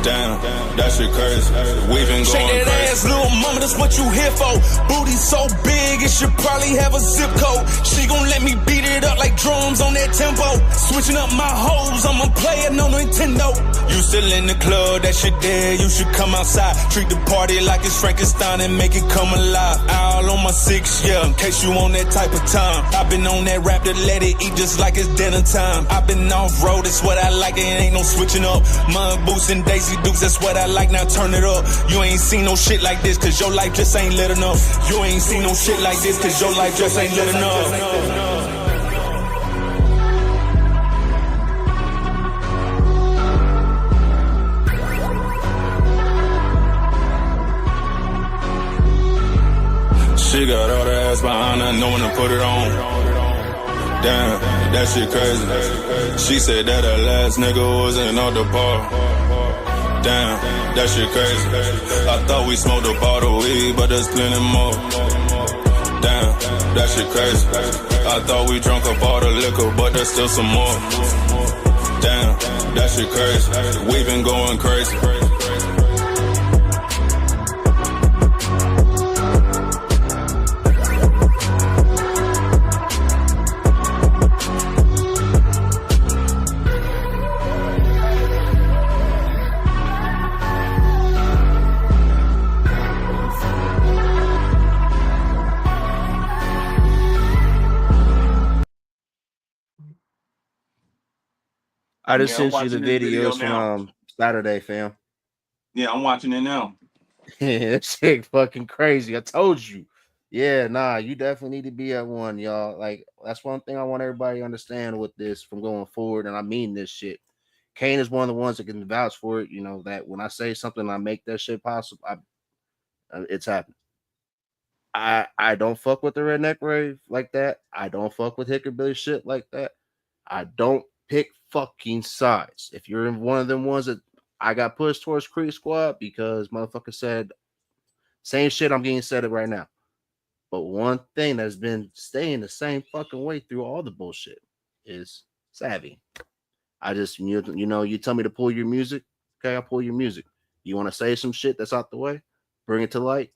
Damn, that shit crazy. We been going Shake that crazy. ass, little mama, that's what you here for. Booty so big, it should probably have a zip code. She gon' let me beat it up like drums on that tempo. Switching up my hoes, I'm a player, no Nintendo. You still in the club, that shit dead, you should come outside. Treat the party like it's Frankenstein and make it come alive. All on my 6, yeah, in case you on that type of time. I've been on that rap to let it eat just like it's dinner time. I've been off-road, it's what I like, there ain't no switching up. Mud boots and Daisy Dukes, that's what I like, now turn it up. You ain't seen no shit like this, cause your life just ain't lit enough. You ain't seen no shit like this, cause your life just ain't lit enough. She got all the ass behind her, knowing to put it on. Damn, that shit crazy. She said that her last nigga wasn't on the bar. Damn, that shit crazy. I thought we smoked a bottle of weed, but there's plenty more. Damn, that shit crazy. I thought we drunk up all the liquor, but there's still some more. Damn, that shit crazy. We been going crazy. I just Yeah, I'm sent you the watching this video videos now. from Saturday, fam. Yeah, I'm watching it now. That shit fucking crazy. I told you. Yeah, nah, you definitely need to be at one, y'all. Like, that's one thing I want everybody to understand with this from going forward, and I mean this shit. Kane is one of the ones that can vouch for it. You know that when I say something, I make that shit possible. It's happening. I don't fuck with the redneck rave like that. I don't fuck with hickabilly shit like that. I don't pick fucking sides. If you're in one of them ones that I got pushed towards Creek Squad because motherfucker said same shit I'm getting said it right now. But one thing that's been staying the same fucking way through all the bullshit is savvy. I just you know you tell me to pull your music, okay, I'll pull your music. You want to say some shit that's out the way, bring it to light,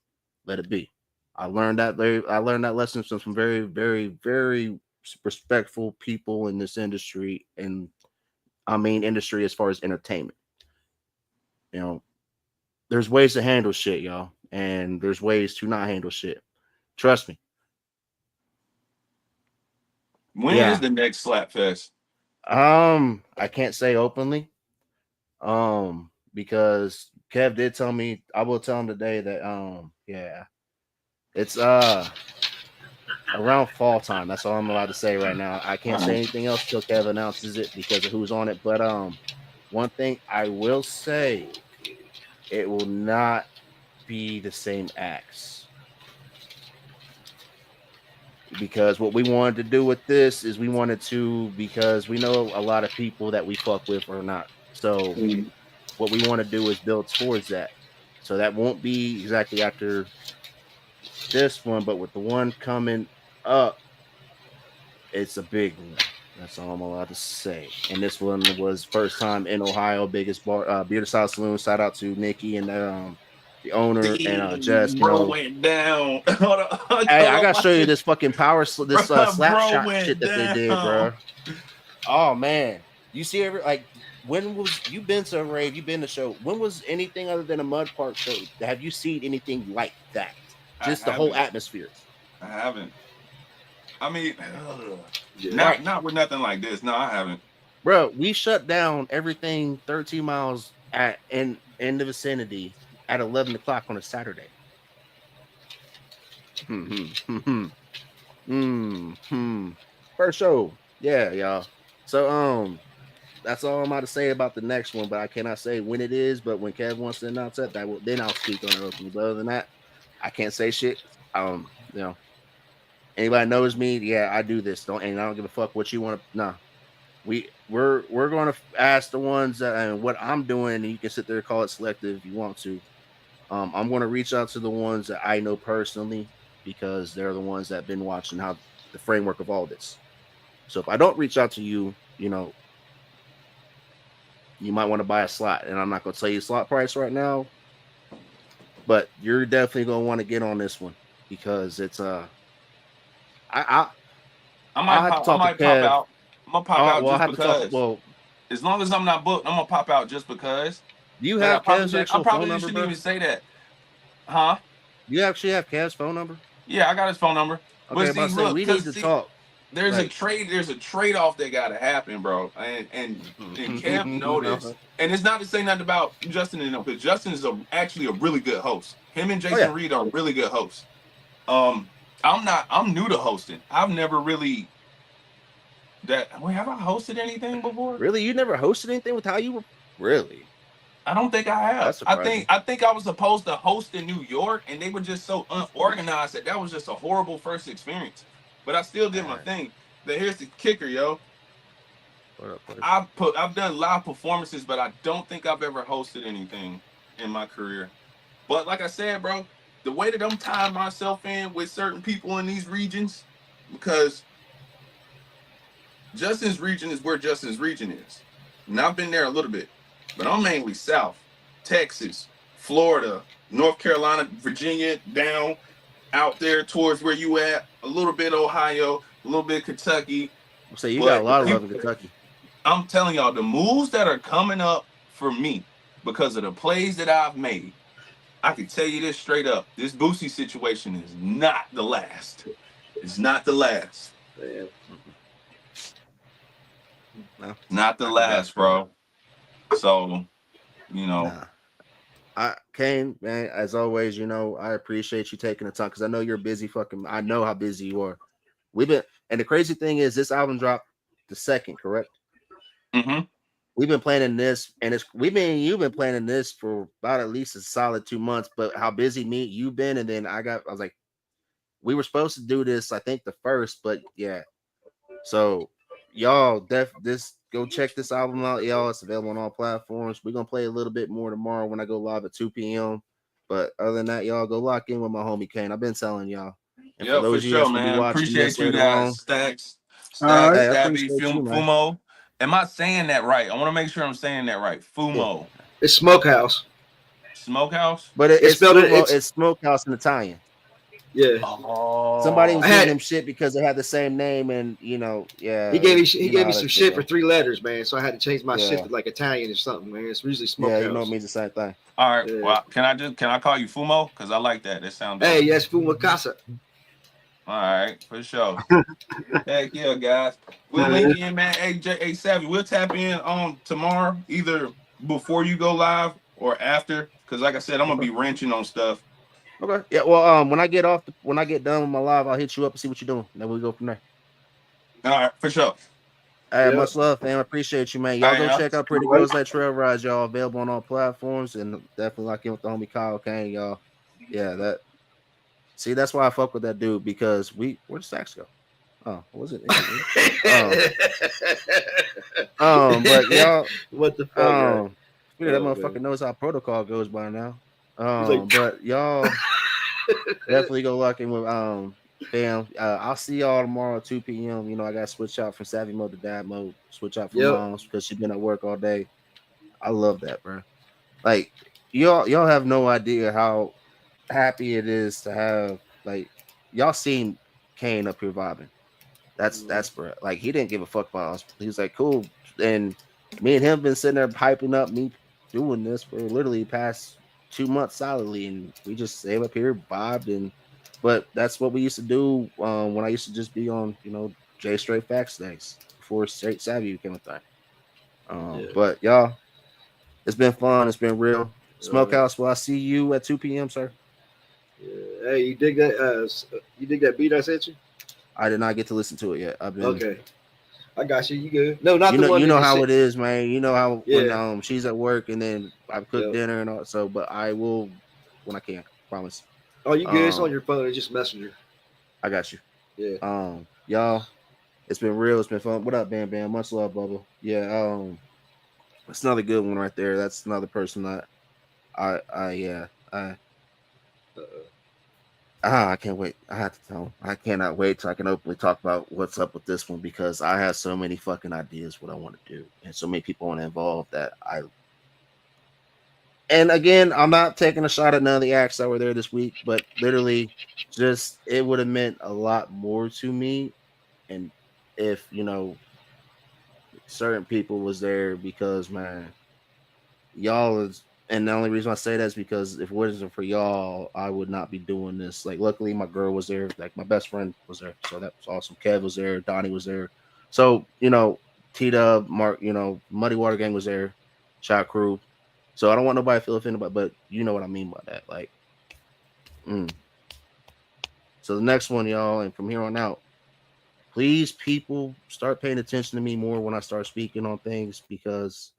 let it be. I learned that lesson from some very, very, very respectful people in this industry, and I mean industry as far as entertainment. You know, there's ways to handle shit, y'all, and there's ways to not handle shit. Trust me. When is the next Slap Fest? I can't say openly. Because Kev did tell me, I will tell him today that yeah, it's around fall time. That's all I'm allowed to say right now. I can't say anything else till Kev announces it because of who's on it. But one thing I will say, it will not be the same acts. Because what we wanted to do with this is because we know a lot of people that we fuck with or not. So what we want to do is build towards that. So that won't be exactly after this one, but with the one coming up, it's a big one. That's all I'm allowed to say. And this one was first time in Ohio, biggest bar, Beer South Saloon. Shout out to Nikki and the owner and Jess. You know, went down. Hold hey, I on, gotta show you this fucking slap shot went shit that down. they did, bro. Oh man, you see when was you been to a rave? You been to show? When was anything other than a mud park show? Have you seen anything like that? Just the whole atmosphere. I haven't. I mean, Right. not with nothing like this. No, I haven't. Bro, we shut down everything 13 miles in the vicinity at 11 o'clock on a Saturday. First show. Yeah, y'all. So that's all I'm about to say about the next one, but I cannot say when it is. But when Kev wants to announce that, then I'll speak on it openly. But other than that, I can't say shit. You know, anybody knows me, yeah, I do this. And I don't give a fuck what you want to. Nah, we're going to ask the ones and what I'm doing, and you can sit there and call it selective if you want to. I'm going to reach out to the ones that I know personally because they're the ones that have been watching how the framework of all this. So if I don't reach out to you, you know, you might want to buy a slot, and I'm not going to tell you slot price right now, but you're definitely going to want to get on this one because it's I might pop out. I'm gonna pop out just because. As long as I'm not booked, I'm gonna pop out just because. Do you have Kev's actual phone number? Shouldn't even say that, huh? You actually have Kev's phone number? Yeah, I got his phone number. Okay, but see, we need to talk. There's a trade-off that gotta happen, bro. And Kev noticed. And it's not to say nothing about Justin and them, because Justin is actually a really good host. Him and Jason Reed are really good hosts. I'm new to hosting. I've never really have I hosted anything before? Really? You never hosted anything with how you were? Really? I don't think I have. I think I was supposed to host in New York, and they were just so unorganized that was just a horrible first experience. But I still did my thing. But here's the kicker, yo. I've done live performances, but I don't think I've ever hosted anything in my career. But like I said, bro, the way that I'm tying myself in with certain people in these regions, because Justin's region is where Justin's region is. And I've been there a little bit, but I'm mainly South, Texas, Florida, North Carolina, Virginia, down out there towards where you at, a little bit Ohio, a little bit Kentucky. So you got a lot of love in Kentucky. I'm telling y'all, the moves that are coming up for me because of the plays that I've made, I can tell you this straight up. This Boosie situation is not the last. It's not the last. No, not the last, bro. So, you know. Kane, man, as always, you know, I appreciate you taking the time because I know you're busy I know how busy you are. And the crazy thing is this album dropped the 2nd, correct? Mm-hmm. We've been planning this, and you've been planning this for about at least a solid 2 months, but how busy you've been, and then I was like, we were supposed to do this, I think the 1st, but yeah. So y'all go check this album out, y'all. It's available on all platforms. We're gonna play a little bit more tomorrow when I go live at 2 p.m. But other than that, y'all go lock in with my homie Kane. I've been telling y'all, And for Yeah, for those of you that's sure, gonna be man. watching Appreciate this you later guys. on, Stacks, All right. hey, I Stabby, appreciate you, man. Fumo. Am I saying that right? I want to make sure I'm saying that right. Yeah. Fumo. It's Smokehouse. Smokehouse? But It's it's spelled Fumo, it's it's Smokehouse in Italian. yeah. Somebody was Oh. I giving had him shit because they had the same name, and yeah, he gave you know me how some that shit go. for 3 letters, man. So I had to change my shit Yeah. to like Italian or something, man. It's usually Yeah, Smokehouse. you know it means the same thing. All right. Yeah. Well, can I call you Fumo? Because I like that. That sounds dope. Hey, yes, Fumacasa. All right, for sure. Heck yeah, guys. We'll link in, man. Hey, Savvy, we'll tap in on tomorrow, either before you go live or after. Because like I said, I'm gonna be wrenching on stuff. Okay. Yeah. Well, when I get done with my live, I'll hit you up and see what you're doing. Then we'll go from there. All right, for sure. Hey, Yep. much love, fam. I appreciate you, man. All Y'all right, go yeah. check out Pretty Girls Like Trail Rides, y'all. Available on all platforms, and definitely lock in with the homie Kyle Kane, y'all. Yeah, that's why I fuck with that dude, because where'd the sax go? Oh, was it? But y'all, What the fuck, right? figure that Oh, motherfucker man. knows how protocol goes by now. He's like, But y'all definitely go lock in with fam. I'll see y'all tomorrow at 2 p.m. You know, I got to switch out from Savvy mode to dad mode. Switch out from Yep. moms because she's been at work all day. I love that, bro. Like y'all have no idea how happy it is to have, like, y'all seen Kane up here vibing. That's bro. Like, he didn't give a fuck about us. He was like, cool. And me and him been sitting there hyping up me doing this for literally past 2 months solidly, and we just save up here, vibed, but that's what we used to do when I used to just be on, J Straight Facts days before Straight Savvy became a thing. Yeah. But y'all, it's been fun. It's been real. All right. Smokehouse, will I see you at 2 p.m., sir? Yeah. Hey, you dig that? You dig that beat I sent you? I did not get to listen to it yet. I've been Okay. I got you. You good? No, not you the know, one. you that know you how sent. it is, man. You know how Yeah. when she's at work and then I cook Yep. dinner and all. So, but I will when I can. Promise. Oh, you good? It's on your phone. It's just Messenger. I got you. Yeah. Y'all, it's been real. It's been fun. What up, Bam Bam? Much love, Bubba. Yeah. That's another good one right there. That's another person that I can't wait. I have to tell him. I cannot wait till I can openly talk about what's up with this one, because I have so many fucking ideas what I want to do, and so many people want to involve that and again, I'm not taking a shot at none of the acts that were there this week, but literally just it would have meant a lot more to me. And if, certain people was there, because man, y'all is, and the only reason I say that is because if it wasn't for y'all, I would not be doing this. Like, luckily my girl was there, like my best friend was there, so that was awesome. Kev was there, Donnie was there, so T-Dub, Mark, Muddy Water Gang was there, Shot Crew. So I don't want nobody to feel offended, but you know what I mean by that. Like, so the next one, y'all, and from here on out, please, people, start paying attention to me more when I start speaking on things, because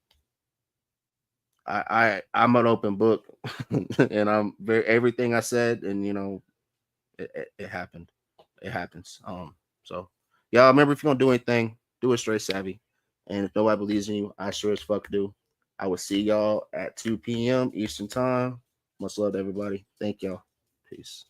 I'm an open book, and I'm everything I said, and it happened. It happens. So y'all remember, if you're gonna do anything, do it straight savvy. And if nobody believes in you, I sure as fuck do. I will see y'all at 2 p.m. Eastern time. Much love to everybody. Thank y'all. Peace.